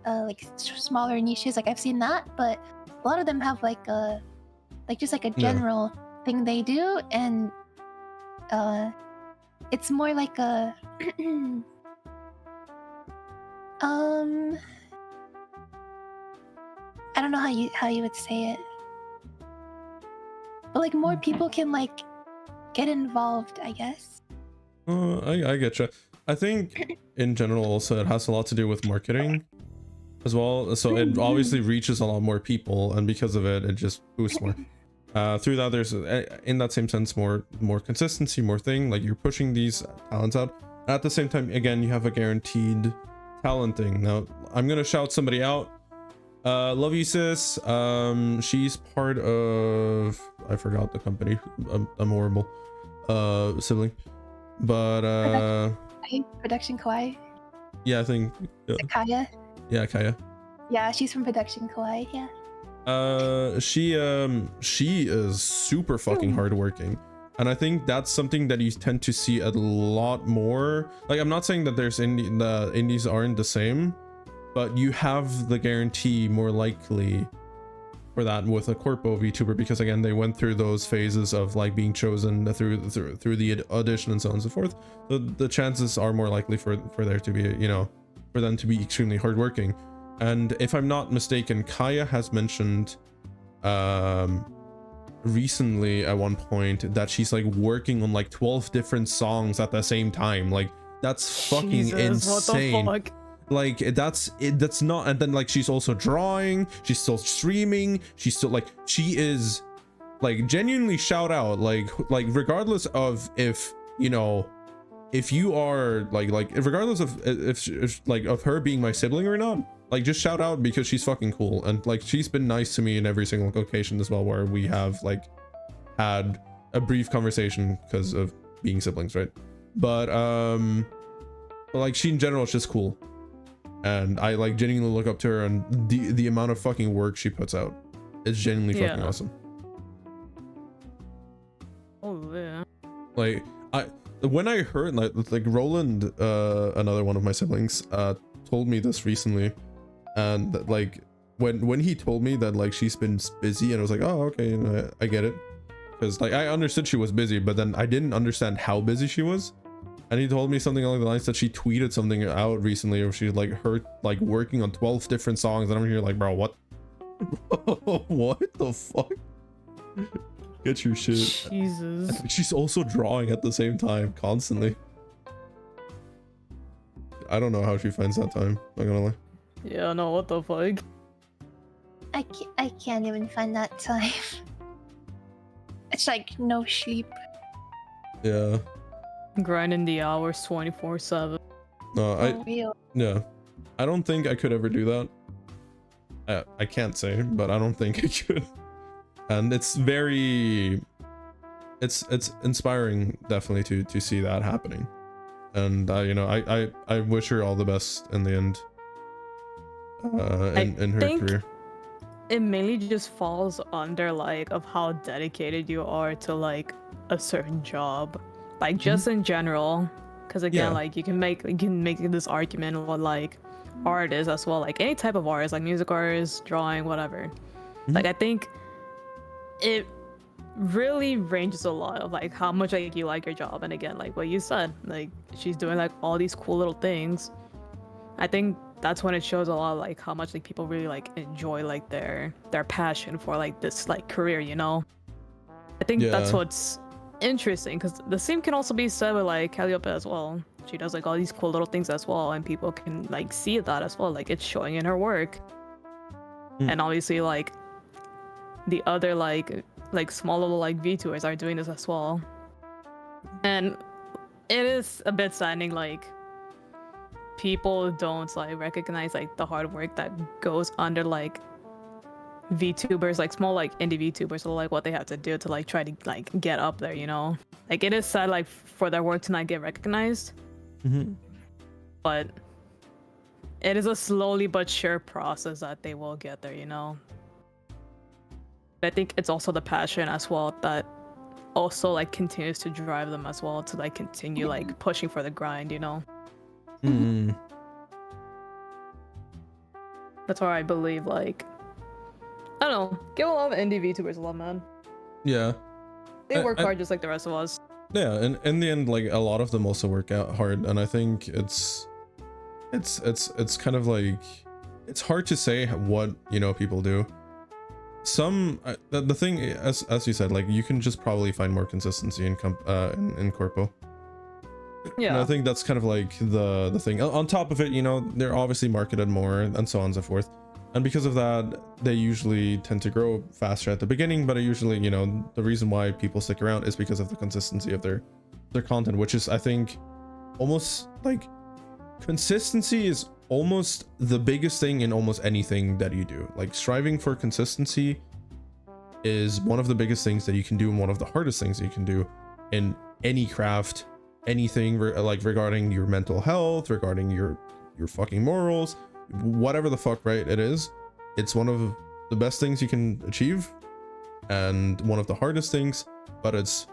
smaller niches, like I've seen that, but a lot of them have like just like a general thing they do, and it's more like a I don't know how you would say it, but like more people can like get involved, I guess. I getcha. I think in general also it has a lot to do with marketing as well, so it obviously reaches a lot more people, and because of it just boosts more. Through that, there's in that same sense more consistency, more thing, like you're pushing these talents out. At the same time, again, you have a guaranteed talent thing. Now I'm gonna shout somebody out. Love you, sis. She's part of, I forgot the company. I'm horrible sibling, but Production Kawaii. Yeah, I think Kaya. Yeah, Kaya. Yeah, she's from Production Kawaii. Yeah. She is super fucking hardworking, and I think that's something that you tend to see a lot more. Like, I'm not saying that the indies aren't the same, but you have the guarantee more likely for that with a corpo VTuber, because again, they went through those phases of like being chosen through the audition and so on and so forth. The chances are more likely for there to be, you know, for them to be extremely hardworking. And if I'm not mistaken, Kaya has mentioned recently at one point that she's like working on like 12 different songs at the same time. Like, that's fucking insane. What the fuck? Like, that's not. And then like she's also drawing, she's still streaming, she's still like, she is like genuinely shout out, like regardless of if, you know, if you are like regardless of if like of her being my sibling or not, like just shout out, because she's fucking cool. And like she's been nice to me in every single occasion as well, where we have like had a brief conversation because of being siblings, right? But like she in general is just cool, and I like genuinely look up to her, and the amount of fucking work she puts out is genuinely fucking awesome. Oh yeah. Like when I heard like Roland, another one of my siblings, told me this recently, and like when he told me that like she's been busy, and I was like, oh okay, and I get it, because like I understood she was busy, but then I didn't understand how busy she was. And he told me something along the lines that she tweeted something out recently, or she's like working on 12 different songs, and I'm here like, bro, what? What the fuck? Get your shit. Jesus. She's also drawing at the same time constantly. I don't know how she finds that time, not gonna lie. Yeah, no, what the fuck? I can't even find that time. It's like no sleep. Yeah. Grinding the hours 24/7. No, Real. yeah. I don't think I could ever do that. I can't say, but I don't think I could. And it's very, it's inspiring definitely to see that happening. And you know, I wish her all the best in the end. In her career. It mainly just falls under like of how dedicated you are to like a certain job, like just in general. Because again, like you can make this argument with like artists as well, like any type of artist, like music artists, drawing, whatever. Like I think it really ranges a lot of like how much like you like your job. And again, like what you said, like she's doing like all these cool little things. I think that's when it shows a lot like how much like people really like enjoy like their passion for like this like career, you know. I think that's what's interesting, because the same can also be said with like Calliope as well. She does like all these cool little things as well, and people can like see that as well, like it's showing in her work. And obviously like the other like small little like VTubers are doing this as well. And it is a bit saddening, like people don't like recognize like the hard work that goes under like VTubers, like small like indie VTubers, or like what they have to do to like try to like get up there, you know. Like it is sad like for their work to not get recognized. But it is a slowly but sure process that they will get there, you know. I think it's also the passion as well that also like continues to drive them as well to like continue like pushing for the grind, you know. That's why I believe like, I don't know, give a lot of indie VTubers a love, man. Yeah. They work hard just like the rest of us. Yeah, and in the end, like a lot of them also work out hard, and I think it's kind of like, it's hard to say what, you know, people do. Some the thing, as you said, like you can just probably find more consistency in Corpo. Yeah, and I think that's kind of like the thing. On top of it, you know, they're obviously marketed more and so on and so forth, and because of that, they usually tend to grow faster at the beginning. But usually, you know, the reason why people stick around is because of the consistency of their content, which is, I think, almost like consistency is almost the biggest thing in almost anything that you do. Like striving for consistency is one of the biggest things that you can do, and one of the hardest things that you can do in any craft, anything like regarding your mental health, regarding your fucking morals, whatever the fuck, right? It's one of the best things you can achieve, and one of the hardest things, but it's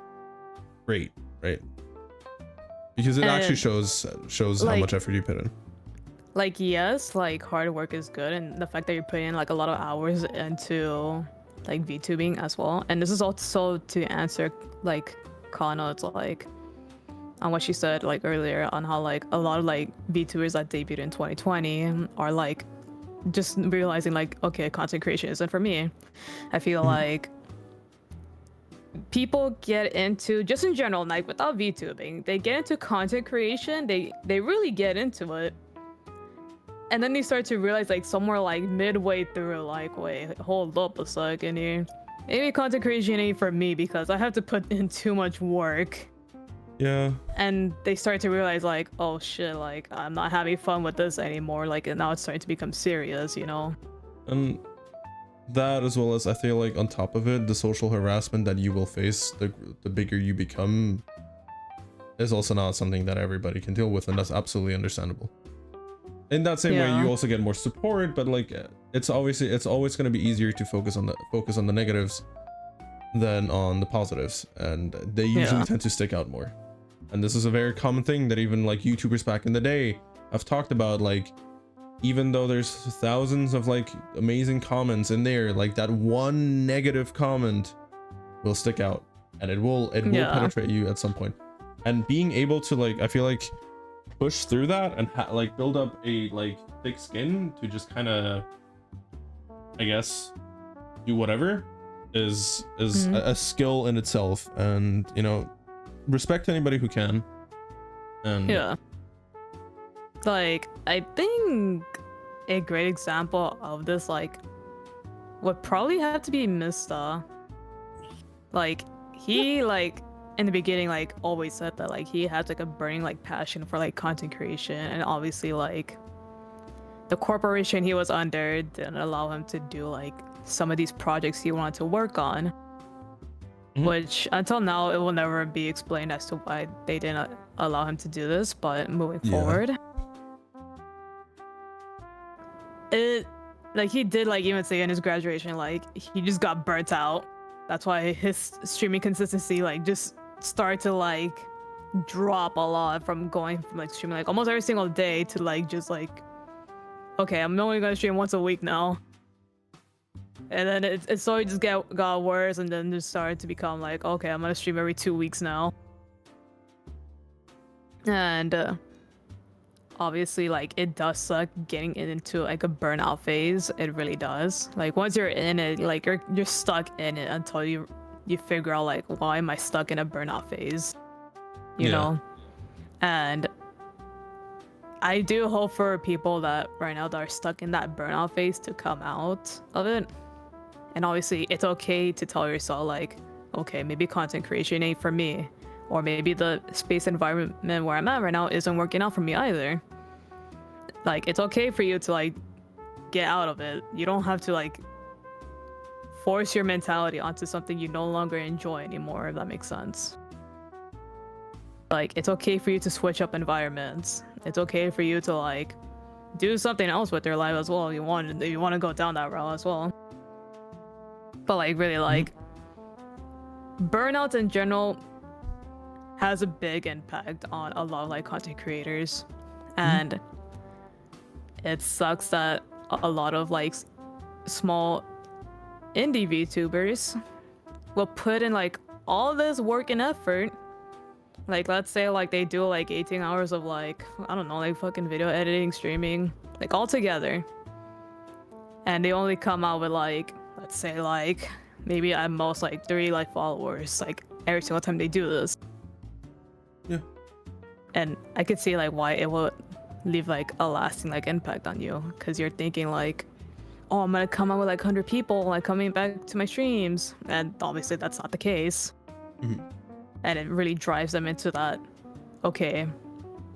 great, right? Because it actually shows like, how much effort you put in. Like, yes, like hard work is good, and the fact that you're putting like a lot of hours into like VTubing as well. And this is also to answer like Kana, it's like on what she said like earlier on how like a lot of like VTubers that debuted in 2020 are like just realizing like, okay, content creation isn't for me. I feel like people get into, just in general, like without VTubing, they get into content creation, they really get into it, and then they start to realize like somewhere like midway through, like, wait, hold up a second here, maybe content creation ain't for me because I have to put in too much work. Yeah. And they start to realize like, oh shit, like I'm not having fun with this anymore, like, and now it's starting to become serious, you know. And that, as well as I feel like on top of it, the social harassment that you will face the bigger you become is also not something that everybody can deal with, and that's absolutely understandable. In that same way, you also get more support, but like it's always going to be easier to focus on the negatives than on the positives, and they usually tend to stick out more. And this is a very common thing that even like YouTubers back in the day have talked about, like even though there's thousands of like amazing comments in there, like that one negative comment will stick out, and it will penetrate you at some point. And being able to like, I feel like, push through that and like build up a like thick skin to just kind of, I guess, do whatever is a skill in itself. And you know, respect anybody who can. And yeah, like I think a great example of this like would probably have to be Mista. Like he like in the beginning like always said that like he had like a burning like passion for like content creation, and obviously like the corporation he was under didn't allow him to do like some of these projects he wanted to work on, which until now it will never be explained as to why they didn't allow him to do this. But moving forward, it like he did like even say in his graduation like he just got burnt out. That's why his streaming consistency like just started to like drop a lot, from going from like streaming like almost every single day to like just like, okay, I'm only gonna stream once a week now. And then it slowly just got worse, and then just started to become like, okay, I'm gonna stream every 2 weeks now. And obviously like it does suck getting into like a burnout phase. It really does. Like once you're in it, like you're stuck in it until you figure out like, why am I stuck in a burnout phase, you know? And I do hope for people that right now that are stuck in that burnout phase to come out of it. And obviously it's okay to tell yourself like, okay, maybe content creation ain't for me, or maybe the space environment where I'm at right now isn't working out for me either. Like it's okay for you to like get out of it. You don't have to like force your mentality onto something you no longer enjoy anymore, if that makes sense. Like it's okay for you to switch up environments. It's okay for you to like do something else with your life as well if you want to go down that route as well. But like really like burnout in general has a big impact on a lot of like content creators, and it sucks that a lot of like small indie VTubers will put in like all this work and effort. Like let's say like they do like 18 hours of like, I don't know, like fucking video editing, streaming, like all together, and they only come out with like, let's say like maybe at most like 3 like followers like every single time they do this. Yeah. And I could see like why it would leave like a lasting like impact on you, because you're thinking like, oh, I'm gonna come out with like 100 people like coming back to my streams, and obviously that's not the case. And it really drives them into that, okay,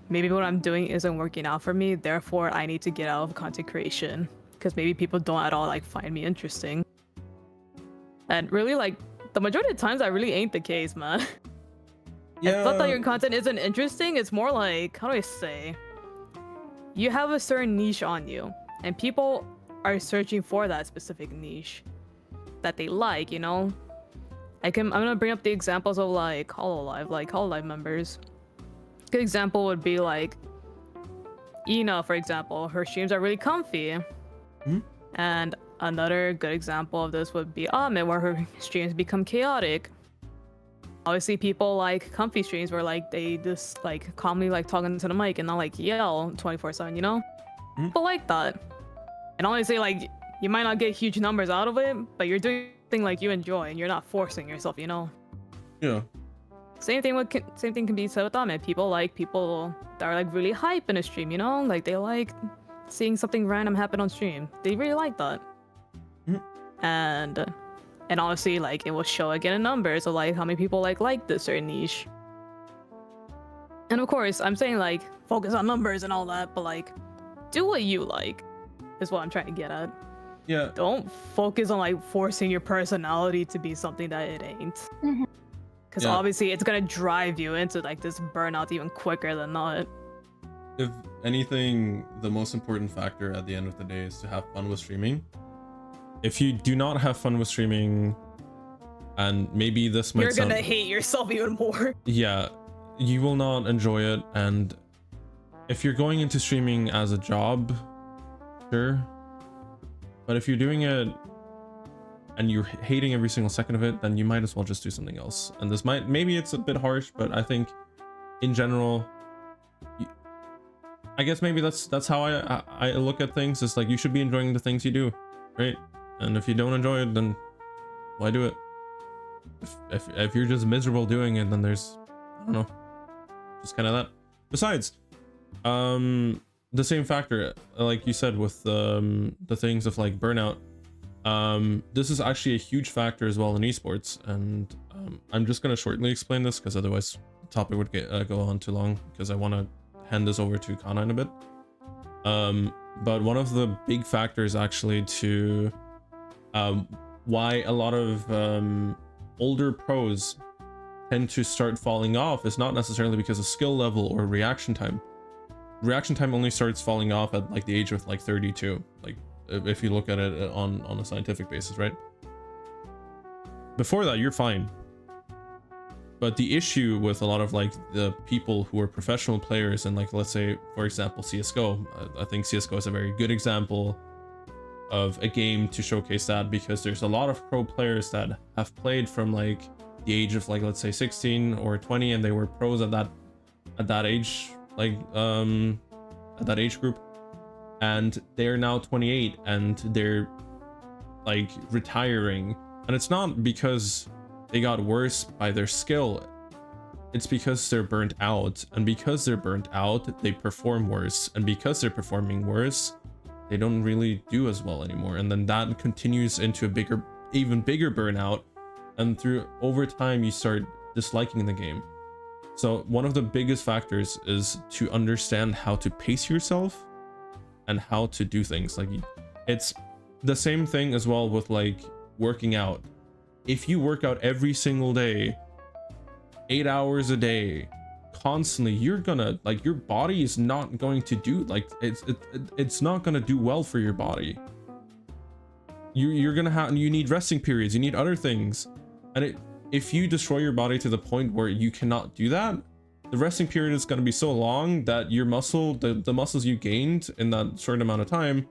maybe what I'm doing isn't working out for me, therefore I need to get out of content creation, because maybe people don't at all like find me interesting. And really like the majority of times that really ain't the case, man. Yeah. It's not that your content isn't interesting, it's more like, how do I say, you have a certain niche on you and people are searching for that specific niche that they like, you know? I'm gonna bring up the examples of like Hololive members. Good example would be like Ina, for example. Her streams are really comfy. And another good example of this would be Amit, where her streams become chaotic. Obviously people like comfy streams where like they just like calmly like talking to the mic and not like yell 24/7, you know? People like that. And honestly like you might not get huge numbers out of it, but you're doing something like you enjoy and you're not forcing yourself, you know? Yeah. Same thing can be said with Amit. People like people that are like really hype in a stream, you know? Like they like seeing something random happen on stream. They really like that. And honestly, like it will show again in numbers of like how many people like this certain niche. And of course, I'm saying like focus on numbers and all that, but like do what you like is what I'm trying to get at. Yeah. Don't focus on like forcing your personality to be something that it ain't. Because obviously it's gonna drive you into like this burnout even quicker than not. If anything, the most important factor at the end of the day is to have fun with streaming. If you do not have fun with streaming, and maybe this might You're gonna hate yourself even more. Yeah, you will not enjoy it. And if you're going into streaming as a job, Sure. But if you're doing it and you're hating every single second of it, then you might as well just do something else. And this maybe it's a bit harsh, but I think in general, I guess maybe that's how I look at things. It's like you should be enjoying the things you do, right? And if you don't enjoy it, then why do it? If you're just miserable doing it, then there's, I don't know, just kind of that. Besides, the same factor, like you said, with the things of like burnout, this is actually a huge factor as well in esports, and I'm just gonna shortly explain this because otherwise the topic would go on too long, because I want to hand this over to Kana in a bit. But one of the big factors actually to why a lot of older pros tend to start falling off is not necessarily because of skill level or reaction time. Reaction time only starts falling off at like the age of like 32, like if you look at it on a scientific basis, right? Before that, you're fine. But the issue with a lot of like the people who are professional players, and like, let's say for example CSGO, I think CSGO is a very good example of a game to showcase that, because there's a lot of pro players that have played from like the age of like, let's say 16 or 20, and they were pros at that age, like at that age group, and they're now 28 and they're like retiring. And it's not because they got worse by their skill, it's because they're burnt out, and because they're burnt out they perform worse, and because they're performing worse they don't really do as well anymore, and then that continues into a even bigger burnout, and through over time you start disliking the game. So one of the biggest factors is to understand how to pace yourself and how to do things. Like, it's the same thing as well with like working out. If you work out every single day, 8 hours a day, constantly, you're gonna, like, your body is not going to do, like, it's not gonna do well for your body. You're gonna have, you need resting periods, you need other things, and if you destroy your body to the point where you cannot do that, the resting period is going to be so long that your the muscles you gained in that short amount of time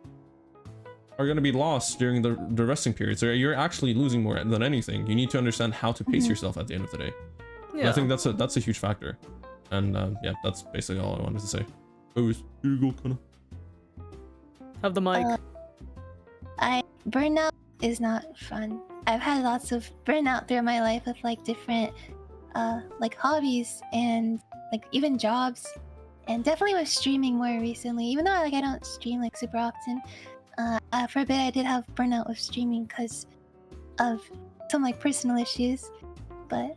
are going to be lost during the resting period. So you're actually losing more than anything. You need to understand how to pace yourself at the end of the day. Yeah. And I think that's a huge factor. And yeah, that's basically all I wanted to say. Oh, here you go, Kana. Have the mic. Burnout is not fun. I've had lots of burnout through my life with like different like hobbies and like even jobs, and definitely with streaming more recently, even though like I don't stream like super often. For a bit I did have burnout with streaming because of some like personal issues, but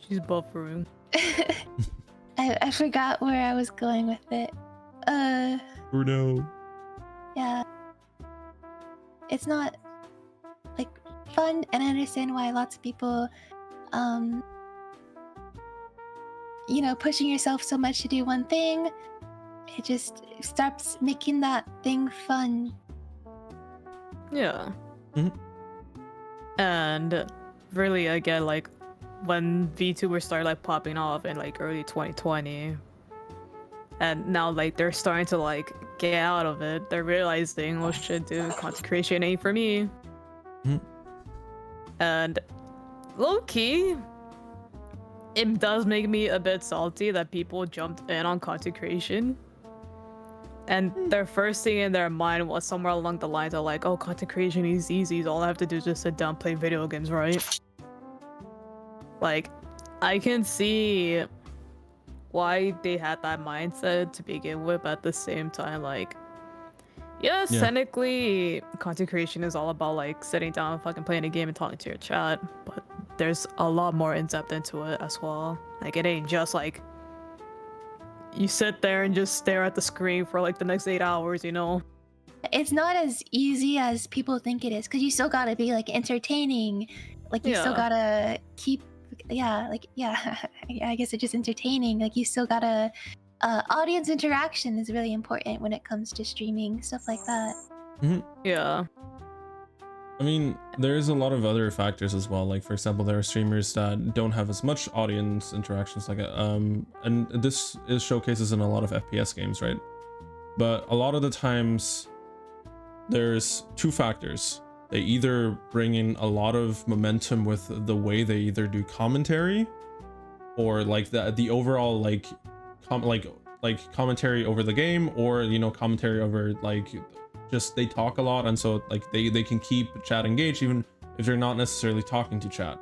she's buffering. I forgot where I was going with it. Burnout. Yeah. It's not like fun, and I understand why lots of people you know, pushing yourself so much to do one thing, it just stops making that thing fun. Yeah. And really, again, like when VTubers started like popping off in like early 2020, and now like they're starting to like get out of it, they're realizing, oh shit, dude, content creation ain't for me. And low-key, it does make me a bit salty that people jumped in on content creation, and their first thing in their mind was somewhere along the lines of like, oh, content creation is easy, all I have to do is just sit down, play video games, right? Like, I can see why they had that mindset to begin with, but at the same time, like, yes, technically content creation is all about like sitting down and fucking playing a game and talking to your chat, but there's a lot more in depth into it as well. Like, it ain't just like you sit there and just stare at the screen for like the next 8 hours, you know? It's not as easy as people think it is, because you still gotta be like entertaining, like you still gotta keep I guess it's just entertaining, like you still gotta audience interaction is really important when it comes to streaming, stuff like that. Yeah. I mean, there's a lot of other factors as well. Like, for example, there are streamers that don't have as much audience interactions like and this is showcases in a lot of FPS games, right? But a lot of the times there's two factors. They either bring in a lot of momentum with the way they either do commentary, or like the overall like commentary over the game, or you know, commentary over like just they talk a lot, and so like they can keep chat engaged even if they're not necessarily talking to chat.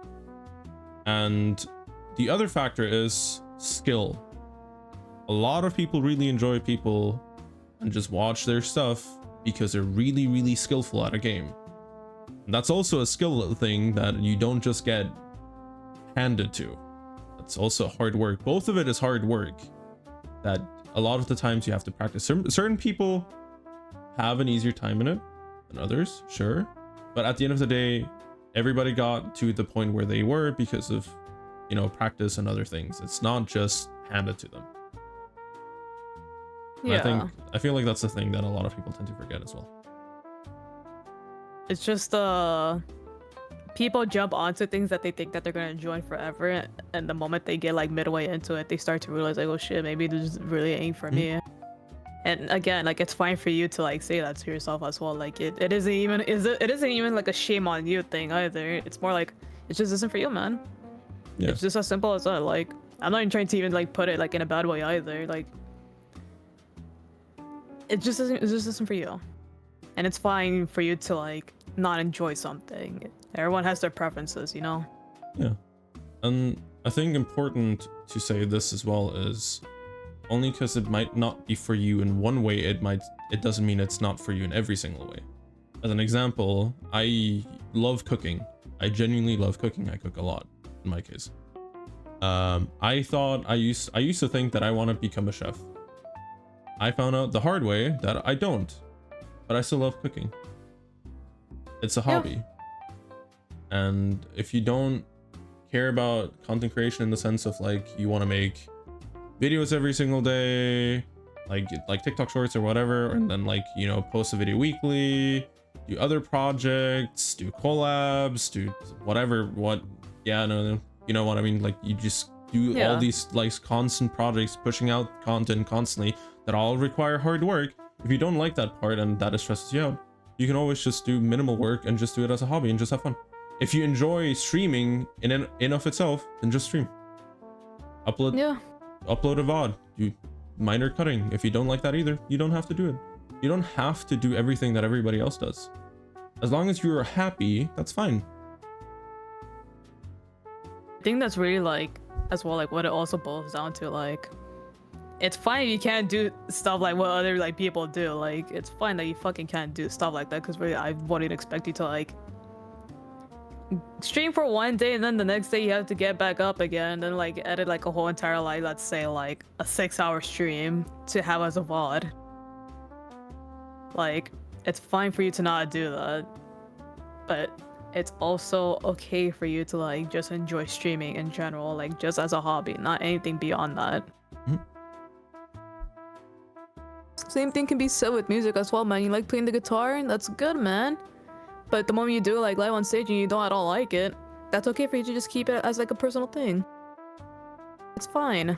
And the other factor is skill. A lot of people really enjoy people and just watch their stuff because they're really skillful at a game. And that's also a skill thing that you don't just get handed to. It's also hard work. Both of it is hard work that a lot of the times you have to practice. Certain people have an easier time in it than others, sure, but at the end of the day, everybody got to the point where they were because of, you know, practice and other things. It's not just handed to them. Yeah. I feel like that's the thing that a lot of people tend to forget as well. It's just people jump onto things that they think that they're gonna enjoy forever, and the moment they get like midway into it, they start to realize like, oh shit, maybe this really ain't for me. And again, like, it's fine for you to like say that to yourself as well. Like it isn't even like a shame on you thing either. It's more like it just isn't for you, man. Yeah. It's just as simple as that. Like, I'm not even trying to even like put it like in a bad way either. Like, it just isn't for you. And it's fine for you to like not enjoy something. Everyone has their preferences, you know? Yeah. And I think important to say this as well is only because it might not be for you in one way, it doesn't mean it's not for you in every single way. As an example, I love cooking. I genuinely love cooking. I cook a lot in my case. I used to think that I want to become a chef. I found out the hard way that I don't, but I still love cooking. It's a hobby. And if you don't care about content creation in the sense of like you want to make videos every single day, like TikTok shorts or whatever, and then like, you know, post a video weekly, do other projects, do collabs, do whatever, no, you know what I mean? Like, you just do all these like constant projects, pushing out content constantly that all require hard work. If you don't like that part and that stresses you out, you can always just do minimal work and just do it as a hobby and just have fun. If you enjoy streaming in of itself, then just stream. Upload a VOD. You minor cutting. If you don't like that either, you don't have to do it. You don't have to do everything that everybody else does. As long as you're happy, that's fine. I think that's really like as well, like what it also boils down to, like, it's fine if you can't do stuff like what other like people do. Like, it's fine that you fucking can't do stuff like that, because really I wouldn't expect you to like stream for one day and then the next day you have to get back up again and then like edit like a whole entire, like, let's say like a 6-hour stream to have as a VOD. Like, it's fine for you to not do that, but it's also okay for you to like just enjoy streaming in general, like just as a hobby, not anything beyond that. Same thing can be said with music as well, man. You like playing the guitar, and that's good, man. But the moment you do like live on stage and you don't at all like it, that's okay for you to just keep it as like a personal thing. It's fine.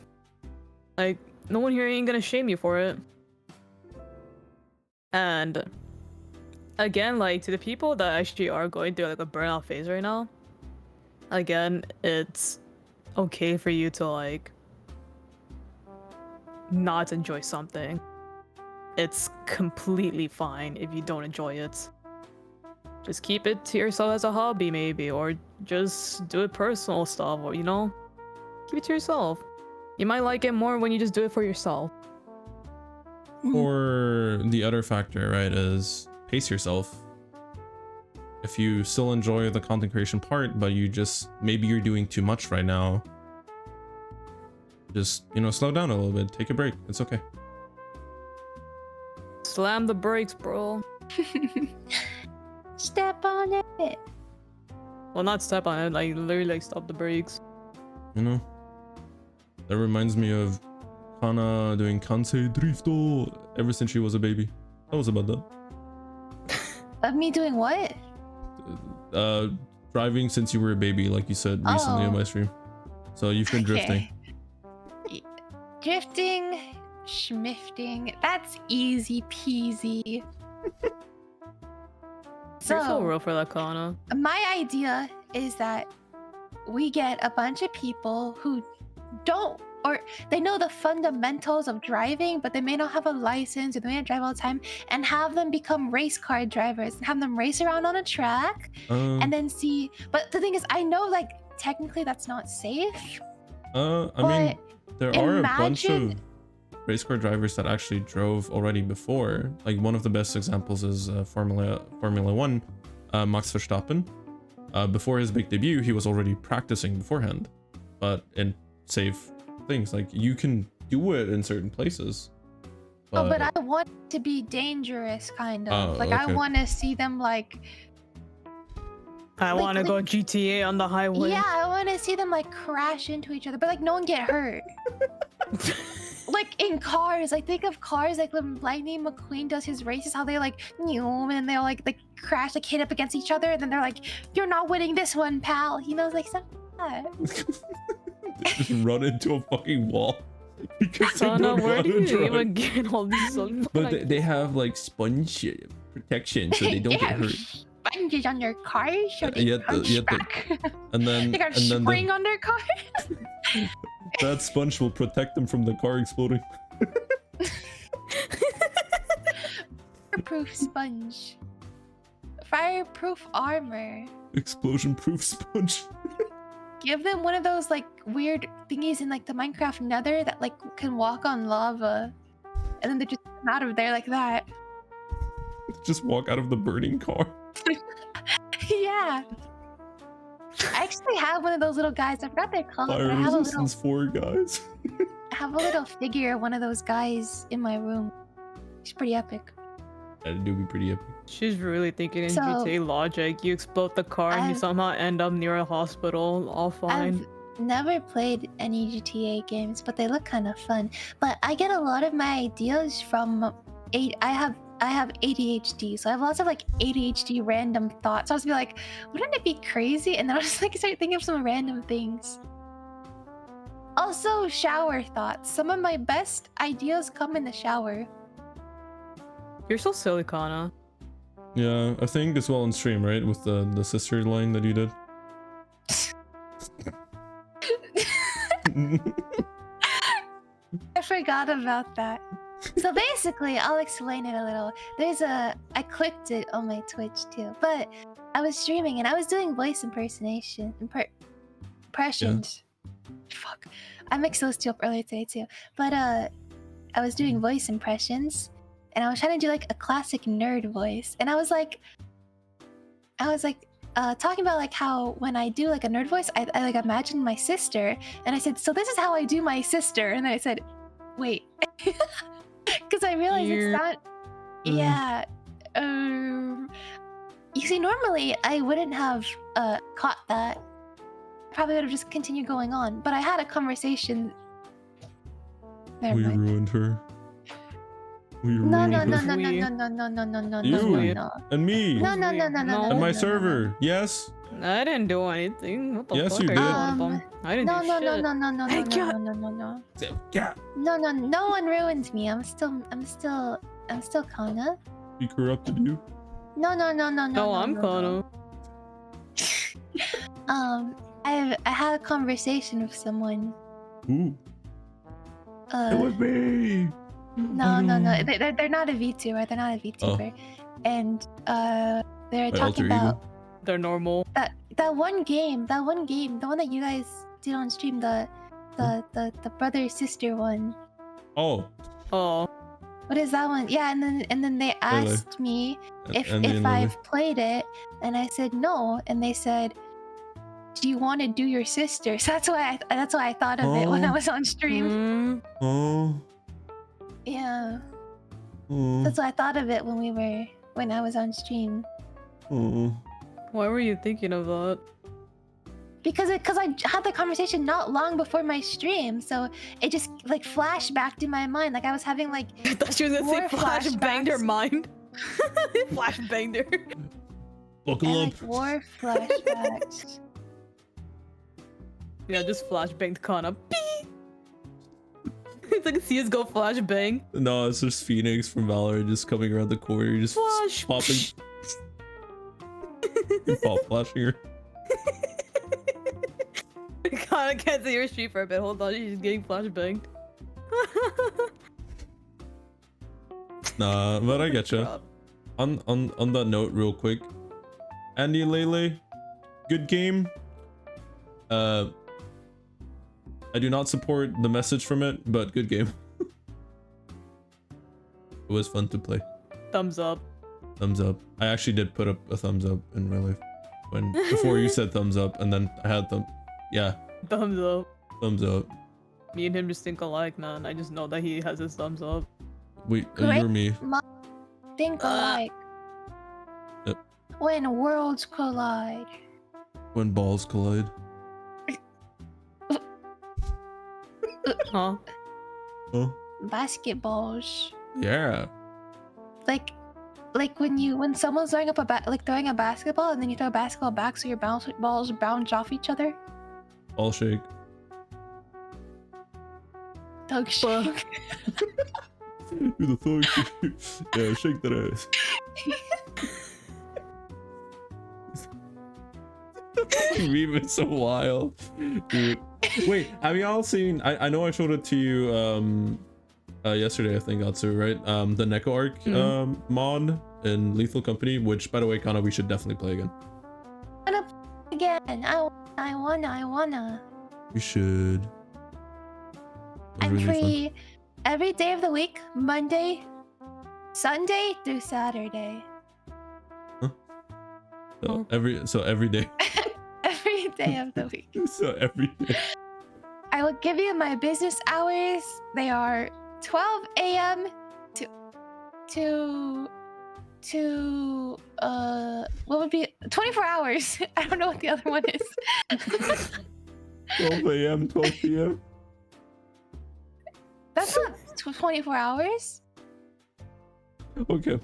Like, no one here ain't gonna shame you for it. And again, like, to the people that actually are going through like a burnout phase right now, again, it's okay for you to like not enjoy something. It's completely fine if you don't enjoy it. Just keep it to yourself as a hobby, maybe, or just do it personal stuff, or, you know, keep it to yourself. You might like it more when you just do it for yourself. Or the other factor, right, is pace yourself. If you still enjoy the content creation part, but you just, maybe you're doing too much right now, just, you know, slow down a little bit, take a break. It's okay. Slam the brakes, bro. Step on it. Well, not step on it, like literally like stop the brakes. You know, that reminds me of Kana doing Kansei Drifto ever since she was a baby. That was about that. Of me doing what? driving since you were a baby, like you said recently on my stream. So you've been drifting. Drifting, schmifting. That's easy peasy. You're so real for that, Kana. My idea is that we get a bunch of people who don't, or they know the fundamentals of driving, but they may not have a license or they may not drive all the time, and have them become race car drivers and have them race around on a track and then see. But the thing is, I know like technically that's not safe. I mean, there are a bunch of race car drivers that actually drove already before. Like one of the best examples is Formula One, Max Verstappen. Before his big debut, he was already practicing beforehand, but in safe things. Like you can do it in certain places. But I want it to be dangerous, kind of. Like I want to see them like. I want to go GTA on the highway. Yeah, I want to see them like crash into each other, but like no one get hurt. Like in cars, I think of cars like when Lightning McQueen does his races, how they like and they all like crash, like hit up against each other, and then they're like, "You're not winning this one, pal." You know, like stuff like that. Just run into a fucking wall. Kana, where do you even get all these songs? But they have like sponge protection, so they don't get hurt. Sponges on their cars, so they punch back. And then they got a spring on their car. That sponge will protect them from the car exploding. Fireproof sponge. Fireproof armor. Explosion-proof sponge. Give them one of those like weird thingies in like the Minecraft Nether that like can walk on lava, and then they just come out of there like that. Just walk out of the burning car. Yeah. I actually have one of those little guys. I forgot they're called. Fire but I have resistance 4 guys. I have a little figure of one of those guys in my room. He's pretty epic. That do be pretty epic. She's really thinking in GTA logic. You explode the car and you somehow end up near a hospital, all fine. I've never played any GTA games, but they look kind of fun. But I get a lot of my ideas from I have ADHD, so I have lots of like ADHD random thoughts. So I was be like, wouldn't it be crazy? And then I was like, start thinking of some random things. Also, shower thoughts. Some of my best ideas come in the shower. You're so silly, Kana. Yeah, I think as well on stream, right? With the sister line that you did. I forgot about that. So basically, I'll explain it a little. I clipped it on my Twitch too, but I was streaming and I was doing voice impressions. Yeah. Fuck, I mixed those two up earlier today too. But I was doing voice impressions, and I was trying to do like a classic nerd voice, and I was like talking about like how when I do like a nerd voice, I like imagine my sister, and I said, so this is how I do my sister, and then I said, wait. Because I realized it's not. Yeah. You see, normally I wouldn't have caught that. Probably would have just continued going on. But I had a conversation. We ruined her. No. And me. No. And my server. Yes. I didn't do anything. What the yes, fuck you did. I didn't do shit. No. No one ruined me. I'm still Kana. He corrupted you. No. No, I'm Kana. I had a conversation with someone. Ooh. It was me. No. They're not a VTuber. They're not a VTuber. And they're talking about. They're normal. That one game, the one that you guys did on stream, the brother sister one. Oh. What is that one? Yeah, and then they asked me if I've played it, and I said no, and they said, do you want to do your sister? So that's why I thought of it when I was on stream. Yeah. That's why I thought of it when I was on stream. Why were you thinking of that? Because I had the conversation not long before my stream, so it just like flashbacked in my mind. Like I was having like. I thought she was gonna say flash banged her mind. Flash banged her. Buckle I up. like war flashbacks. Yeah, just flashbanged Kana. It's like a CSGO flashbang. No, it's just Phoenix from Valorant just coming around the corner, just Flash. popping. Pop flashing her. Kana can't see your street for a bit. Hold on, she's getting flashbanged. Nah, but I getcha. On that note, real quick, Andy Lele, good game. I do not support the message from it, but good game. It was fun to play. Thumbs up. Thumbs up. I actually did put up a thumbs up in real life when before you said thumbs up, and then I had Thumbs up. thumbs up. Me and him just think alike, man. I just know that he has his thumbs up. Wait, Great. you're me. Think alike. Yep. When worlds collide. When balls collide. Huh? Huh? Basketballs. Yeah. Like when someone's throwing up throwing a basketball and then you throw a basketball back so your balls bounce off each other. Ball shake. Dog shake. Do the thug shake. Yeah, shake that ass. Meme is so wild, dude. Wait, have y'all seen? I know I showed it to you yesterday, I think, Atsu, right? The Neko arc mod in Lethal Company, which, by the way, Kana, we should definitely play again. Again, I wanna. We should. I'm Really free every day of the week, Monday, Sunday through Saturday. Fun. So every day. Every day of the week. So every day. I will give you my business hours. They are 12 a.m. to what would be 24 hours. I don't know what the other one is. 12 a.m., 12 p.m. That's not 24 hours. Okay.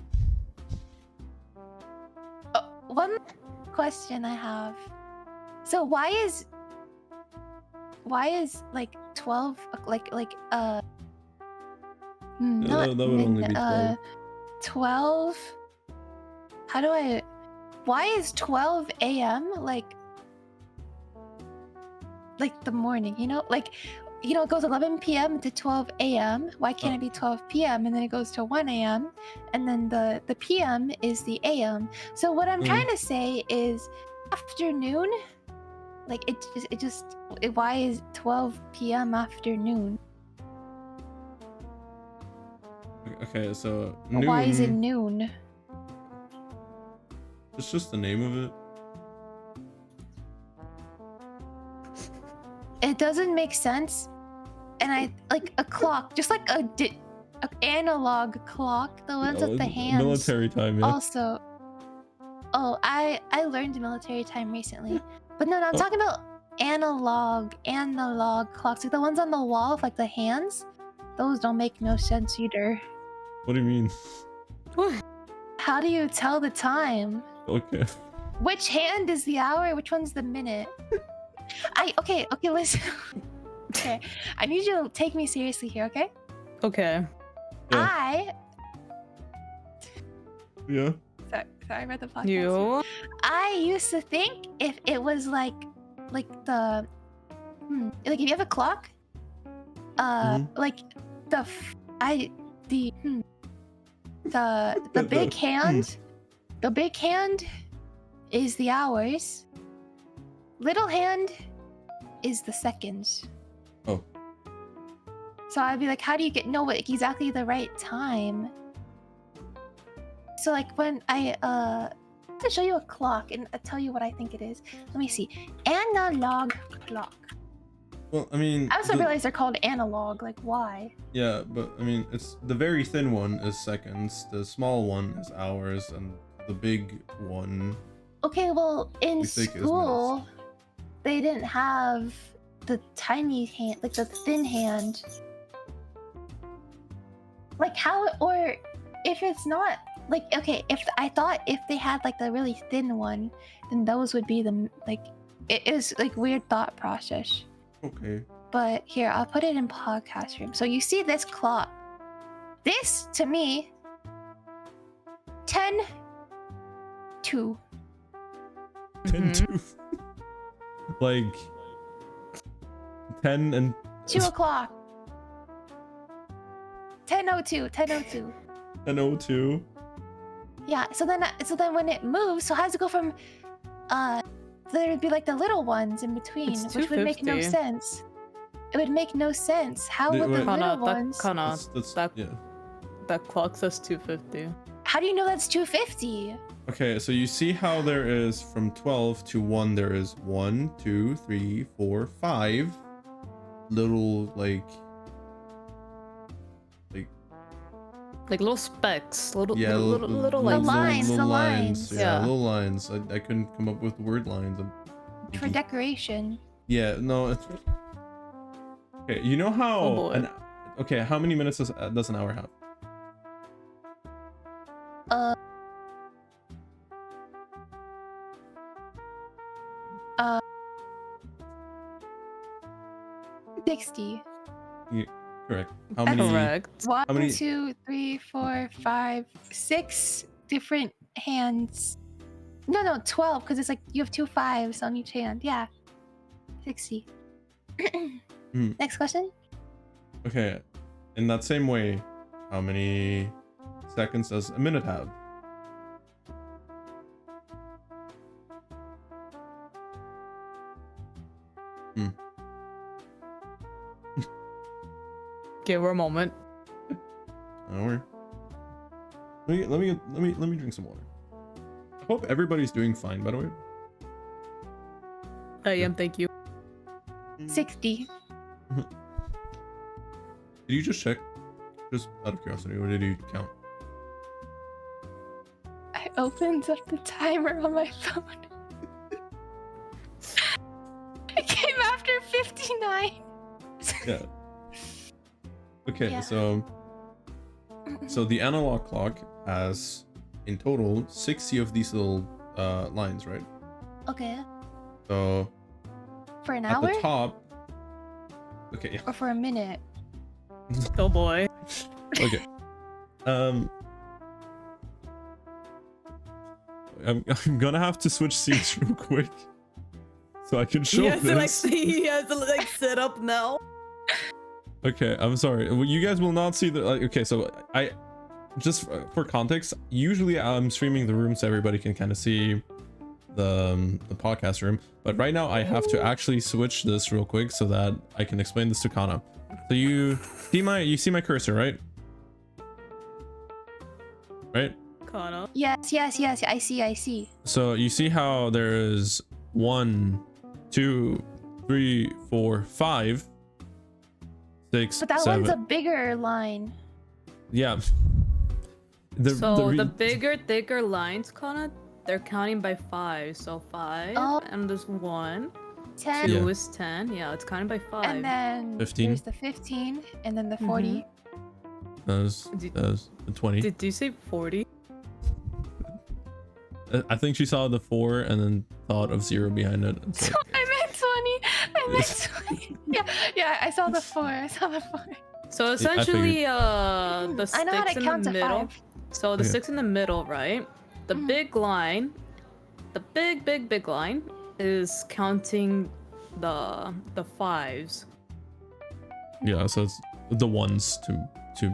One question I have. So why is like 12 that would only be 12. 12. Why is 12 a.m. like the morning, it goes 11 p.m. to 12 a.m. Why can't it be 12 p.m. and then it goes to 1 a.m. and then the p.m. is the a.m. So what I'm trying to say is afternoon, like why is 12 p.m. afternoon? Okay, so noon. Why is it noon? It's just the name of it. It doesn't make sense. And I like a clock, just like a analog clock, the ones with the hands. Military time, yeah. Also, I learned military time recently, but no, I'm talking about analog clocks, like the ones on the wall with like the hands. Those don't make no sense either. What do you mean? How do you tell the time? Okay. Which hand is the hour? Which one's the minute? Okay, listen. Okay, I need you to take me seriously here, okay? Okay. Yeah. Yeah. Sorry, I read the podcast. You? I used to think if it was like the like if you have a clock, like the big hand, the big hand is the hours. Little hand is the seconds. Oh. So I'd be like, how do you know what exactly the right time? So like when I have to show you a clock and tell you what I think it is. Let me see. Analog clock. Well, I mean, I also realized they're called analog. Like, why? Yeah, but I mean, it's the very thin one is seconds, the small one is hours, and the big one. Okay, well, in we think is school, minutes. they didn't have the tiny hand, like the thin hand. Like how, or if it's not like, okay, if I thought if they had like the really thin one, then those would be the like. It is like weird thought process. Okay. But here, I'll put it in podcast room. So you see this clock. This to me, 10 2. 10 2. Like 10 and 2 o'clock. 10:02. 10:02. 10:02. Yeah. So then when it moves, so how does it go from there'd be like the little ones in between, It's which would make no 250. sense. It would make no sense. How would the wait. little ones? That clock says 250. How do you know that's 250? Okay, so you see how there is from 12 to 1, there is 1, 2, 3, 4, 5 little like Like little specks, little yeah, little The like lines, little the lines. lines. Yeah, Yeah. little lines. I couldn't come up with the word lines. For decoration. Yeah, no. It's... Okay, you know how? Oh, boy. Okay, how many minutes does an hour have? 60. Yeah, correct. How many? correct. One, How many- 2, 3, 4, 5, 6 different hands. No, 12, because it's like you have 2 5s on each hand. Yeah. 60. Next question. Okay, in that same way, how many seconds does a minute have? Give her a moment. An hour. Let me drink some water. I hope everybody's doing fine, by the way. I am, thank you. 60. Did you just check? Just out of curiosity, or did you count? I opened up the timer on my phone. It came after 59. Yeah. Okay, Yeah. so the analog clock has in total 60 of these little lines, right? Okay. So For an at hour? the top. Okay, yeah. Or for a minute? Oh boy. Okay. I'm gonna have to switch seats real quick so I can show He has this. he has to like sit up now. Okay, I'm sorry. Well, you guys will not see the okay, so I just for context, usually I'm streaming the room so everybody can kind of see the podcast room, but right now I have to actually switch this real quick so that I can explain this to Kana. So you see my cursor, right? Right? Kana. Yes. I see. So you see how there is 1, 2, 3, 4, 5, 6, But that 7. one's a bigger line. Yeah. The bigger, thicker lines, Kana, they're counting by 5. So 5, Oh. and there's 1. 10. 2 Yeah. is 10. Yeah, it's counting by 5. And then 15. there's the 15, and then the 40. That was 20. Did you say 40? I think she saw the 4 and then thought of 0 behind it. And so, I meant 20. Yeah, I saw the 4. So essentially, the I know how sticks to in count the to middle. 5. So the Okay. sticks in the middle, right? The big line, the big line is counting the 5s. yeah, so it's the ones to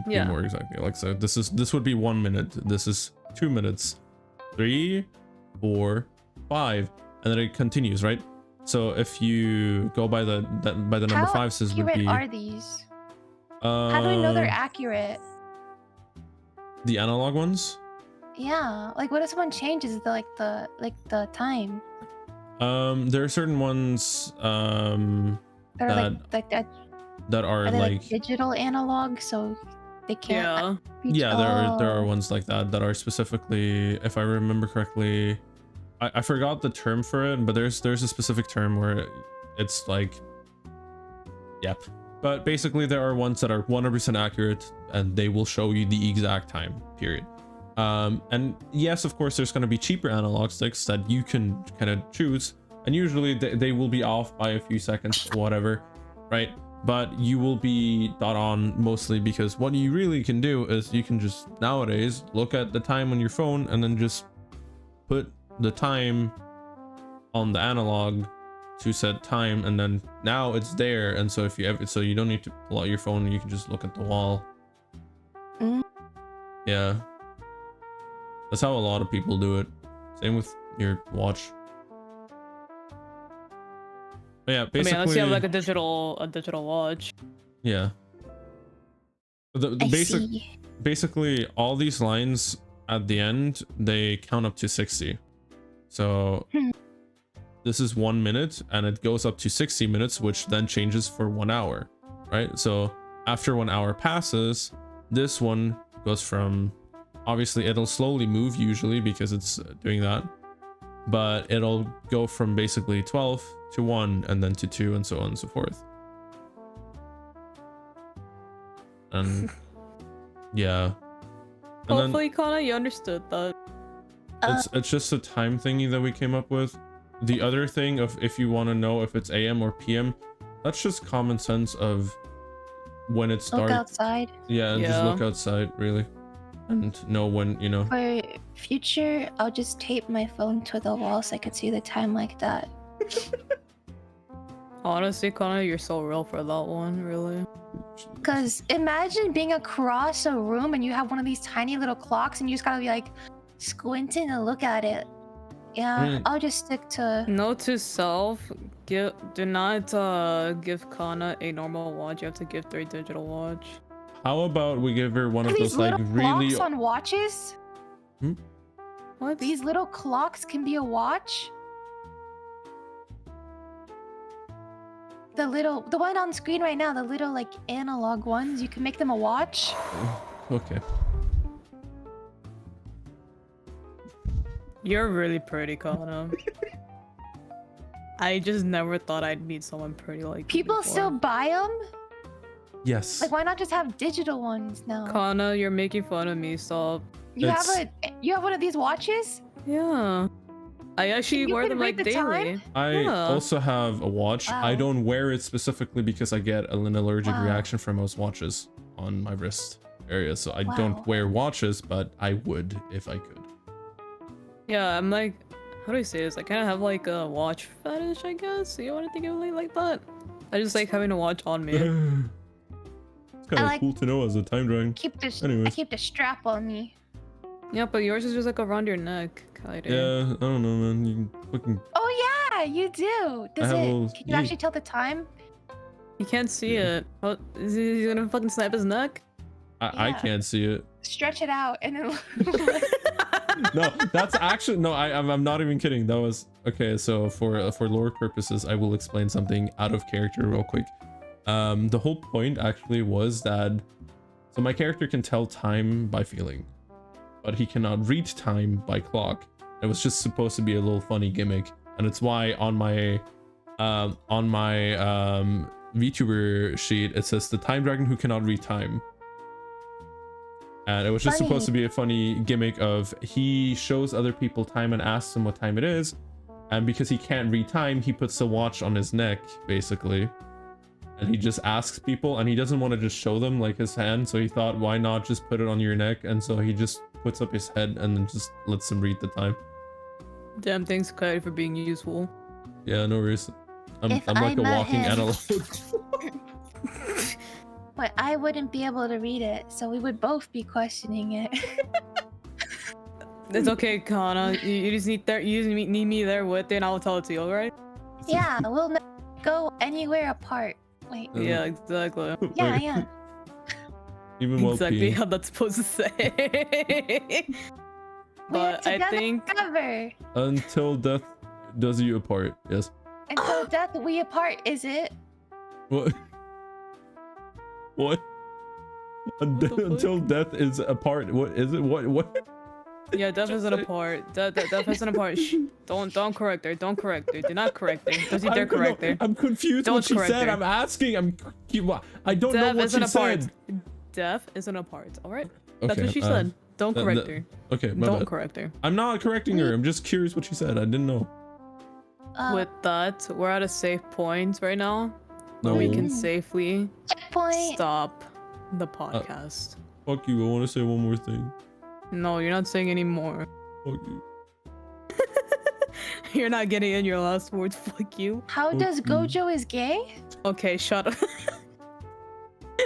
Yeah. be more exactly. Like so, this would be 1 minute. This is 2 minutes, 3, 4, 5, and then it continues, right? So if you go by the number How 5s, would accurate be. are these? How do we know they're accurate? The analog ones? Yeah, like what if someone changes the time? There are certain ones They're like that. that are Are they like like digital analog, so they can't? Yeah. yeah, there are Oh. ones like that are specifically, if I remember correctly, I forgot the term for it, but there's a specific term where it's like, yeah, but basically there are ones that are 100% accurate and they will show you the exact time period. And yes, of course, there's going to be cheaper analog sticks that you can kind of choose, and usually they will be off by a few seconds or whatever, right? But you will be dot on mostly, because what you really can do is you can just nowadays look at the time on your phone and then just put the time on the analog to set time, and then now it's there. And so if you ever, so you don't need to pull out your phone, you can just look at the wall. Yeah, that's how a lot of people do it. Same with your watch. But yeah, basically, unless you have like a digital watch. Yeah. The basically all these lines at the end, they count up to 60. So this is 1 minute, and it goes up to 60 minutes, which then changes for 1 hour, right? So after 1 hour passes, this one goes from, obviously it'll slowly move usually because it's doing that, but it'll go from basically 12 to 1, and then to 2, and so on and so forth. And yeah, and hopefully Kana, you understood that. It's just a time thingy that we came up with. The other thing of, if you want to know if it's AM or PM, that's just common sense of when it's dark. Look outside. Yeah, and just look outside, really, and know when, you know. For future, I'll just tape my phone to the wall so I could see the time like that. Honestly, Kana, you're so real for that one, really. Because imagine being across a room and you have one of these tiny little clocks and you just gotta be like squinting to look at it. Yeah, I'll just stick to... Note to self, do not give Kana a normal watch. You have to give her a digital watch. How about we give her one of those like really... clocks on watches? What? These little clocks can be a watch? The one on screen right now, the little like analog ones, you can make them a watch. Okay. You're really pretty, Kana. I just never thought I'd meet someone pretty like you. People still buy them? Yes. Like, why not just have digital ones now? Kana, you're making fun of me, stop. You have one of these watches? Yeah. I actually wear them like daily. I also have a watch. Wow. I don't wear it specifically because I get an allergic reaction from most watches on my wrist area. So I don't wear watches, but I would if I could. Yeah, I'm like, how do I say this? I kind of have like a watch fetish, I guess. You want to think of it like that? I just like having a watch on me. It's kind of cool to know as a time drawing. I keep the strap on me. Yeah, but yours is just like around your neck, Kaede. Yeah, I don't know, man. You can fucking... Oh yeah, you do. Can you actually tell the time? You can't see it. Oh, is he gonna fucking snap his neck? I can't see it. Stretch it out and then... No, that's actually... No, I'm not even kidding. That was... Okay, so for lore purposes, I will explain something out of character real quick. The whole point actually was that... So my character can tell time by feeling, but he cannot read time by clock. It was just supposed to be a little funny gimmick, and it's why on my VTuber sheet it says the time dragon who cannot read time. And it was just supposed to be a funny gimmick of he shows other people time and asks them what time it is, and because he can't read time, he puts a watch on his neck basically, and he just asks people, and he doesn't want to just show them like his hand, so he thought, why not just put it on your neck? And so he just puts up his head and then just lets him read the time. Damn, thanks Kaede for being useful. Yeah, no worries. I'm like a walking analog. But I wouldn't be able to read it, so we would both be questioning it. It's okay, Kana. You just need need me there with it, and I'll tell it to you, alright? Yeah, we'll never go anywhere apart. Wait. Yeah, exactly. Yeah. Even while exactly peeing. how that's supposed to say. But I think forever. Until death does you apart. Yes. Until death we apart, is it? What? What? Until death is apart. What is it? What? Yeah, death isn't apart. Death isn't apart. Shh. Don't correct her. Don't correct her. Do not correct her. Don't you dare correct her. I'm confused what she said. I'm asking. I don't know what she said. Death isn't apart. All right. Okay, That's what she said. Don't correct her. Okay, my Don't bad. correct her. I'm not correcting her. I'm just curious what she said. I didn't know. With that, we're at a safe point right now. No. Where we can safely Checkpoint. stop the podcast. Fuck you. I want to say one more thing. No, you're not saying any more. Fuck you. You're not getting in your last words. Fuck you. How does Gojo is gay? Okay, shut up.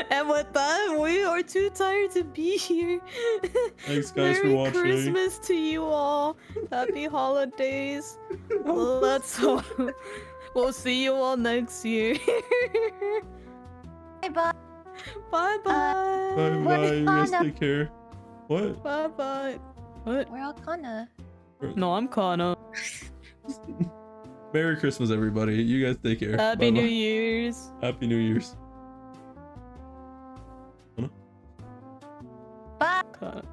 And with that, we are too tired to be here. Thanks, guys, for Merry watching. Christmas to you all. Happy holidays. Let's hope. We'll see you all next year. Bye bye. Bye bye. Bye What bye. is You guys Kana? take care. What? Bye bye. What? We're all Kana. No, I'm Kana. Merry Christmas, everybody. You guys take care. Happy New Bye-bye. Year's. Happy New Year's. Bye. Kana.